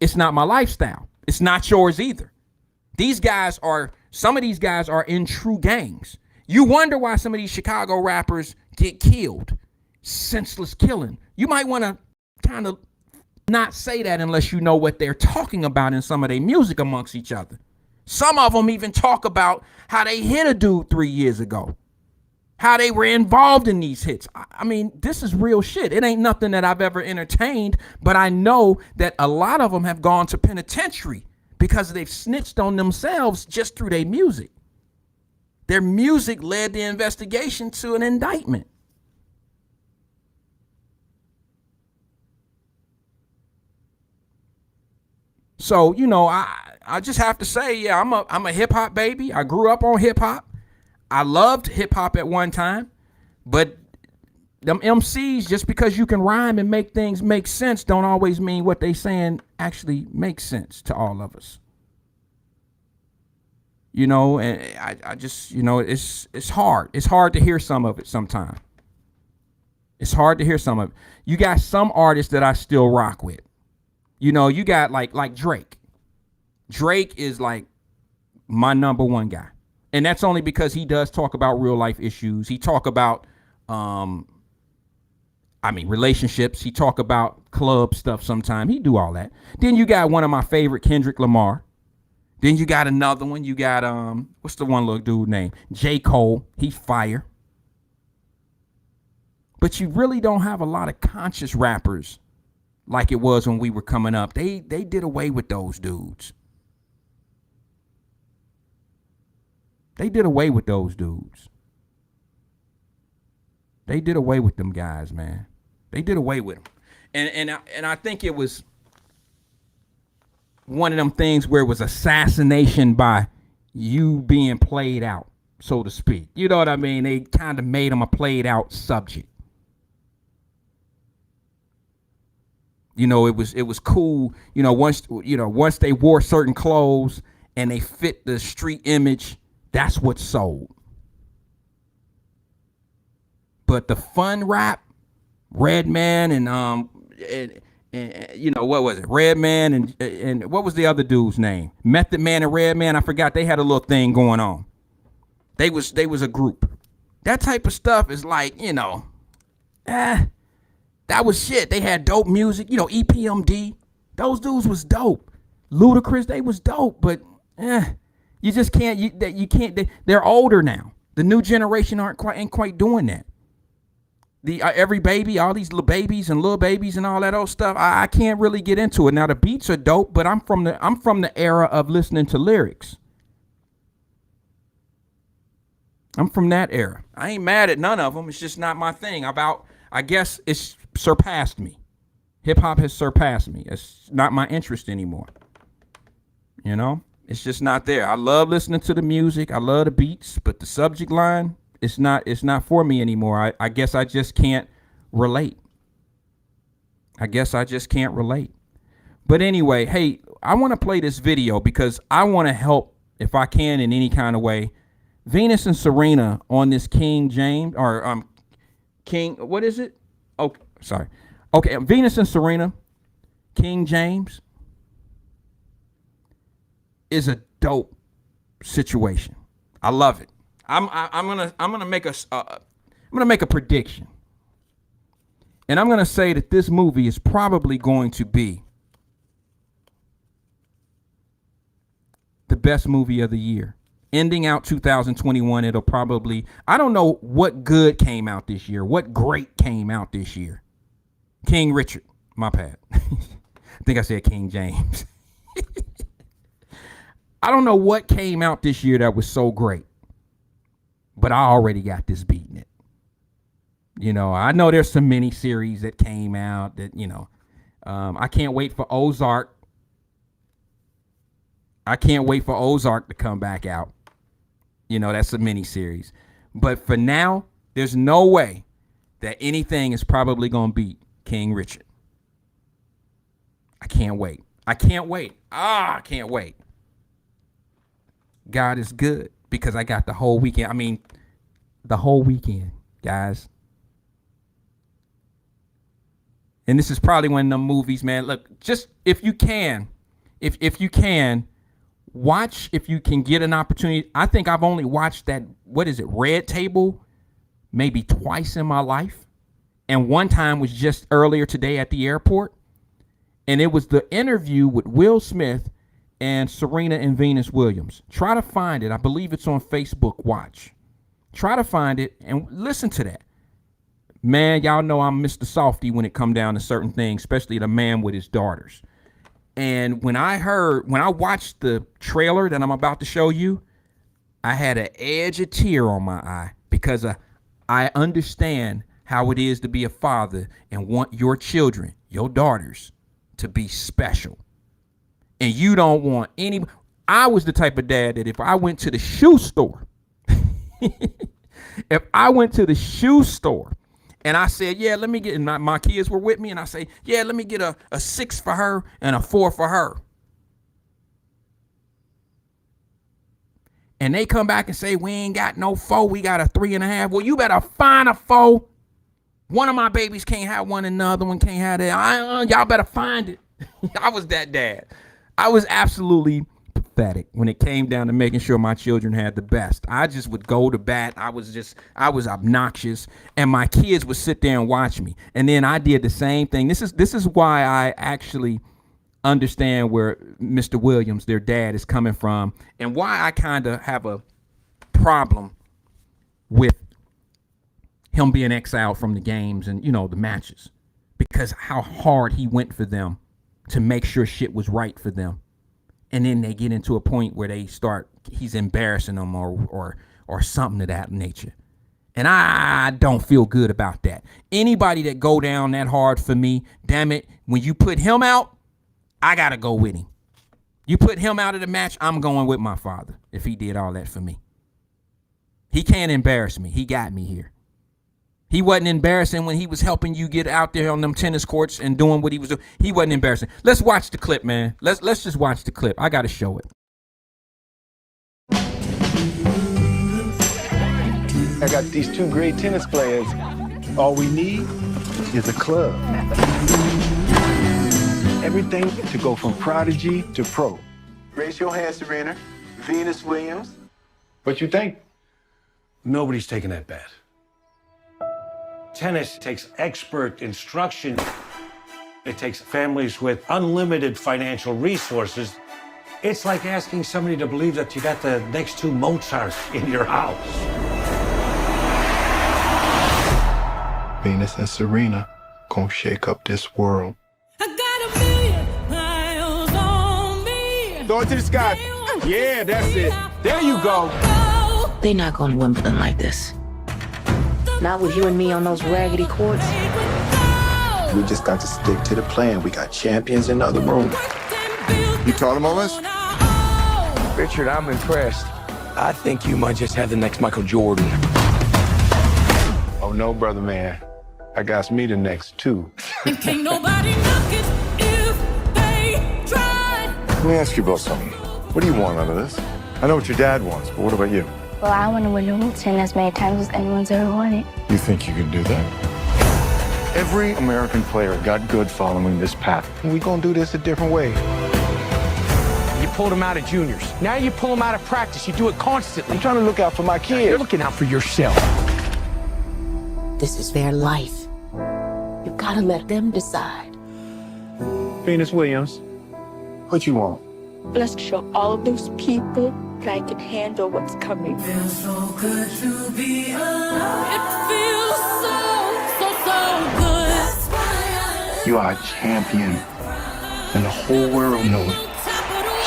lifestyle. It's not yours either. Some of these guys are in true gangs. You wonder why some of these Chicago rappers get killed. Senseless killing. You might want to kind of not say that unless you know what they're talking about in some of their music amongst each other. Some of them even talk about how they hit a dude 3 years ago, how they were involved in these hits. I mean, this is real shit. It ain't nothing that I've ever entertained, but I know that a lot of them have gone to penitentiary because they've snitched on themselves just through their music. Their music led the investigation to an indictment. So, I just have to say, yeah, I'm a hip hop baby. I grew up on hip hop. I loved hip hop at one time, but them MCs, just because you can rhyme and make things make sense, don't always mean what they saying actually makes sense to all of us. And I just, it's hard. It's hard to hear some of it sometimes. It's hard to hear some of it. You got some artists that I still rock with. You got like Drake. Drake is like my number one guy. And that's only because he does talk about real life issues. He talk about relationships. He talk about club stuff sometime. He do all that. Then you got one of my favorite, Kendrick Lamar. Then you got another one. You got what's the one little dude name? J. Cole. He fire. But you really don't have a lot of conscious rappers like it was when we were coming up. They did away with those dudes. They did away with those dudes. They did away with them guys, man. They did away with them. And I think it was one of them things where it was assassination by you being played out, so to speak. You know what I mean? They kind of made them a played out subject. You know, it was cool, once they wore certain clothes and they fit the street image, that's what sold. But the fun rap, Redman and what was it? Redman and what was the other dude's name? Method Man and Redman. I forgot. They had a little thing going on. They was a group. That type of stuff is like, that was shit. They had dope music. EPMD. Those dudes was dope. Ludacris, they was dope. But you just can't. You can't. They're older now. The new generation ain't quite doing that. The every baby, all these little babies and all that old stuff. I can't really get into it. Now the beats are dope, but I'm from the era of listening to lyrics. I'm from that era. I ain't mad at none of them. It's just not my thing. I guess it's surpassed me. Hip hop has surpassed me. It's not my interest anymore. It's just not there. I love listening to the music. I love the beats, but the subject line, it's not for me anymore. I guess I just can't relate. But anyway, hey, I want to play this video because I want to help, if I can in any kind of way, Venus and Serena on this King James or King, what is it? Oh, sorry. Okay, Venus and Serena, King James is a dope situation. I love it. I'm gonna make a prediction, and I'm gonna say that this movie is probably going to be the best movie of the year. Ending out 2021, it'll probably, I don't know what good came out this year, what great came out this year. King Richard, my bad. I think I said King James. I don't know what came out this year that was so great, but I already got this beating it. I know there's some mini series that came out that, I can't wait for Ozark. To come back out. That's a mini series. But for now, there's no way that anything is probably going to beat King Richard. I can't wait. I can't wait. God is good because I got the whole weekend. The whole weekend, guys. And this is probably one of them movies, man. Look, just if you can, watch if you can get an opportunity. I think I've only watched that, Red Table, maybe twice in my life. And one time was just earlier today at the airport. And it was the interview with Will Smith and Serena and Venus Williams. Try to find it. I believe it's on Facebook Watch. Try to find it and listen to that. Man, y'all know I'm Mr. Softy when it come down to certain things, especially the man with his daughters. And when I watched the trailer that I'm about to show you, I had an edge of tear on my eye because I understand how it is to be a father and want your children, your daughters, to be special. And you don't want any. I was the type of dad that if I went to the shoe store, and I said, yeah, let me get, and my kids were with me, and I say, yeah, let me get a 6 for her and a 4 for her. And they come back and say, we ain't got no 4, we got a 3.5. Well, you better find a 4. One of my babies can't have one and the other one can't have that. Y'all better find it. I was that dad. I was absolutely empathetic when it came down to making sure my children had the best. I just would go to bat. I was obnoxious, and my kids would sit there and watch me. And then I did the same thing. This is why I actually understand where Mr. Williams, their dad, is coming from, and why I kind of have a problem with him being exiled from the games and, you know, the matches, because how hard he went for them to make sure shit was right for them. And then they get into a point where he's embarrassing them or something of that nature. And I don't feel good about that. Anybody that go down that hard for me, damn it, when you put him out, I got to go with him. You put him out of the match, I'm going with my father if he did all that for me. He can't embarrass me. He got me here. He wasn't embarrassing when he was helping you get out there on them tennis courts and doing what he was doing. He wasn't embarrassing. Let's watch the clip, man. Let's just watch the clip. I got to show it. I got these two great tennis players. All we need is a club. Everything to go from prodigy to pro. Raise your hand, Serena. Venus Williams. What you think? Nobody's taking that bet. Tennis takes expert instruction. It takes families with unlimited financial resources. It's like asking somebody to believe that you got the next two Mozarts in your house. Venus and Serena gonna shake up this world. Throw it to the sky. Yeah, that's it. There you go. They're not going to Wimbledon like this. Not with you and me on those raggedy courts. We just got to stick to the plan. We got champions in the other room. You told him all this? Richard, I'm impressed. I think you might just have the next Michael Jordan. Oh no, brother man. I got me the next two. And can't nobody knock it if they try. Let me ask you about something. What do you want out of this? I know what your dad wants, but what about you? Well, I want to win the Wimbledon as many times as anyone's ever won it. You think you can do that? Every American player got good following this path. We gonna do this a different way. You pulled him out of juniors. Now you pull him out of practice. You do it constantly. I'm trying to look out for my kids. You're looking out for yourself. This is their life. You gotta let them decide. Venus Williams, what you want? Let's show all of those people that I can handle what's coming. Feels so good to be alive. It feels so good. That's why You are a champion, and the whole world knows it.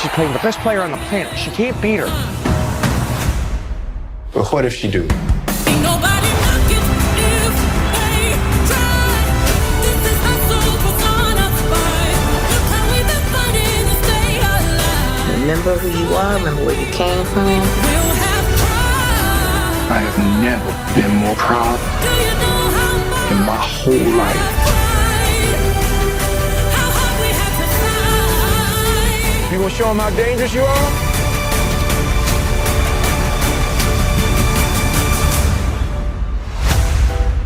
She's playing the best player on the planet. She can't beat her. But what if she do? ain't nobody knock it if they try. This is how supersonic fight. Look how we've been fighting to stay alive. Remember who you are, remember where you came from. We'll have tried. I have never been more proud Do you know how much in my whole life. how hard we had to fight? You gonna show them how dangerous you are?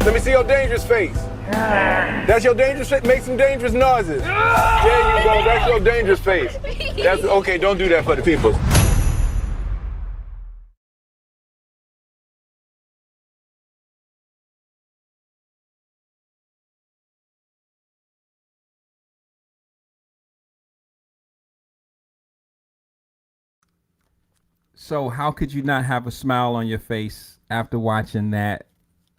Let me see your dangerous face. That's your dangerous face? Make some dangerous noises. There you go, that's your dangerous face. That's okay, don't do that for the people. So how could you not have a smile on your face after watching that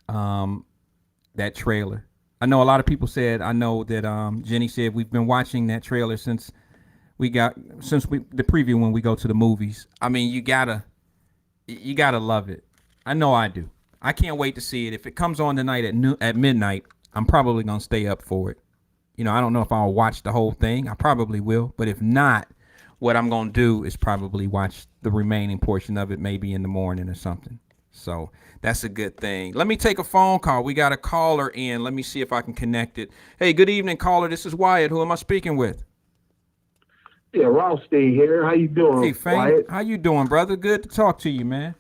that trailer? I know a lot of people said, I know that Jenny said we've been watching that trailer since the preview when we go to the movies. I mean, you gotta love it. I know I do. I can't wait to see it. If it comes on tonight at midnight, I'm probably gonna stay up for it. You know, I don't know if I'll watch the whole thing. I probably will, but if not, what I'm gonna do is probably watch the remaining portion of it maybe in the morning or something. So that's a good thing. Let me take a phone call. We got a caller in. Let me see if I can connect it. Hey, good evening, caller. This is Wyatt. Who am I speaking with? Yeah, Rothstein here. How you doing, Hey, Fang. Wyatt? How you doing, brother? Good to talk to you, man.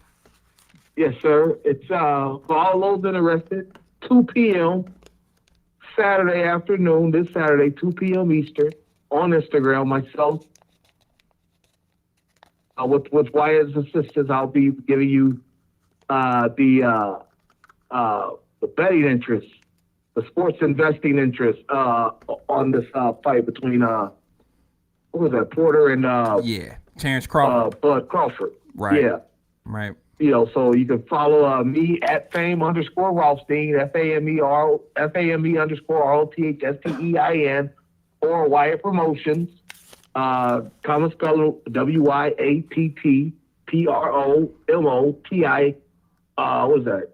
Yes, sir. It's for all those interested, 2 p.m. Saturday afternoon, this Saturday, 2 p.m. Eastern, on Instagram, myself with Wyatt's assistance, I'll be giving you the betting interest, the sports investing interest on this fight between what was that, Porter and Terrence Crawford, Bud Crawford. right? Yeah, Right. you know, so you can follow me at fame_Rothstein, FAME_ROTHSTEIN, or Wyatt Promotions. Common spelling WYATTPROMOTI. What was that?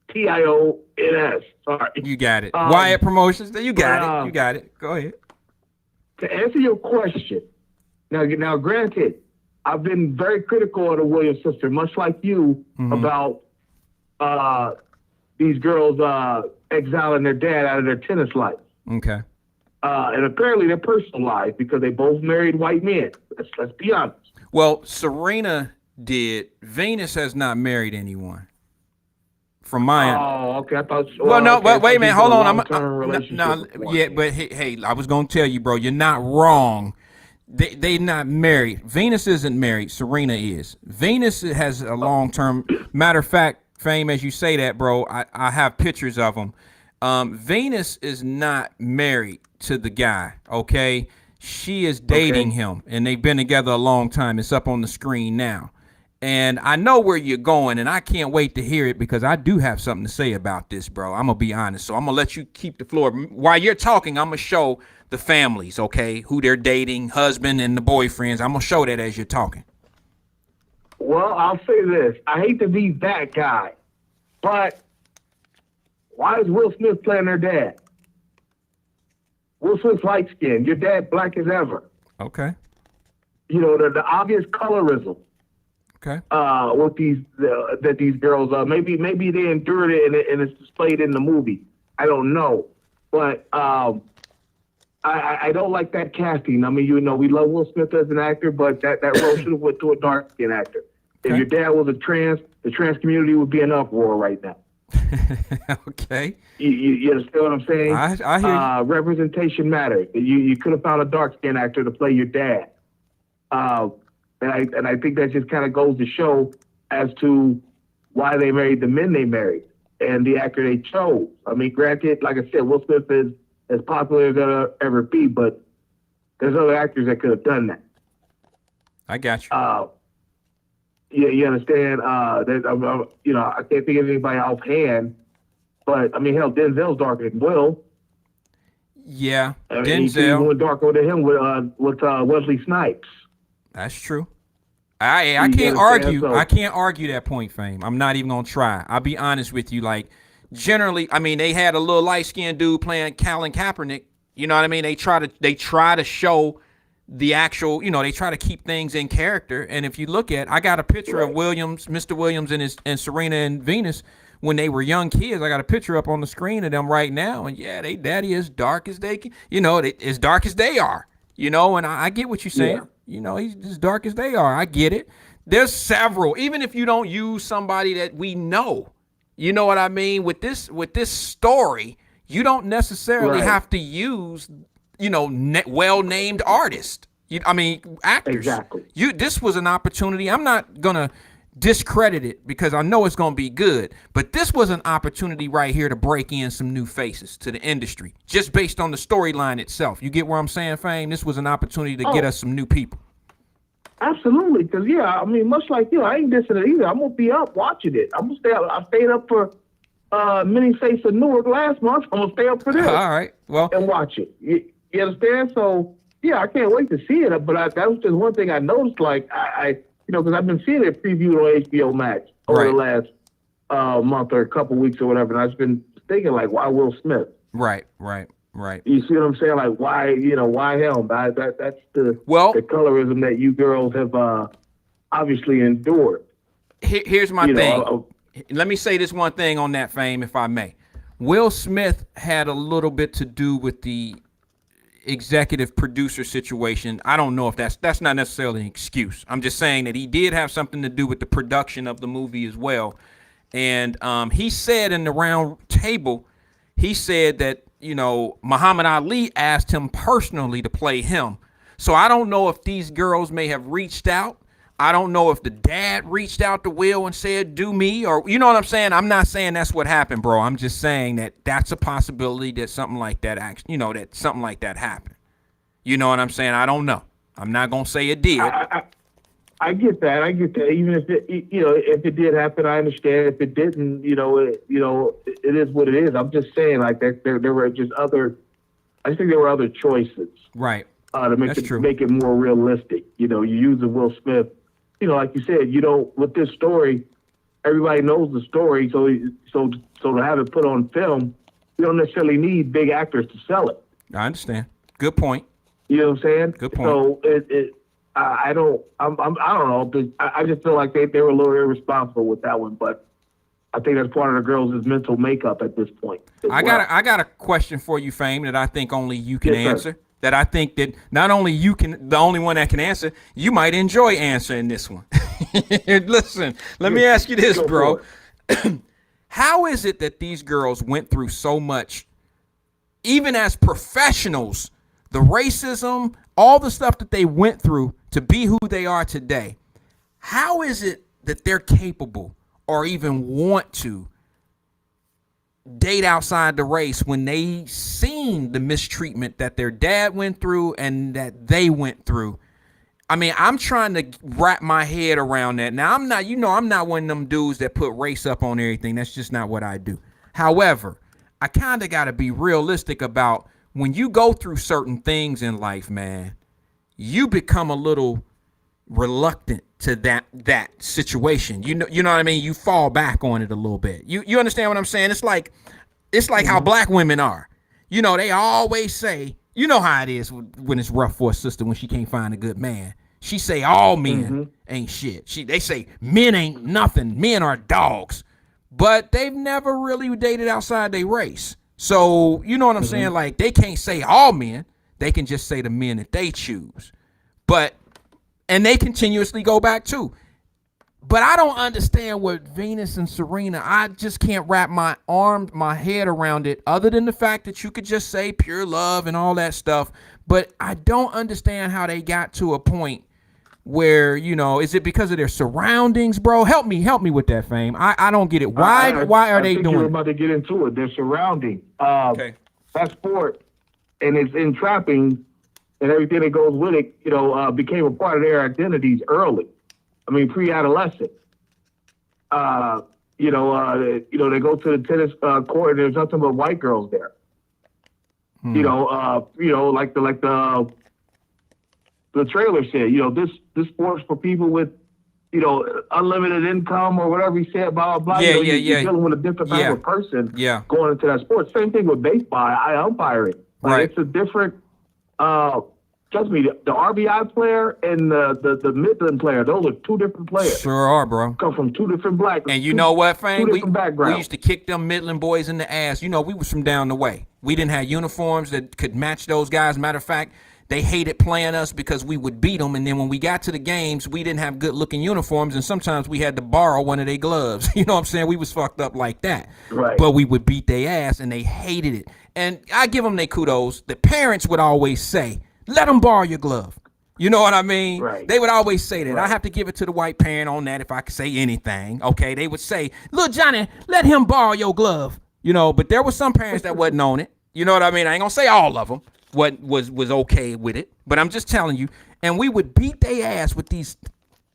TIONS. Sorry. You got it. Wyatt Promotions. You got it. You got it. Go ahead. To answer your question, now granted, I've been very critical of the Williams sister, much like you, about these girls exiling their dad out of their tennis life. Okay. And apparently their personal life, because they both married white men. Let's be honest. Well, Serena did. Venus has not married anyone. From my Oh, okay. I thought. Well, no, okay, wait a minute. Hold on. No, Yeah, but hey, I was gonna tell you, bro. You're not wrong. They not married. Venus isn't married. Serena is. Venus has a long-term. Matter of fact, Fame, as you say that, bro, I have pictures of them. Venus is not married to the guy. Okay, she is dating him, and they've been together a long time. It's up on the screen now, and I know where you're going, and I can't wait to hear it because I do have something to say about this, bro. I'm gonna be honest, so I'm gonna let you keep the floor while you're talking. I'm gonna show the families, okay, who they're dating, husband and the boyfriends. I'm gonna show that as you're talking. Well, I'll say this. I hate to be that guy, but why is Will Smith playing their dad? Will Smith's light skinned. Your dad black as ever. Okay. You know, the obvious colorism. Okay. With these girls, maybe they endured it and it's displayed in the movie. I don't know, but I don't like that casting. I mean, you know, we love Will Smith as an actor, but that role should have went to a dark skinned actor. If your dad was a trans, the trans community would be in uproar right now. Okay. You understand what I'm saying? I hear you. Representation matters. You could have found a dark skinned actor to play your dad. And I think that just kind of goes to show as to why they married the men they married and the actor they chose. I mean, granted, like I said, Will Smith is as popular as they'll ever be, but there's other actors that could have done that. I got you. You understand? You know, I can't think of anybody offhand, but I mean, hell, Denzel's darker than Will. Yeah, I mean, Denzel. He went darker than him with Wesley Snipes. That's true. I can't argue. I can't argue that point, Fame. I'm not even gonna try. I'll be honest with you. Like, generally, I mean, they had a little light skinned dude playing Colin Kaepernick. You know what I mean? They try to show the actual. You know, they try to keep things in character. And if you look at, I got a picture of Williams, Mr. Williams, and Serena and Venus when they were young kids. I got a picture up on the screen of them right now, and yeah, they daddy as dark as they can. You know, as dark as they are. You know, and I get what you're saying. Yeah. You know, he's as dark as they are. I get it. There's several. Even if you don't use somebody that we know, you know what I mean? With this story, you don't necessarily have to use, you know, well-named artists. Actors. Exactly. This was an opportunity. I'm not gonna discredit it because I know it's gonna be good, but this was an opportunity right here to break in some new faces to the industry, just based on the storyline itself. You get where I'm saying, Fame? This was an opportunity to get us some new people. Absolutely, because I mean, much like you, I ain't dissing it either. I'm gonna be up watching it. I'm gonna stay up. I stayed up for Mini Face of Newark last month. I'm gonna stay up for this. All right, well, and watch it. You understand? So yeah, I can't wait to see it. But that was just one thing I noticed. Like you know, because I've been seeing it previewed on HBO Max over the last month or a couple weeks or whatever, and I've been thinking like, why Will Smith? Right. You see what I'm saying? Like, why him? That's the colorism that you girls have obviously endured. Here's my thing. Let me say this one thing on that, Fame, if I may. Will Smith had a little bit to do with the executive producer situation. I don't know if that's not necessarily an excuse. I'm just saying that he did have something to do with the production of the movie as well. And he said in the round table, he said that, you know, Muhammad Ali asked him personally to play him. So I don't know if these girls may have reached out. I don't know if the dad reached out to Will and said, do me, or you know what I'm saying? I'm not saying that's what happened, bro. I'm just saying that that's a possibility that something like that that something like that happened. You know what I'm saying? I don't know. I'm not going to say it did. I get that. Even if if it did happen, I understand. If it didn't, it is what it is. I'm just saying, like that. There were just other. I think there were other choices, right? To make it more realistic. You use a Will Smith. Like you said, with this story, everybody knows the story. So to have it put on film, you don't necessarily need big actors to sell it. I understand. Good point. You know what I'm saying? Good point. So I don't know. But I just feel like they were a little irresponsible with that one. But I think that's part of the girls' mental makeup at this point. I got a question for you, Fame, that I think only you can answer. That I think that not only you can, the only one that can answer, you might enjoy answering this one. Listen, let me ask you this, bro. How is it that these girls went through so much, even as professionals, the racism, all the stuff that they went through to be who they are today? How is it that they're capable or even want to date outside the race when they seen the mistreatment that their dad went through and that they went through? I mean, I'm trying to wrap my head around that. Now, I'm not one of them dudes that put race up on everything. That's just not what I do. However, I kind of got to be realistic about when you go through certain things in life, man, you become a little reluctant to that situation. You know what I mean? You fall back on it a little bit. You understand what I'm saying? It's like how black women are. They always say, you know how it is when it's rough for a sister when she can't find a good man. She say all men ain't shit. They say men ain't nothing. Men are dogs. But they've never really dated outside their race. So, you know what I'm saying? Like, they can't say all men. They can just say the men that they choose. And they continuously go back too. But I don't understand what Venus and Serena, I just can't wrap my head around it, other than the fact that you could just say pure love and all that stuff. But I don't understand how they got to a point where, is it because of their surroundings, bro? Help me with that, Fame. I don't get it. Why are they doing it? You're about to get into it. Their surrounding. Okay. That sport and its entrapping and everything that goes with it, became a part of their identities early. I mean, pre-adolescent. They go to the tennis court and there's nothing but white girls there. Like the trailer said, this sport's for people with, unlimited income or whatever he said, blah, blah, blah. You're dealing with a different type of person going into that sport. Same thing with baseball. I umpire it. Like, it's a different, trust me, the RBI player and the Midland player, those are two different players. Sure are, bro. Come from two different blacks. And you know what, Fang? Two different backgrounds. We used to kick them Midland boys in the ass. We was from down the way. We didn't have uniforms that could match those guys. Matter of fact, they hated playing us because we would beat them. And then when we got to the games, we didn't have good looking uniforms. And sometimes we had to borrow one of their gloves. You know what I'm saying? We was fucked up like that. Right. But we would beat their ass and they hated it. And I give them their kudos. The parents would always say, let them borrow your glove. You know what I mean? Right. They would always say that. Right. I have to give it to the white parent on that if I could say anything. Okay, they would say, little Johnny, let him borrow your glove. But there were some parents that wasn't on it. You know what I mean? I ain't gonna say all of them was okay with it, but I'm just telling you. And we would beat their ass with these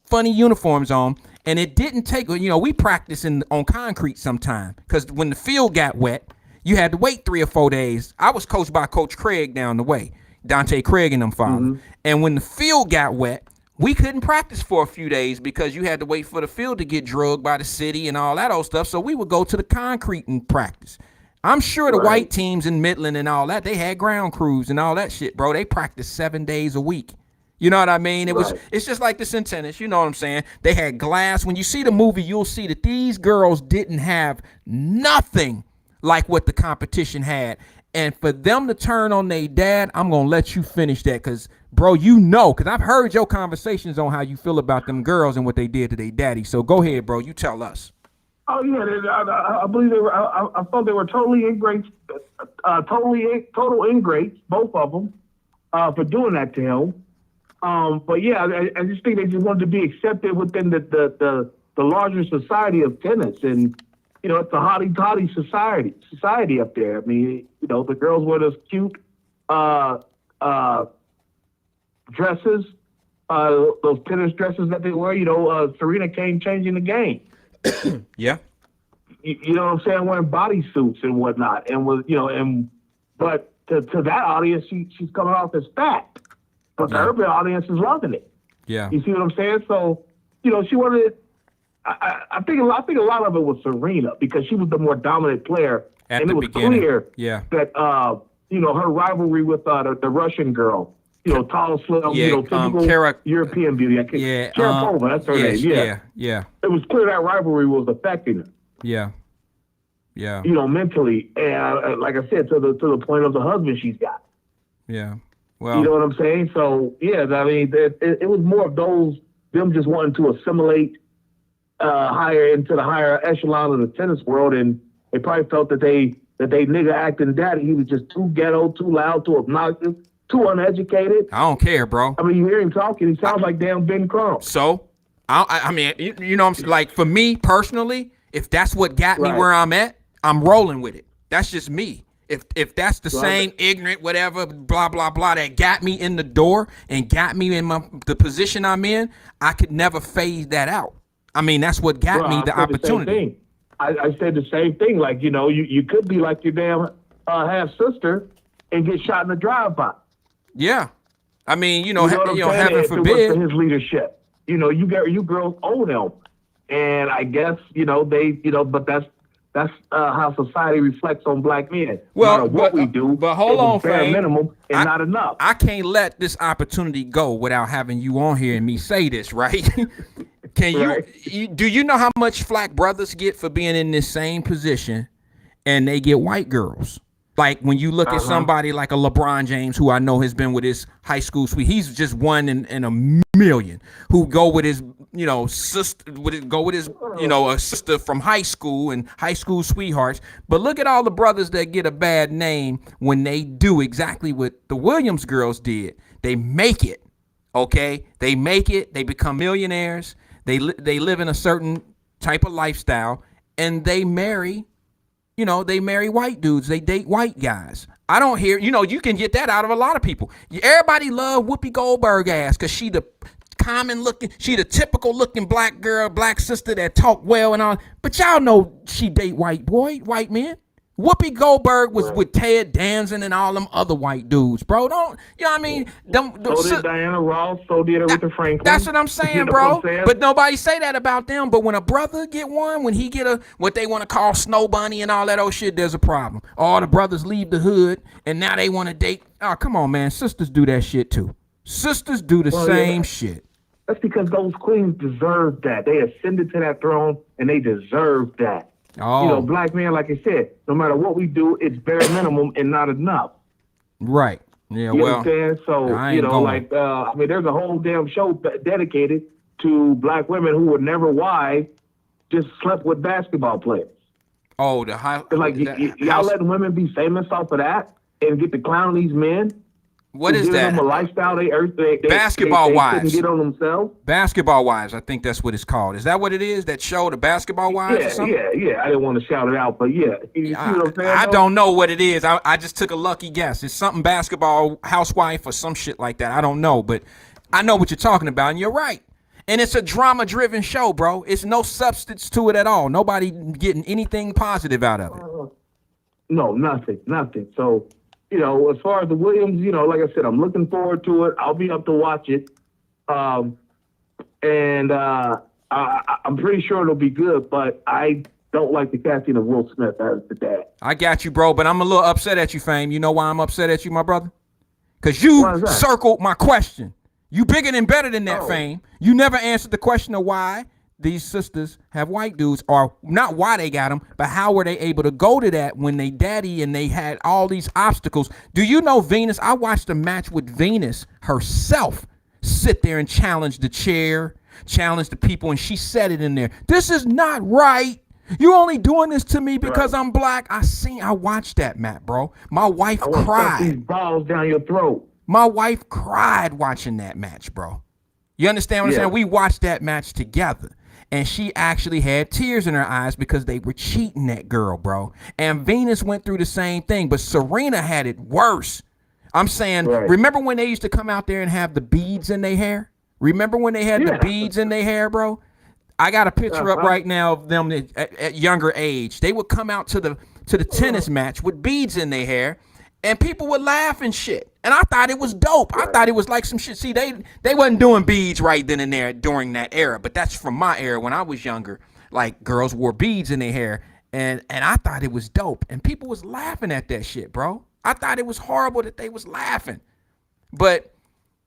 funny uniforms on, and it didn't take. We practice on concrete sometime because when the field got wet, you had to wait 3 or 4 days. I was coached by Coach Craig down the way. Dante Craig and them father. And when the field got wet, we couldn't practice for a few days because you had to wait for the field to get drugged by the city and all that old stuff. So we would go to the concrete and practice. I'm sure the white teams in Midland and all that, they had ground crews and all that shit, bro. They practiced 7 days a week. You know what I mean? It's just like this in tennis. You know what I'm saying? They had glass. When you see the movie, you'll see that these girls didn't have nothing like what the competition had. And for them to turn on their dad, I'm going to let you finish that because, bro, because I've heard your conversations on how you feel about them girls and what they did to their daddy. So go ahead, bro. You tell us. Oh, yeah. I believe they were, I thought they were totally ingrates, total ingrates, both of them, for doing that to him. But yeah, I just think they just wanted to be accepted within the larger society of tennis, and you know, it's a hotty toddy society up there. I mean, you know, the girls wear those cute dresses, those tennis dresses that they wear. You know, Serena came changing the game. Yeah. You know what I'm saying? Wearing bodysuits and whatnot, and was, you know, but to that audience, she's coming off as fat, but the urban audience is loving it. Yeah. You see what I'm saying? So, you know, she wanted. I think a lot of it was Serena because she was the more dominant player, At and the it was beginning. clear Yeah. that you know, her rivalry with the Russian girl. You know, tall, slim, you know, typical European beauty. Sharapova, that's her name. Yeah. It was clear that rivalry was affecting her. Yeah. You know, mentally, and like I said, to the point of the husband she's got. Yeah. Well, You know what I'm saying? So yeah, I mean, it was more of them just wanting to assimilate higher into the higher echelon of the tennis world, and they probably felt that they nigga acting daddy. He was just too ghetto, too loud, too obnoxious, too uneducated. I don't care, bro. I mean, you hear him talking, he sounds like damn Ben Crump. So, I mean, you know, I'm like, for me personally, if that's what got me where I'm at, I'm rolling with it. That's just me. If that's the same ignorant whatever blah blah blah that got me in the door and got me in the position I'm in, I could never phase that out. I mean, that's what got me the opportunity. I said the same thing. Like, you know, you could be like your damn half sister and get shot in a drive-by. Yeah, I mean, you know, what I'm saying? heaven If forbid. it was for his leadership. You know, you girls own him, and I guess you know but that's how society reflects on black men. Well, no matter what we do, but hold on, bare Fame. minimum and not enough. I can't let this opportunity go without having you on here and me say this, right? Can you do you know how much flack brothers get for being in this same position and they get white girls? Like when you look at somebody like a LeBron James, who I know has been with his high school sweet, he's just one in a million who go with his, you know, sister, go with his, you know, a sister from high school and high school sweethearts. But look at all the brothers that get a bad name when they do exactly what the Williams girls did. They make it, okay? They make it. They become millionaires. They live in a certain type of lifestyle, and they marry. You know, they marry white dudes. They date white guys. I don't hear, you know, you can get that out of a lot of people. Everybody love Whoopi Goldberg ass because she the she the typical looking black girl, black sister that talk well and all. But y'all know she date white men. Whoopi Goldberg was with Ted Danson and all them other white dudes, bro. Don't, you know what I mean? So did Diana Ross, so did Aretha Franklin. That's what I'm saying, You know bro. what I'm saying? But nobody say that about them. But when a brother get one, when he get what they want to call snow bunny and all that old shit, there's a problem. All the brothers leave the hood and now they want to date. Oh, come on, man. Sisters do that shit too. Sisters do the same shit. That's because those queens deserve that. They ascended to that throne and they deserve that. Oh. You know, black men, like I said, no matter what we do, it's bare minimum and not enough. Right. Yeah, you well, know what I'm saying? So, you know, like, I mean, there's a whole damn show dedicated to black women who were never wives, just slept with basketball players. Oh, the high. Like, y'all letting women be famous off of that and get to clown these men? What is that? Them a lifestyle they Basketball Wives. Couldn't get on themselves. Basketball Wives, I think that's what it's called. Is that what it is? That show, the Basketball Wives? Yeah, or something? yeah. I didn't want to shout it out, but yeah. You see what I'm saying? I don't know what it is. I just took a lucky guess. It's something basketball housewife or some shit like that. I don't know, but I know what you're talking about, and you're right. And it's a drama-driven show, bro. It's no substance to it at all. Nobody getting anything positive out of it. No, nothing. So, you know, as far as the Williams, you know, like I said, I'm looking forward to it. I'll be up to watch it. I'm pretty sure it'll be good, but I don't like the casting of Will Smith as the dad. I got you, bro, but I'm a little upset at you, Fame. You know why I'm upset at you, my brother? Because you circled my question. You bigger and better than that, Fame. You never answered the question of why these sisters have white dudes, or not why they got them, but how were they able to go to that when they daddy and they had all these obstacles. Do you know Venus? I watched a match with Venus herself sit there and challenge the chair, challenge the people, and she said it in there. This is not right. You only doing this to me because I'm black. I watched that, Matt, bro. My wife cried. These balls down your throat. My wife cried watching that match, bro. You understand what I'm saying? We watched that match together. And she actually had tears in her eyes because they were cheating that girl, bro. And Venus went through the same thing, but Serena had it worse. I'm saying, remember when they used to come out there and have the beads in their hair? Remember when they had the beads in their hair, bro? I got a picture up right now of them at younger age. They would come out to the tennis match with beads in their hair, and people would laugh and shit. And I thought it was dope. I thought it was like some shit. See, they wasn't doing beads right then and there during that era, but that's from my era when I was younger. Like, girls wore beads in their hair, and I thought it was dope. And people was laughing at that shit, bro. I thought it was horrible that they was laughing. But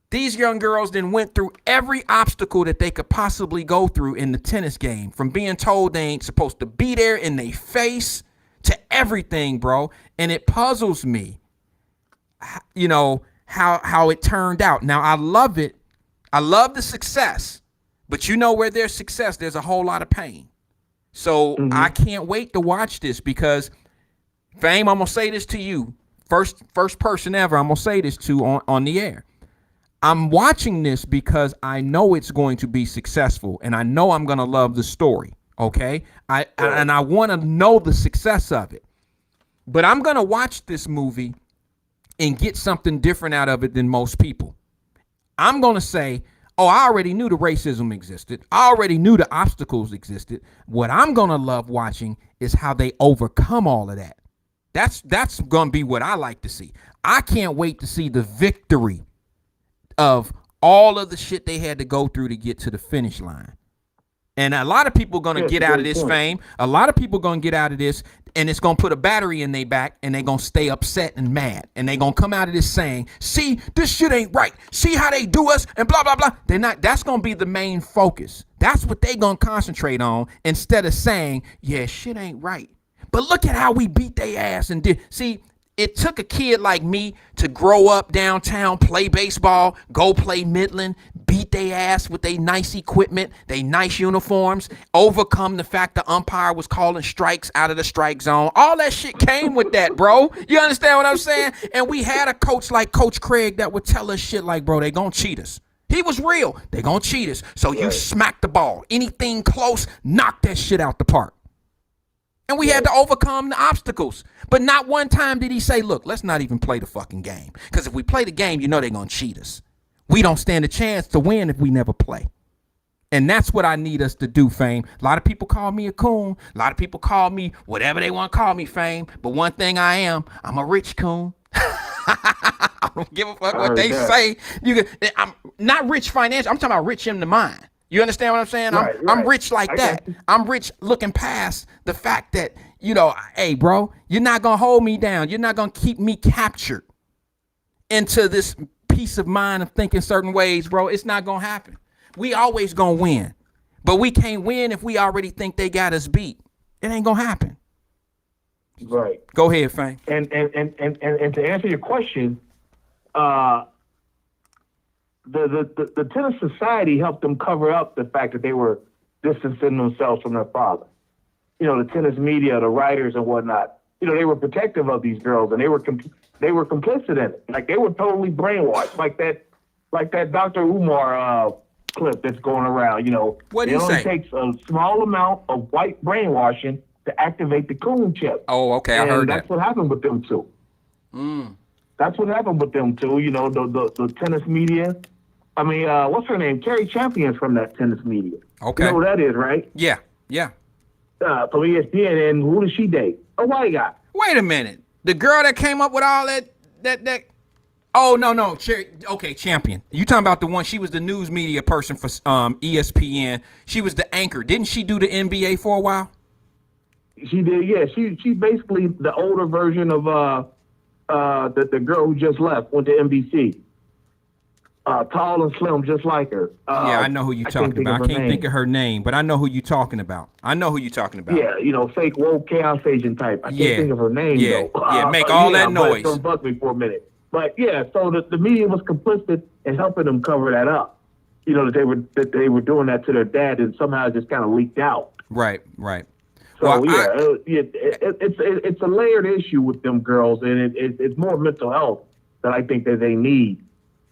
these young girls then went through every obstacle that they could possibly go through in the tennis game, from being told they ain't supposed to be there in their face to everything, bro. And it puzzles me, you know, how it turned out. Now, I love it. I love the success, but you know, where there's success, there's a whole lot of pain. So I can't wait to watch this because, Fame, I'm going to say this to you. First person ever I'm going to say this to on the air. I'm watching this because I know it's going to be successful, and I know I'm going to love the story, okay? And I want to know the success of it. But I'm going to watch this movie and get something different out of it than most people. I'm going to say, oh, I already knew the racism existed. I already knew the obstacles existed. What I'm going to love watching is how they overcome all of that. That's going to be what I like to see. I can't wait to see the victory of all of the shit they had to go through to get to the finish line. And a lot of people are going to get out of this, Fame. A lot of people are going to get out of this, and it's going to put a battery in their back, and they're going to stay upset and mad. And they're going to come out of this saying, see, this shit ain't right. See how they do us and blah, blah, blah. They're not. That's going to be the main focus. That's what they're going to concentrate on instead of saying, yeah, shit ain't right. But look at how we beat their ass and did. See, it took a kid like me to grow up downtown, play baseball, go play Midland, beat their ass with their nice equipment, they nice uniforms, overcome the fact the umpire was calling strikes out of the strike zone. All that shit came with that, bro. You understand what I'm saying? And we had a coach like Coach Craig that would tell us shit like, bro, they gonna cheat us. He was real. They gonna cheat us. So you smack the ball. Anything close, knock that shit out the park. And we had to overcome the obstacles. But not one time did he say, look, let's not even play the fucking game. Because if we play the game, you know they're going to cheat us. We don't stand a chance to win if we never play. And that's what I need us to do, Fame. A lot of people call me a coon. A lot of people call me whatever they want to call me, Fame. But one thing I'm a rich coon. I don't give a fuck what they say. I'm not rich financially. I'm talking about rich in the mind. You understand what I'm saying? I'm rich like that. I'm rich looking past the fact that, you know, hey, bro, you're not going to hold me down. You're not going to keep me captured into this peace of mind of thinking certain ways, bro. It's not going to happen. We always going to win. But we can't win if we already think they got us beat. It ain't going to happen. Right. Go ahead, Frank. And to answer your question, the tennis society helped them cover up the fact that they were distancing themselves from their father. You know, the tennis media, the writers and whatnot, you know, they were protective of these girls, and they were complicit in it. Like, they were totally brainwashed, like that Dr. Umar clip that's going around. You know, what do you say? It only takes a small amount of white brainwashing to activate the coon chip. Oh, okay, I heard that. That's what happened with them too. That's what happened with them too. You know, the tennis media. I mean, what's her name? Carrie Champion's from that tennis media. Okay. You know who that is, right? Yeah. From ESPN, and who does she date? A white guy. Wait a minute. The girl that came up with all that. Oh, no. Okay, Champion. You talking about the one, she was the news media person for ESPN. She was the anchor. Didn't she do the NBA for a while? She did, yeah. She's basically the older version of the girl who just left, went to NBC. Tall and slim, just like her. Yeah, I know who you're talking about. I can't think of her name, but I know who you're talking about. Yeah, you know, fake woke chaos agent type. I can't think of her name, though. Yeah, make all that noise. Don't bug me for a minute. But yeah, so the media was complicit in helping them cover that up. You know, that they were doing that to their dad, and somehow it just kind of leaked out. Right. So it's a layered issue with them girls, and it's more mental health that I think that they need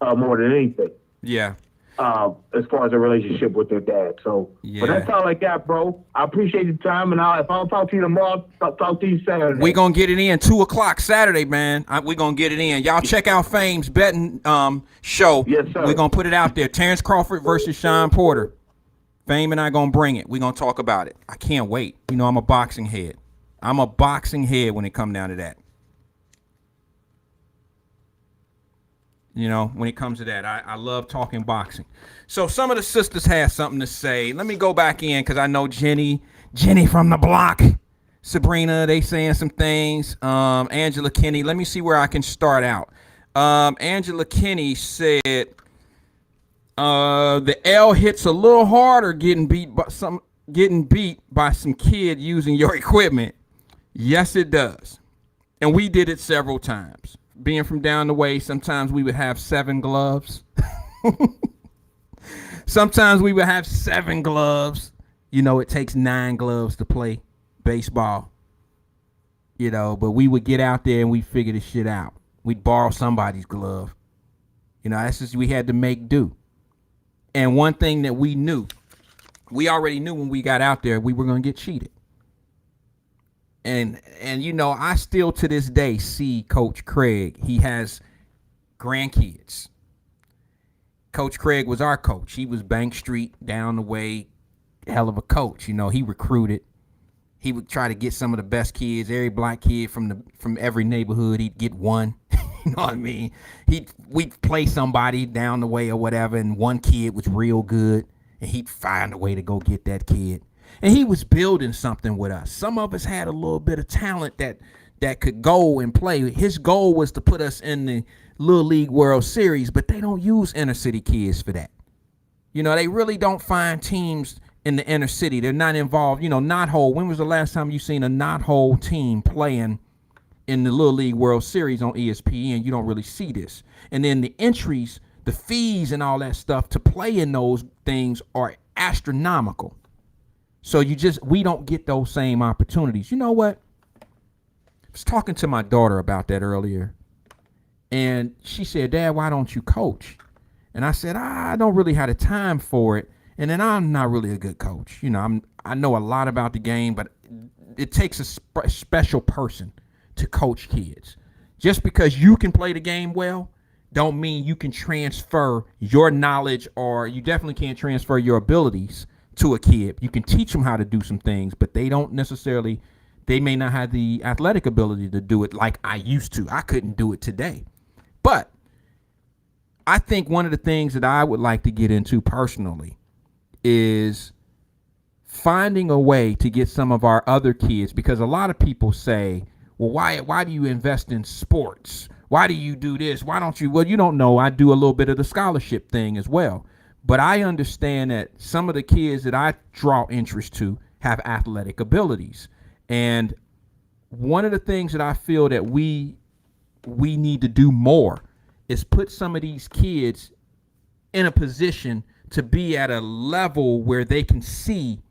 more than anything. Yeah. As far as a relationship with their dad. So, Yeah. but that's all I got, bro. I appreciate your time, and if I don't talk to you tomorrow, I'll talk to you Saturday. We gonna get it in 2:00 Saturday, man. We gonna get it in. Y'all check out Fame's betting show. Yes, sir. We gonna put it out there. Terrence Crawford versus Sean Porter. Fame and I gonna bring it. We gonna talk about it. I can't wait. You know I'm a boxing head. I'm a boxing head when it come down to that. You know, when it comes to that, I love talking boxing. So some of the sisters have something to say. Let me go back in because I know Jenny from the block, Sabrina, they saying some things. Angela Kinney, let me see where I can start out. Angela Kinney said the L hits a little harder getting beat by some kid using your equipment. Yes, it does. And we did it several times. Being from down the way, sometimes we would have 7 gloves. Sometimes we would have 7 gloves. You know, it takes 9 gloves to play baseball. You know, but we would get out there and we'd figure this shit out. We'd borrow somebody's glove. You know, that's just, we had to make do. And one thing that we already knew when we got out there, we were going to get cheated. And you know, I still to this day see Coach Craig. He has grandkids. Coach Craig was our coach. He was Bank Street down the way, hell of a coach. You know, he recruited. He would try to get some of the best kids, every black kid from every neighborhood. He'd get one. You know what I mean? We'd play somebody down the way or whatever, and one kid was real good, and he'd find a way to go get that kid. And he was building something with us. Some of us had a little bit of talent that could go and play. His goal was to put us in the Little League World Series, but they don't use inner city kids for that. You know, they really don't find teams in the inner city. They're not involved. You know, Knothole, when was the last time you seen a Knothole team playing in the Little League World Series on ESPN? You don't really see this. And then the entries, the fees and all that stuff to play in those things are astronomical. So we don't get those same opportunities. You know what? I was talking to my daughter about that earlier. And she said, Dad, why don't you coach? And I said, I don't really have the time for it. And then I'm not really a good coach. You know, I know a lot about the game, but it takes a special person to coach kids. Just because you can play the game well, don't mean you can transfer your knowledge, or you definitely can't transfer your abilities to a kid. You can teach them how to do some things, but they may not have the athletic ability to do it like I used to. I couldn't do it today. But I think one of the things that I would like to get into personally is finding a way to get some of our other kids, because a lot of people say, well, why do you invest in sports? Why do you do this? Why don't you? Well, you don't know. I do a little bit of the scholarship thing as well. But I understand that some of the kids that I draw interest to have athletic abilities. And one of the things that I feel that we need to do more is put some of these kids in a position to be at a level where they can see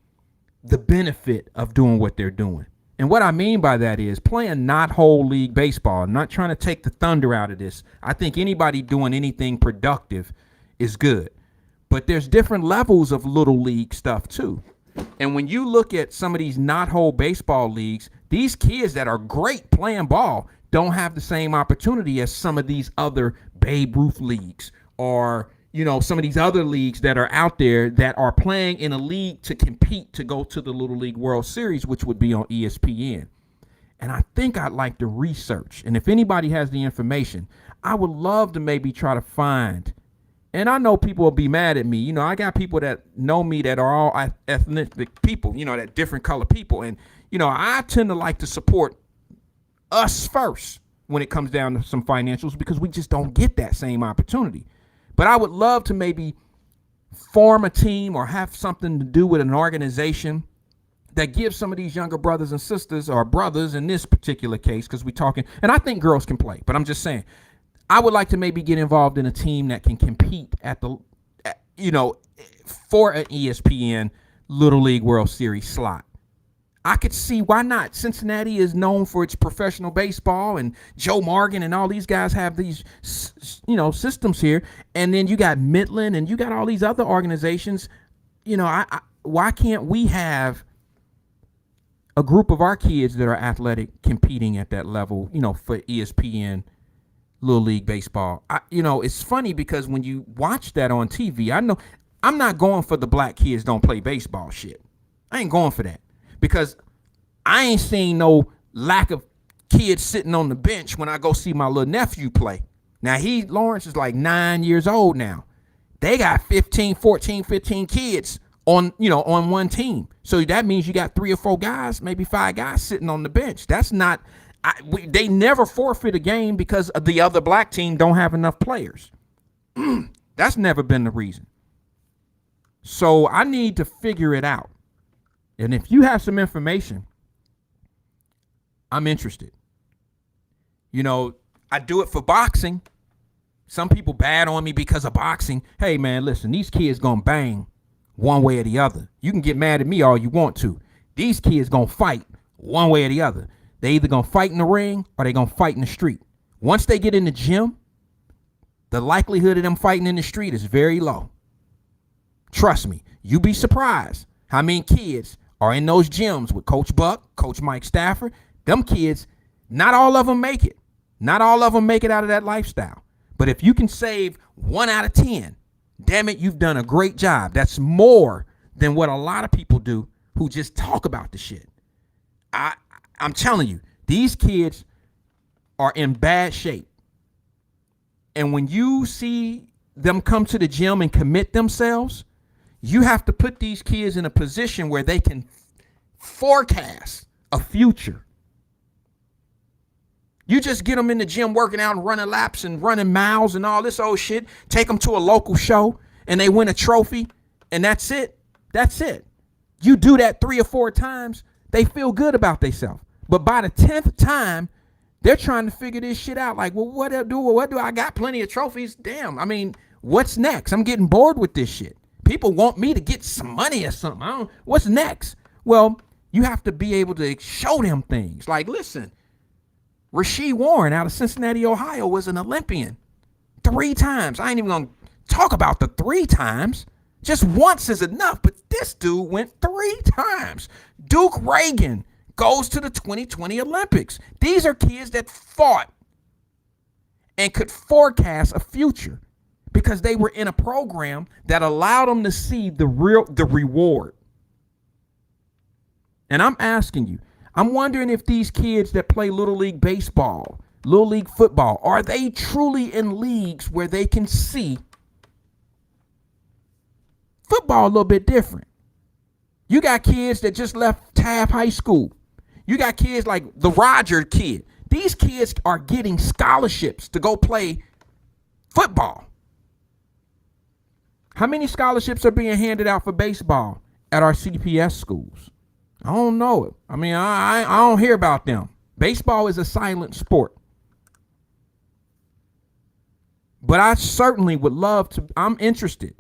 the benefit of doing what they're doing. And what I mean by that is playing not whole league baseball. I'm not trying to take the thunder out of this. I think anybody doing anything productive is good. But there's different levels of little league stuff too. And when you look at some of these not whole baseball leagues, these kids that are great playing ball don't have the same opportunity as some of these other Babe Ruth leagues, or, you know, some of these other leagues that are out there that are playing in a league to compete to go to the Little League World Series, which would be on ESPN. And I think I'd like to research. And if anybody has the information, I would love to maybe try to find. And I know people will be mad at me. You know, I got people that know me that are all ethnic people, you know, that different color people. And, you know, I tend to like to support us first when it comes down to some financials, because we just don't get that same opportunity. But I would love to maybe form a team or have something to do with an organization that gives some of these younger brothers and sisters, or brothers in this particular case, because we're talking, and I think girls can play, but I'm just saying, I would like to maybe get involved in a team that can compete for an ESPN Little League World Series slot. I could see why not. Cincinnati is known for its professional baseball, and Joe Morgan and all these guys have these, systems here. And then you got Midland, and you got all these other organizations. Why can't we have a group of our kids that are athletic competing at that level, for ESPN Little League Baseball? It's funny because when you watch that on TV, I know I'm not going for the black kids don't play baseball shit. I ain't going for that because I ain't seen no lack of kids sitting on the bench when I go see my little nephew play. Now Lawrence is like 9 years old now. They got 15 kids on one team. So that means you got 3 or 4 guys, maybe 5 guys sitting on the bench. That's not, they never forfeit a game because the other black team don't have enough players. That's never been the reason. So I need to figure it out. And if you have some information, I'm interested. I do it for boxing. Some people bad on me because of boxing. Hey, man, listen, these kids gonna bang one way or the other. You can get mad at me all you want to. These kids gonna fight one way or the other. They either gonna fight in the ring or they gonna fight in the street. Once they get in the gym, the likelihood of them fighting in the street is very low. Trust me, you'd be surprised how many kids are in those gyms with Coach Buck, Coach Mike Stafford. Them kids, not all of them make it. Not all of them make it out of that lifestyle. But if you can save 1 out of 10, damn it, you've done a great job. That's more than what a lot of people do who just talk about the shit. I'm telling you, these kids are in bad shape. And when you see them come to the gym and commit themselves, you have to put these kids in a position where they can forecast a future. You just get them in the gym working out and running laps and running miles and all this old shit. Take them to a local show and they win a trophy and that's it. That's it. You do that 3 or 4 times, they feel good about themselves. But by the 10th time, they're trying to figure this shit out. Like, well, what do I got? Plenty of trophies. Damn. I mean, what's next? I'm getting bored with this shit. People want me to get some money or something. What's next? Well, you have to be able to show them things. Like, listen, Rasheed Warren out of Cincinnati, Ohio was an Olympian 3 times. I ain't even going to talk about the 3 times. Just once is enough. But this dude went 3 times. Duke Reagan goes to the 2020 Olympics. These are kids that fought and could forecast a future because they were in a program that allowed them to see the reward. And I'm asking you, I'm wondering if these kids that play Little League Baseball, Little League Football, are they truly in leagues where they can see football a little bit different? You got kids that just left Taft High School. You got kids like the Roger kid. These kids are getting scholarships to go play football. How many scholarships are being handed out for baseball at our CPS schools? I don't know it. I mean, I don't hear about them. Baseball is a silent sport. But I certainly would love to. I'm interested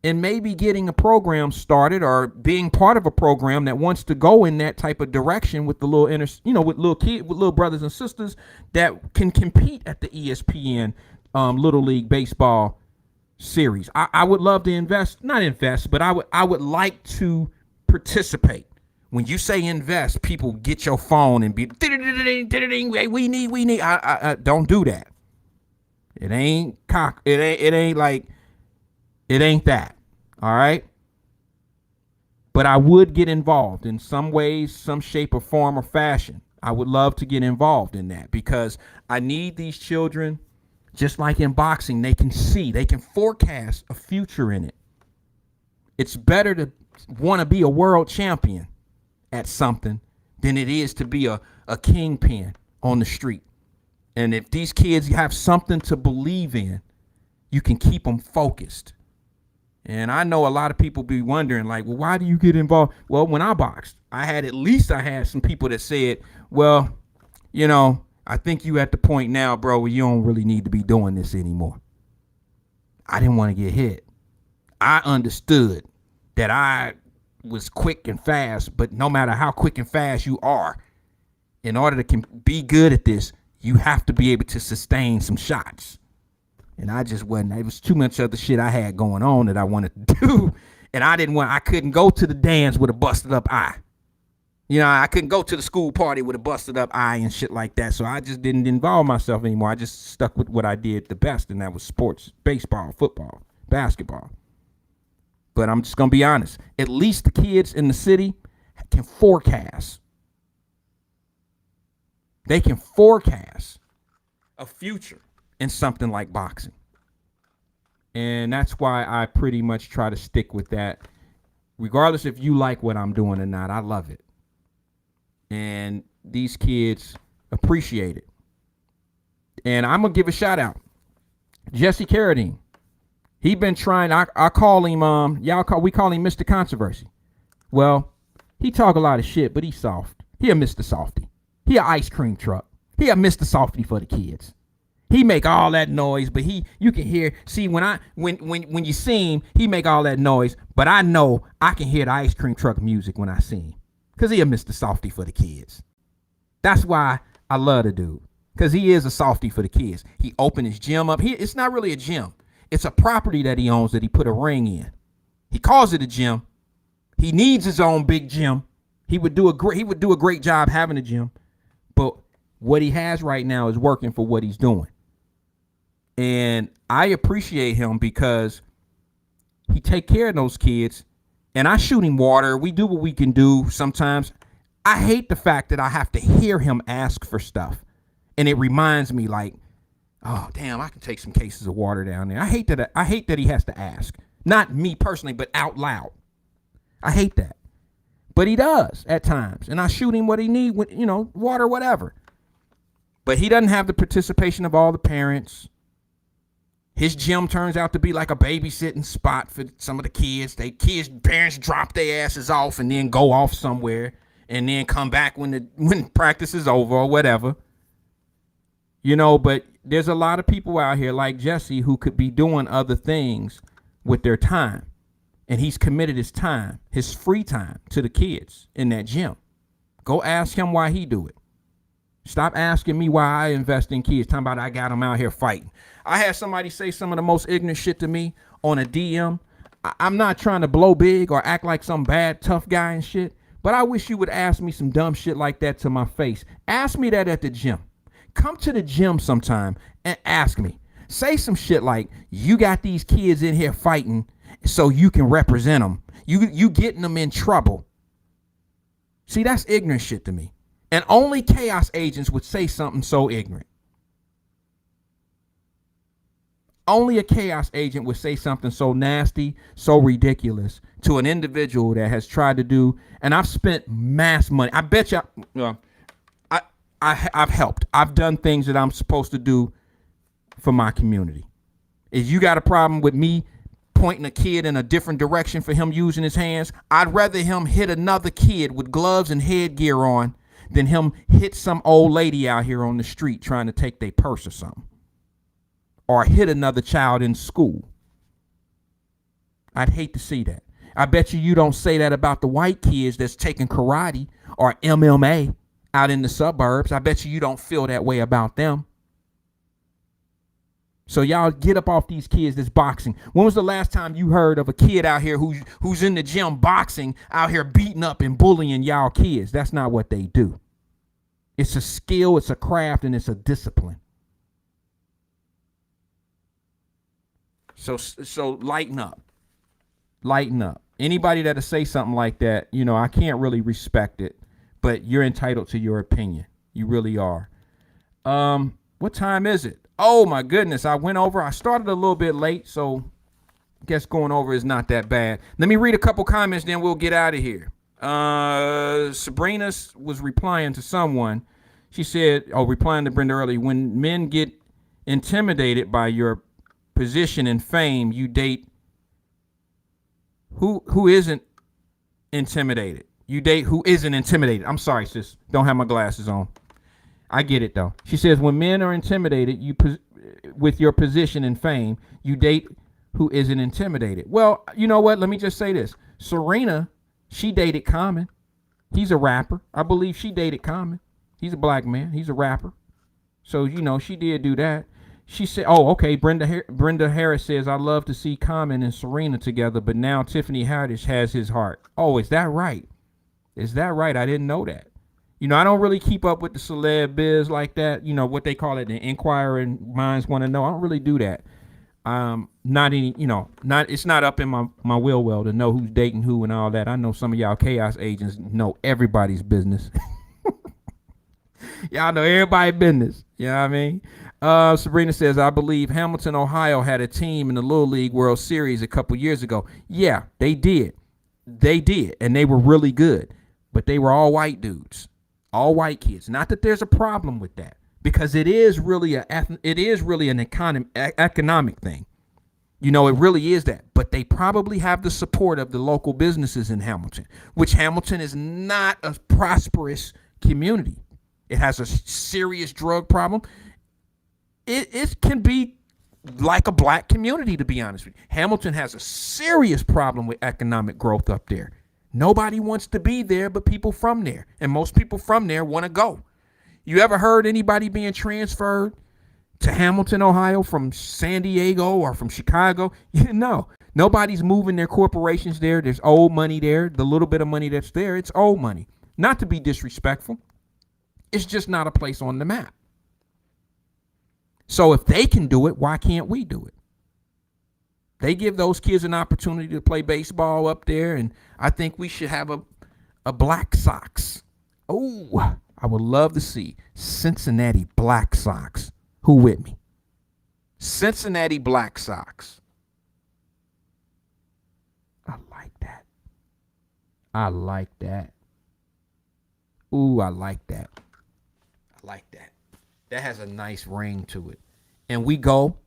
in maybe getting a program started or being part of a program that wants to go in that type of direction with the little with little brothers and sisters that can compete at the ESPN Little League Baseball series. I would love to but I would like to participate. When you say invest, people get your phone and be we need. I don't do that. It ain't that. All right. But I would get involved in some ways, some shape or form or fashion. I would love to get involved in that because I need these children, just like in boxing, they can forecast a future in it. It's better to want to be a world champion at something than it is to be a kingpin on the street. And if these kids have something to believe in, you can keep them focused. And I know a lot of people be wondering, like, well, why do you get involved? Well, when I boxed, I had some people that said, well, I think you at the point now, bro, where you don't really need to be doing this anymore. I didn't want to get hit. I understood that I was quick and fast, but no matter how quick and fast you are, in order to be good at this, you have to be able to sustain some shots. And I just wasn't. It was too much other shit I had going on that I wanted to do. And I couldn't go to the dance with a busted up eye. You know, I couldn't go to the school party with a busted up eye and shit like that. So I just didn't involve myself anymore. I just stuck with what I did the best, and that was sports, baseball, football, basketball. But I'm just going to be honest. At least the kids in the city can forecast. They can forecast a future in something like boxing. And that's why I pretty much try to stick with that. Regardless if you like what I'm doing or not, I love it. And these kids appreciate it. And I'm going to give a shout out. Jesse Carradine. He been trying, I call him, we call him Mr. Controversy. Well, he talk a lot of shit, but he's soft. He a Mr. Softy. He a ice cream truck. He a Mr. Softy for the kids. He make all that noise, but you can hear, see, when you see him, he make all that noise, but I know I can hear the ice cream truck music when I see him. Because he a Mr. Softy for the kids. That's why I love the dude. Because he is a softy for the kids. He opened his gym up. It's not really a gym. It's a property that he owns that he put a ring in. He calls it a gym. He needs his own big gym. He would do a great job having a gym. But what he has right now is working for what he's doing. And I appreciate him because he take care of those kids. And I shoot him water. We do what we can do sometimes. I hate the fact that I have to hear him ask for stuff. And it reminds me like, oh, damn, I can take some cases of water down there. I hate that he has to ask. Not me personally, but out loud. I hate that. But he does at times. And I shoot him what he needs, water, whatever. But he doesn't have the participation of all the parents. His gym turns out to be like a babysitting spot for some of the kids. Parents drop their asses off and then go off somewhere and then come back when practice is over or whatever. But there's a lot of people out here like Jesse who could be doing other things with their time. And he's committed his time, his free time, to the kids in that gym. Go ask him why he do it. Stop asking me why I invest in kids. Talking about I got them out here fighting. I had somebody say some of the most ignorant shit to me on a DM. I'm not trying to blow big or act like some bad tough guy and shit, but I wish you would ask me some dumb shit like that to my face. Ask me that at the gym. Come to the gym sometime and ask me. Say some shit like, you got these kids in here fighting so you can represent them. You getting them in trouble. See, that's ignorant shit to me. And only chaos agents would say something so ignorant. Only a chaos agent would say something so nasty, so ridiculous to an individual that has tried to do, and I've spent mass money. I bet you, I've helped. I've done things that I'm supposed to do for my community. If you got a problem with me pointing a kid in a different direction for him using his hands, I'd rather him hit another kid with gloves and headgear on than him hit some old lady out here on the street trying to take their purse or something. Or hit another child in school. I'd hate to see that. I bet you don't say that about the white kids that's taking karate or MMA out in the suburbs. I bet you don't feel that way about them. So y'all get up off these kids that's boxing. When was the last time you heard of a kid out here who's in the gym boxing, out here beating up and bullying y'all kids? That's not what they do. It's a skill, it's a craft, and it's a discipline. So lighten up. Lighten up. Anybody that'll say something like that, I can't really respect it, but you're entitled to your opinion. You really are. What time is it? Oh my goodness, I went over. I started a little bit late, so I guess going over is not that bad. Let me read a couple comments, then we'll get out of here. Sabrina was replying to someone. She said, replying to Brenda early, when men get intimidated by your position and fame, you date who isn't intimidated. You date who isn't intimidated. I'm sorry, sis. Don't have my glasses on. I get it, though. She says, when men are intimidated with your position and fame, you date who isn't intimidated. Well, you know what? Let me just say this. Serena, She dated Common. He's a rapper. I believe she dated Common. He's a black man. He's a rapper. So, you know, she did do that. She said, oh, okay, Brenda Harris says, I love to see Common and Serena together, but now Tiffany Haddish has his heart. Oh, is that right? Is that right? I didn't know that. You know, I don't really keep up with the celeb biz like that. You know, what they call it, the inquiring minds want to know. I don't really do that. Not any, you know, it's not up in my well to know who's dating who and all that. I know some of y'all chaos agents know everybody's business. Y'all know everybody's business. You know what I mean? Sabrina says, I believe Hamilton, Ohio had a team in the Little League World Series a couple years ago. Yeah, they did. They did. And they were really good. But they were all white dudes. All white kids. Not that there's a problem with that. Because it is really an economic thing. You know, it really is that. But they probably have the support of the local businesses in Hamilton, which Hamilton is not a prosperous community. It has a serious drug problem. It can be like a black community, to be honest with you. Hamilton has a serious problem with economic growth up there. Nobody wants to be there but people from there. And most people from there want to go. You ever heard anybody being transferred to Hamilton, Ohio from San Diego or from Chicago? No. Nobody's moving their corporations there. There's old money there. The little bit of money that's there, it's old money. Not to be disrespectful. It's just not a place on the map. So if they can do it, why can't we do it? They give those kids an opportunity to play baseball up there, and I think we should have a Black Sox. Oh, I would love to see Cincinnati Black Sox. Who with me? Cincinnati Black Sox. I like that. I like that. Ooh, I like that. I like that. That has a nice ring to it. And we go.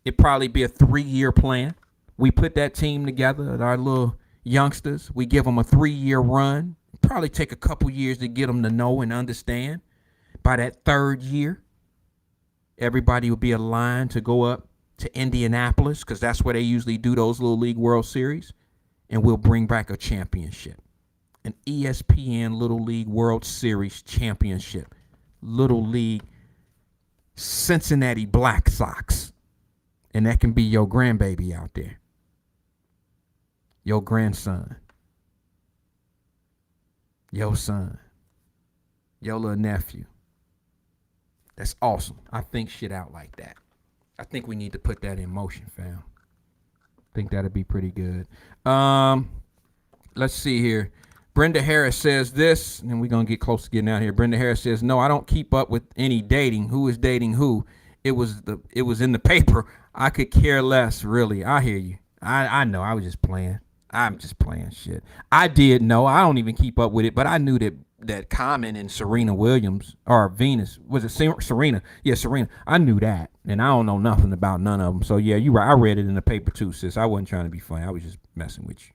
It'd probably be a 3-year plan. We put that team together, our little youngsters. We give them a 3-year run. Probably take a couple years to get them to know and understand. By that 3rd year, everybody will be aligned to go up to Indianapolis, because that's where they usually do those Little League World Series. And we'll bring back a championship. An ESPN Little League World Series championship. Little League Cincinnati Black Sox. And that can be your grandbaby out there. Your grandson. Your son. Your little nephew. That's awesome. I think shit out like that. I think we need to put that in motion, fam. I think that'd be pretty good. Let's see here. Brenda Harris says this, and we're going to get close to getting out here. Brenda Harris says, no, I don't keep up with any dating. Who is dating who? It was in the paper. I could care less, really. I hear you. I know. I was just playing. I'm just playing shit. I did know. I don't even keep up with it, but I knew that Common and Serena Williams, or Venus, was it Serena? Yeah, Serena. I knew that, and I don't know nothing about none of them. So, yeah, you're right. I read it in the paper, too, sis. I wasn't trying to be funny. I was just messing with you.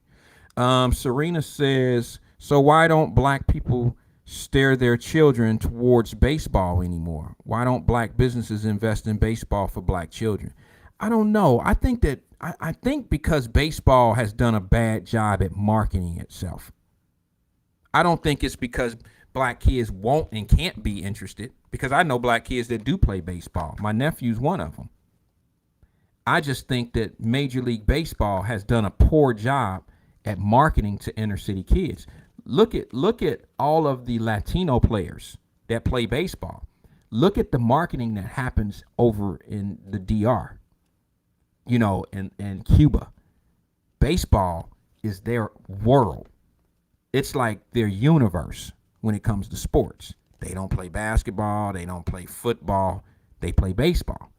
Serena says, so why don't black people steer their children towards baseball anymore? Why don't black businesses invest in baseball for black children? I don't know. I think because baseball has done a bad job at marketing itself. I don't think it's because black kids won't and can't be interested, because I know black kids that do play baseball. My nephew's one of them. I just think that Major League Baseball has done a poor job at marketing to inner city kids. Look at all of the Latino players that play baseball. Look at the marketing that happens over in the DR, you know, and Cuba. Baseball is their world. It's like their universe when it comes to sports. They don't play basketball. They don't play football. They play baseball.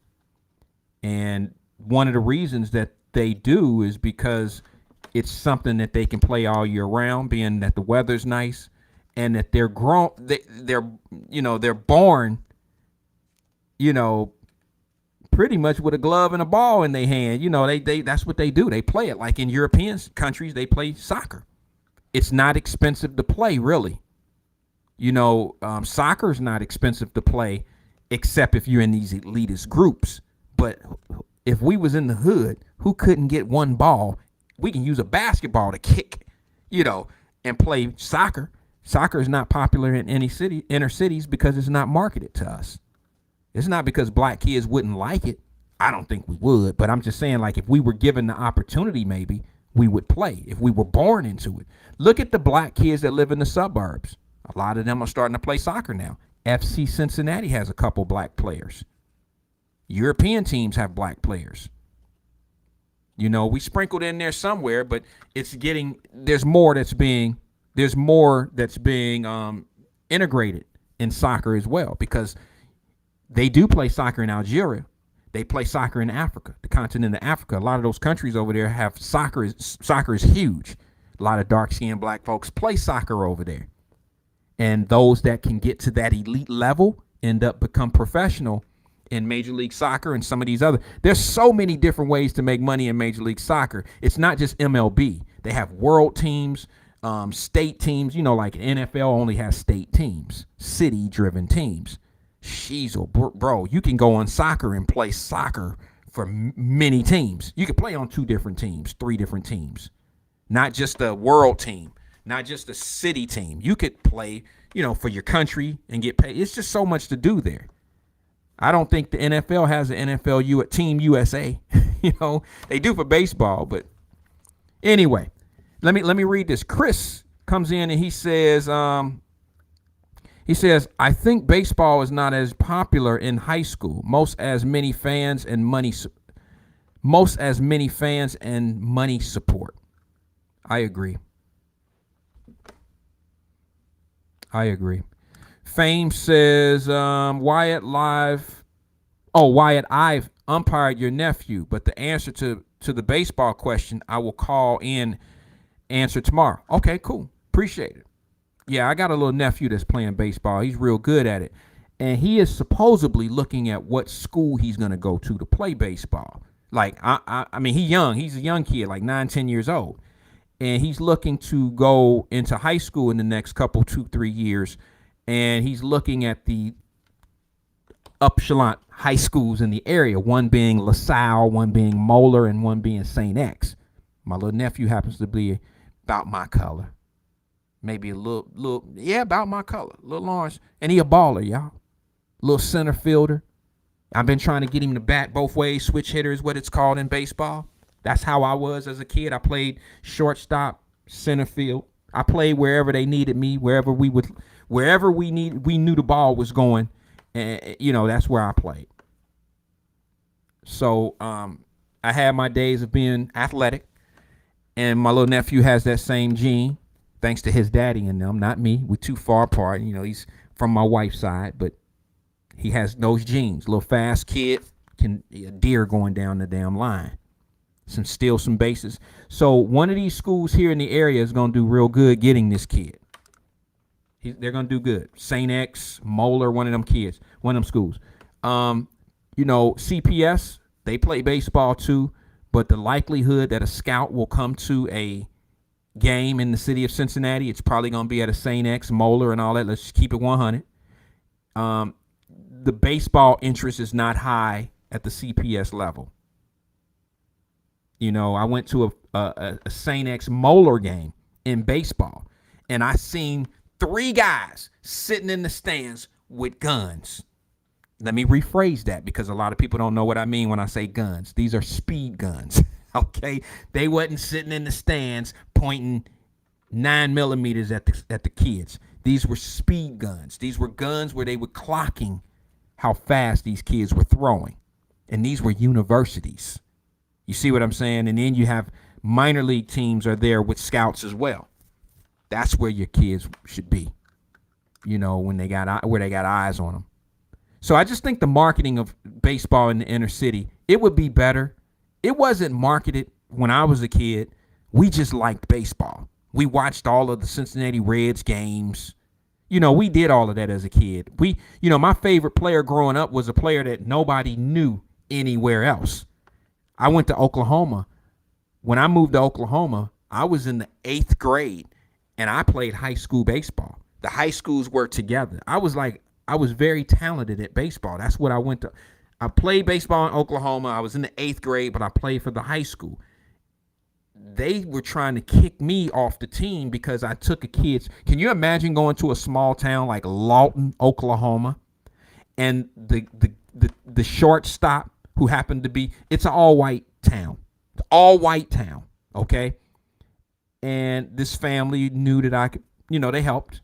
And one of the reasons that they do is because it's something that they can play all year round, being that the weather's nice, and that they're grown. They're born, pretty much with a glove and a ball in their hand. They that's what they do. They play it like in European countries. They play soccer. It's not expensive to play, really. Soccer is not expensive to play, except if you're in these elitist groups. But if we was in the hood, who couldn't get one ball? We can use a basketball to kick, and play soccer. Soccer is not popular in any inner cities because it's not marketed to us. It's not because black kids wouldn't like it. I don't think we would, but I'm just saying, like, if we were given the opportunity, maybe we would play if we were born into it. Look at the black kids that live in the suburbs. A lot of them are starting to play soccer now. FC Cincinnati has a couple black players. European teams have black players. We sprinkled in there somewhere, but there's more that's being integrated in soccer as well, because they do play soccer in Algeria. They play soccer in Africa, the continent of Africa. A lot of those countries over there have soccer. Soccer is huge. A lot of dark-skinned black folks play soccer over there. And those that can get to that elite level end up become professional in Major League Soccer and some of these other. There's so many different ways to make money in Major League Soccer. It's not just MLB. They have world teams, state teams. Like NFL only has state teams, city-driven teams. Sheezel, bro, you can go on soccer and play soccer for many teams. You can play on 2 different teams, 3 different teams, not just a world team, not just a city team. You could play, for your country and get paid. It's just so much to do there. I don't think the NFL has an NFL at Team USA. They do for baseball, but anyway, let me read this. Chris comes in and he says, I think baseball is not as popular in high school. Most as many fans and money support. I agree. Fame says, Wyatt-Live. Oh, Wyatt-Live umpired your nephew, but the answer to the baseball question, I will call in, answer tomorrow. Okay, cool. Appreciate it. Yeah, I got a little nephew that's playing baseball. He's real good at it. And he is supposedly looking at what school he's going to go to play baseball. Like, I mean, he's young. He's a young kid, like 9, 10 years old. And he's looking to go into high school in the next couple, 2-3 years. And he's looking at the upshalot high schools in the area, one being LaSalle, one being Moeller, and one being St. X. My little nephew happens to be about my color. Maybe a little, about my color, a little orange. And he a baller, y'all. Little center fielder. I've been trying to get him to bat both ways. Switch hitter is what it's called in baseball. That's how I was as a kid. I played shortstop, center field. I played wherever they needed me, wherever we knew the ball was going. And, that's where I played. So I had my days of being athletic. And my little nephew has that same gene. Thanks to his daddy and them, not me. We're too far apart. He's from my wife's side, but he has those genes. Little fast kid, a deer going down the damn line. Steal some bases. So one of these schools here in the area is going to do real good getting this kid. They're going to do good. St. X, Moeller, one of them schools. CPS, they play baseball too, but the likelihood that a scout will come to a game in the city of Cincinnati, it's probably going to be at a St. X, Moeller, and all that. Let's just keep it 100. The baseball interest is not high at the CPS level. I went to a St. X Moeller game in baseball, and I seen 3 guys sitting in the stands with guns. Let me rephrase that because a lot of people don't know what I mean when I say guns. These are speed guns. Okay, they wasn't sitting in the stands pointing 9mm at the kids. These were speed guns. These were guns where they were clocking how fast these kids were throwing, and these were universities. You see what I'm saying? And then you have minor league teams are there with scouts as well. That's where your kids should be. When they got eyes on them. So I just think the marketing of baseball in the inner city, it would be better. It wasn't marketed when I was a kid. We just liked baseball. We watched all of the Cincinnati Reds games. We did all of that as a kid. My favorite player growing up was a player that nobody knew anywhere else. I went to Oklahoma. When I moved to Oklahoma, I was in the 8th grade, and I played high school baseball. The high schools worked together. I was very talented at baseball. That's what I went to. I played baseball in Oklahoma. I was in the 8th grade, but I played for the high school. they were trying to kick me off the team because I took a kid's. Can you imagine going to a small town like Lawton, Oklahoma, and the shortstop who happened to be, it's an all-white town. It's all white town, okay? And this family knew that I could, they helped.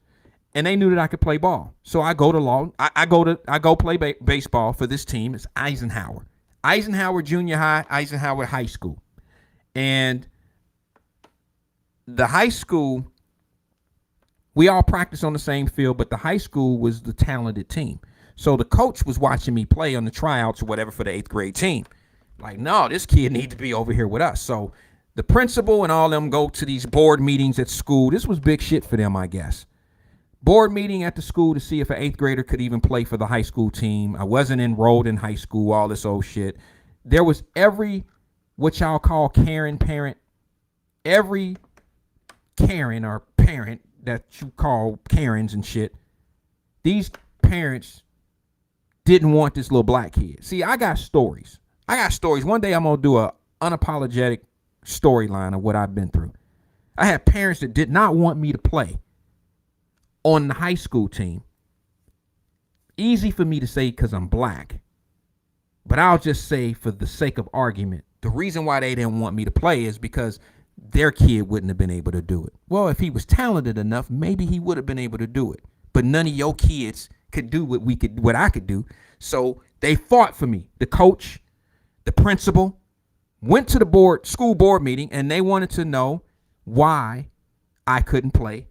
And they knew that I could play ball. So I go to Lawton. I go play baseball for this team. It's Eisenhower. Eisenhower Junior High, Eisenhower High School. And the high school, we all practiced on the same field, but the high school was the talented team. So the coach was watching me play on the tryouts or whatever for the 8th grade team. Like, no, this kid needs to be over here with us. So the principal and all them go to these board meetings at school. This was big shit for them, I guess. Board meeting at the school to see if an 8th grader could even play for the high school team. I wasn't enrolled in high school, all this old shit. There was every, what y'all call Karen parent, every Karen or parent that you call Karens and shit. These parents didn't want this little black kid. See, I got stories. One day I'm going to do a unapologetic storyline of what I've been through. I had parents that did not want me to play on the high school team. Easy for me to say because I'm black, but I'll just say for the sake of argument, the reason why they didn't want me to play is because their kid wouldn't have been able to do it. Well, if he was talented enough, maybe he would have been able to do it, but none of your kids could do what I could do. So they fought for me. The coach, the principal went to the school board meeting, and they wanted to know why I couldn't play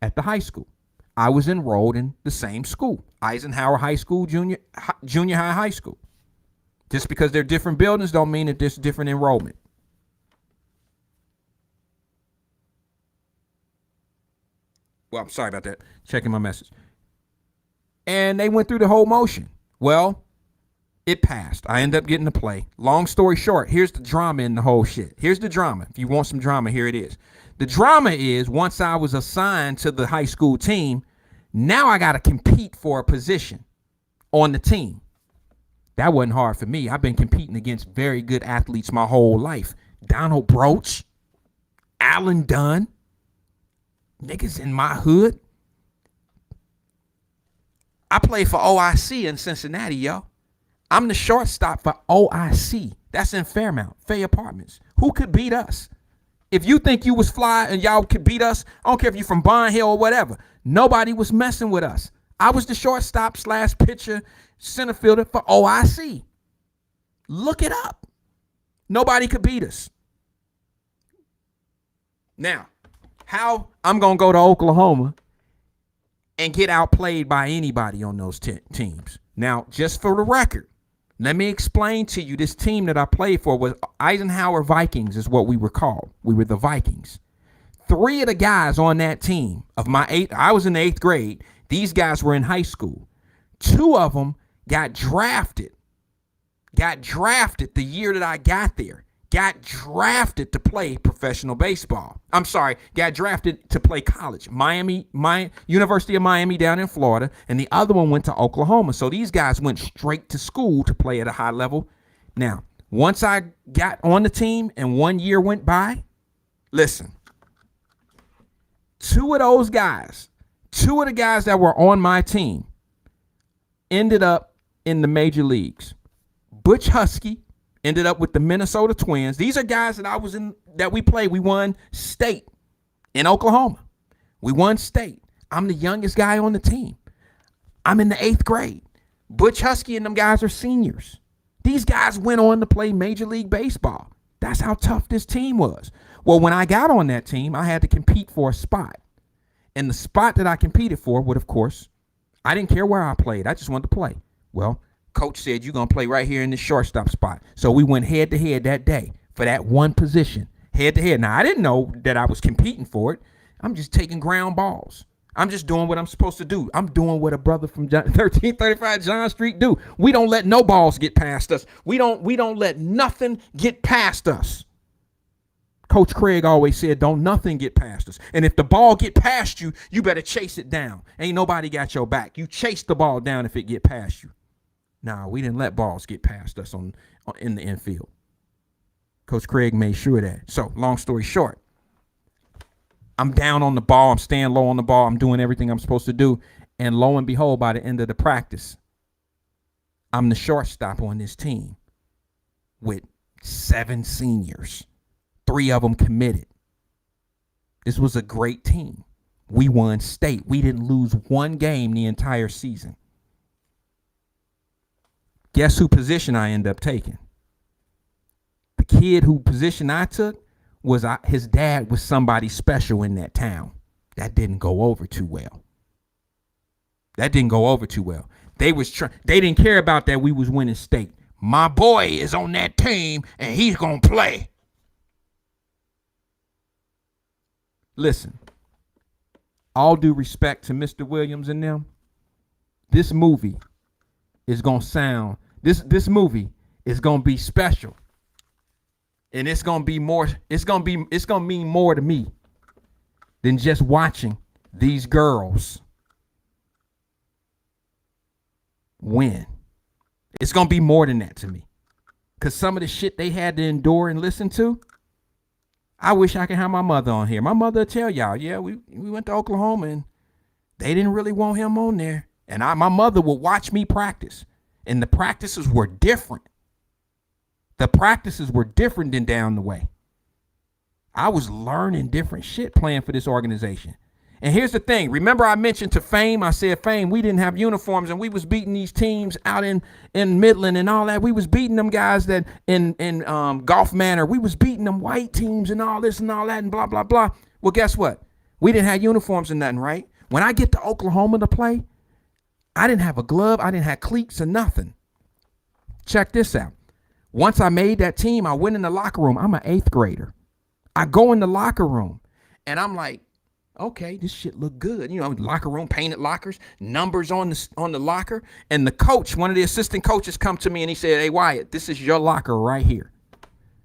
at the high school. I was enrolled in the same school, Eisenhower High School, junior high school. Just because they're different buildings don't mean that there's different enrollment. Well, I'm sorry about that. Checking my message. And they went through the whole motion. Well, it passed. I ended up getting to play. Long story short, here's the drama in the whole shit. Here's the drama. If you want some drama, here it is. The drama is once I was assigned to the high school team, now I got to compete for a position on the team. That wasn't hard for me. I've been competing against very good athletes my whole life. Donald Broach, Alan Dunn, niggas in my hood. I play for OIC in Cincinnati, yo. I'm the shortstop for OIC. That's in Fairmount, Fay Apartments. Who could beat us? If you think you was fly and y'all could beat us, I don't care if you're from Bond Hill or whatever. Nobody was messing with us. I was the shortstop / pitcher, center fielder for OIC. Look it up. Nobody could beat us. Now, how I'm going to go to Oklahoma and get outplayed by anybody on those teams. Now, just for the record, let me explain to you, this team that I played for was Eisenhower Vikings is what we were called. We were the Vikings. 3 of the guys on that team I was in the 8th grade. These guys were in high school. 2 of them got drafted the year that I got there. Got drafted to play professional baseball. Got drafted to play college. University of Miami down in Florida, and the other one went to Oklahoma. So these guys went straight to school to play at a high level. Now, once I got on the team and 1 year went by, listen, 2 of the guys that were on my team ended up in the major leagues. Butch Husky ended up with the Minnesota Twins. These are guys that we played. We won state in Oklahoma. We won state. I'm the youngest guy on the team. I'm in the 8th grade. Butch Husky and them guys are seniors. These guys went on to play Major League Baseball. That's how tough this team was. Well, when I got on that team, I had to compete for a spot. And the spot that I competed for would, of course, I didn't care where I played. I just wanted to play. Well, coach said, you're going to play right here in the shortstop spot. So we went head to head that day for that one position, head to head. Now, I didn't know that I was competing for it. I'm just taking ground balls. I'm just doing what I'm supposed to do. I'm doing what a brother from 1335 John Street do. We don't let no balls get past us. We don't let nothing get past us. Coach Craig always said, don't nothing get past us. And if the ball get past you, you better chase it down. Ain't nobody got your back. You chase the ball down if it get past you. Nah, we didn't let balls get past us in the infield. Coach Craig made sure of that. So, long story short, I'm down on the ball. I'm staying low on the ball. I'm doing everything I'm supposed to do. And lo and behold, by the end of the practice, I'm the shortstop on this team with 7 seniors, 3 of them committed. This was a great team. We won state. We didn't lose one game the entire season. Guess who position I ended up taking? The kid who position I took was his dad was somebody special in that town. That didn't go over too well. They didn't care about that we was winning state. My boy is on that team and he's gonna play. Listen, all due respect to Mr. Williams and them, this movie is gonna sound, this movie is gonna be special. And it's gonna be more, it's gonna mean more to me than just watching these girls win. It's gonna be more than that to me. Cause some of the shit they had to endure and listen to, I wish I could have my mother on here. My mother will tell y'all, yeah, we went to Oklahoma and they didn't really want him on there. And my mother would watch me practice. And the practices were different. The practices were different than down the way. I was learning different shit playing for this organization. And here's the thing. Remember I mentioned to Fame, I said, Fame, we didn't have uniforms and we was beating these teams out in Midland and all that. We was beating them guys that in Golf Manor. We was beating them white teams and all this and all that and blah, blah, blah. Well, guess what? We didn't have uniforms and nothing, right? When I get to Oklahoma to play, I didn't have a glove. I didn't have cleats or nothing. Check this out. Once I made that team, I went in the locker room. I'm an 8th grader. I go in the locker room and I'm like, okay, this shit look good. You know, locker room, painted lockers, numbers on the locker. And the coach, one of the assistant coaches come to me and he said, hey, Wyatt, this is your locker right here.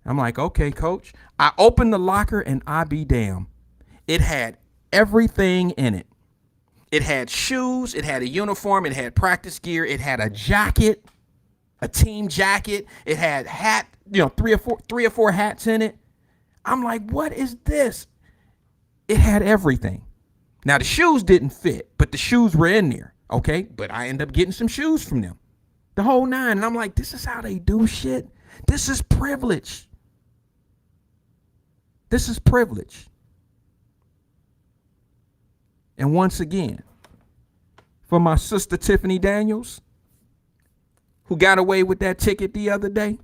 I'm like, okay, coach. I opened the locker and I be damn. It had everything in it. It had shoes. It had a uniform. It had practice gear. It had a jacket, a team jacket. It had hat, 3 or 4 hats in it. I'm like, what is this? It had everything. Now, the shoes didn't fit, but the shoes were in there, okay? But I ended up getting some shoes from them. The whole 9. And I'm like, this is how they do shit? This is privilege. This is privilege. And once again, for my sister Tiffany Daniels, who got away with that ticket the other day,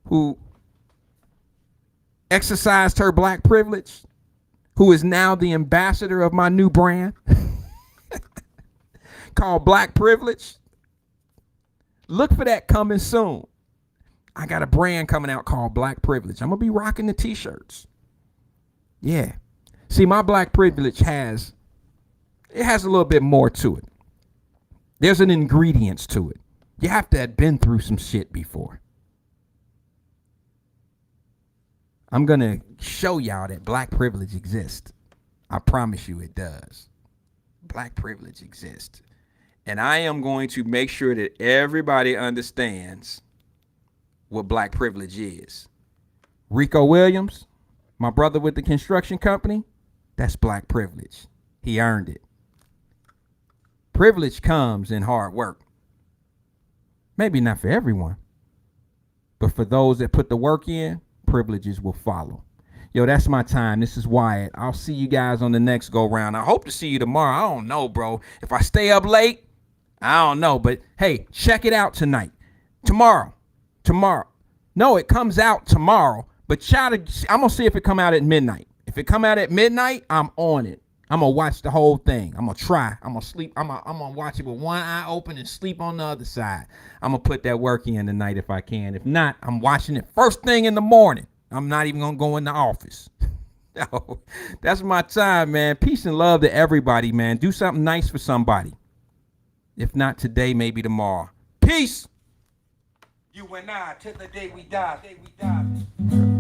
who exercised her black privilege, who is now the ambassador of my new brand called Black Privilege. Look for that coming soon. I got a brand coming out called Black Privilege. I'm going to be rocking the t-shirts. Yeah. See, my Black Privilege has a little bit more to it. There's an ingredients to it. You have to have been through some shit before. I'm going to show y'all that black privilege exists. I promise you it does. Black privilege exists. And I am going to make sure that everybody understands what black privilege is. Rico Williams, my brother with the construction company, that's black privilege. He earned it. Privilege comes in hard work. Maybe not for everyone, but for those that put the work in, privileges will follow. Yo, that's my time. This is Wyatt. I'll see you guys on the next go round. I hope to see you tomorrow. I don't know, bro. If I stay up late, I don't know. But hey, check it out tonight. Tomorrow. No, it comes out tomorrow. But I'm going to see if it come out at midnight. If it come out at midnight, I'm on it. I'm going to watch the whole thing. I'm going to try. I'm going to sleep. I'm going to watch it with one eye open and sleep on the other side. I'm going to put that work in tonight if I can. If not, I'm watching it first thing in the morning. I'm not even going to go in the office. No, that's my time, man. Peace and love to everybody, man. Do something nice for somebody. If not today, maybe tomorrow. Peace. You and I, till the day we die.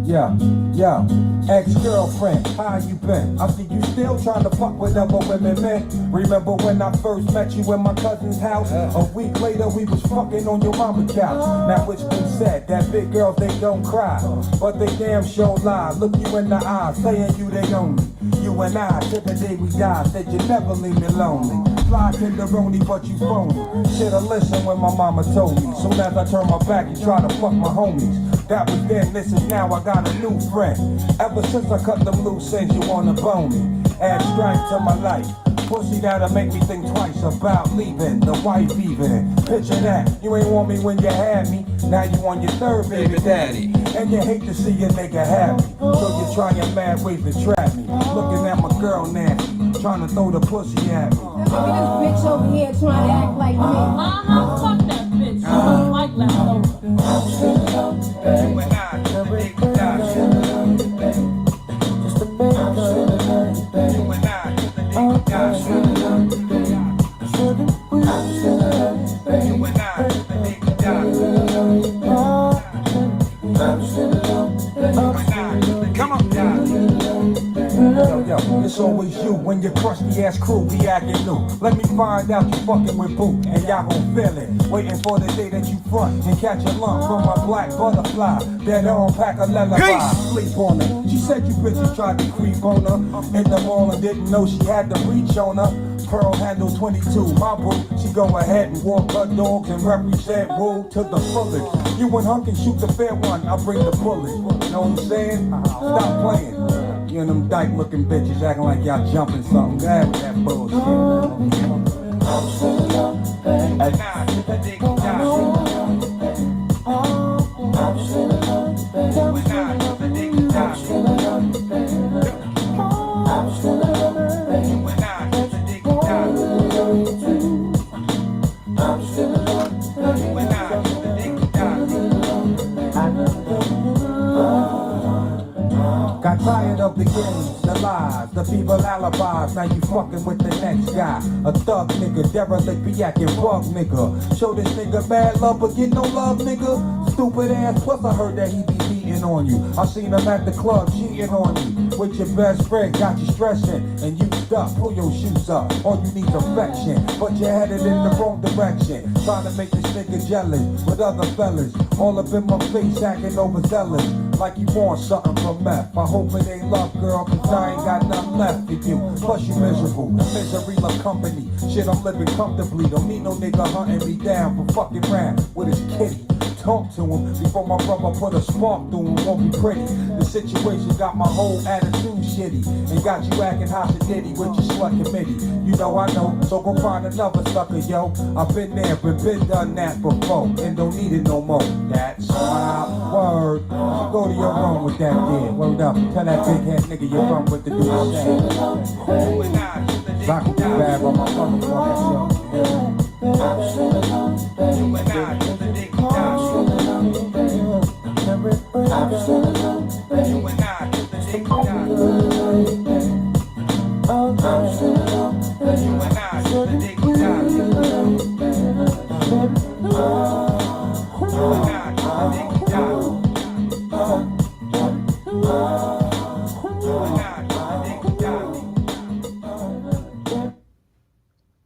Yeah, ex-girlfriend, how you been? I see you still trying to fuck with other women, man. Remember when I first met you in my cousin's house? A week later, we was fucking on your mama's couch. Now it's been said that big girls, they don't cry, but they damn sure lie. Look you in the eye, saying you they own me. You and I, till the day we die, said you never leave me lonely. Fly tenderoni, but you phony. Should've listened when my mama told me. Soon as I turn my back, you try to fuck my homies. That was then, this is now, I got a new friend. Ever since I cut them loose ends, you wanna bone me. Add strength to my life. Pussy that'll make me think twice about leaving, the wife even. Picture that, you ain't want me when you had me. Now you on your third baby daddy. And you hate to see your nigga happy. So you're trying mad ways to trap me. Looking at my girl nasty, trying to throw the pussy at me. Look at this bitch over here trying to act like me. Fuck that bitch. She don't like leftovers. You and I, till the day we die. You and I, till the day we die. You and I, till the day we die. Come on, yo, it's always you when your crusty ass crew be acting new. Let me find out you fucking with Boo, and y'all gon' feel it. Waiting for the day that you front and catch a lump from my black butterfly. That unpack a lullaby, sleep on her. She said you bitches tried to creep on her in the mall and didn't know she had the reach on her. Pearl handle 22, my boo. She go ahead and walk her dogs and represent Woo to the fullest. You and her can shoot the fair one, I'll bring the bullet. You know what I'm saying? Stop playing. You and them dyke looking bitches acting like y'all jumping something. Go ahead with that bullshit. Got tired of the games, the lies, the feeble alibis. Now you fucking with the next guy. A thug nigga, derelict, be acting bug nigga. Show this nigga bad love, but get no love, nigga. Stupid ass, plus I heard that he be beating on you. I seen him at the club cheating on you. With your best friend, got you stressing, and you stuck. Pull your shoes up, all you need affection, but you're headed in the wrong direction. Trying to make this nigga jealous with other fellas. All up in my face, acting overzealous, like you want something from meth. I hope it ain't love, girl, cause I ain't got nothing left for you. Plus you miserable, misery love company. Shit, I'm living comfortably, don't need no nigga hunting me down for fucking round with his kitty. Talk to him before my brother put a spark through him, won't be pretty. The situation got my whole attitude shitty, and got you acting hot-shitty with your slut committee. You know I know, so go find another sucker, yo. I've been there, but been done that before, and don't need it no more. That's my word. So go to your room with that kid. Word up, tell that big head nigga you're from what to do the same. Rock it bad on my motherfucking show. You and I, till the day we die. You and I, till the day we die.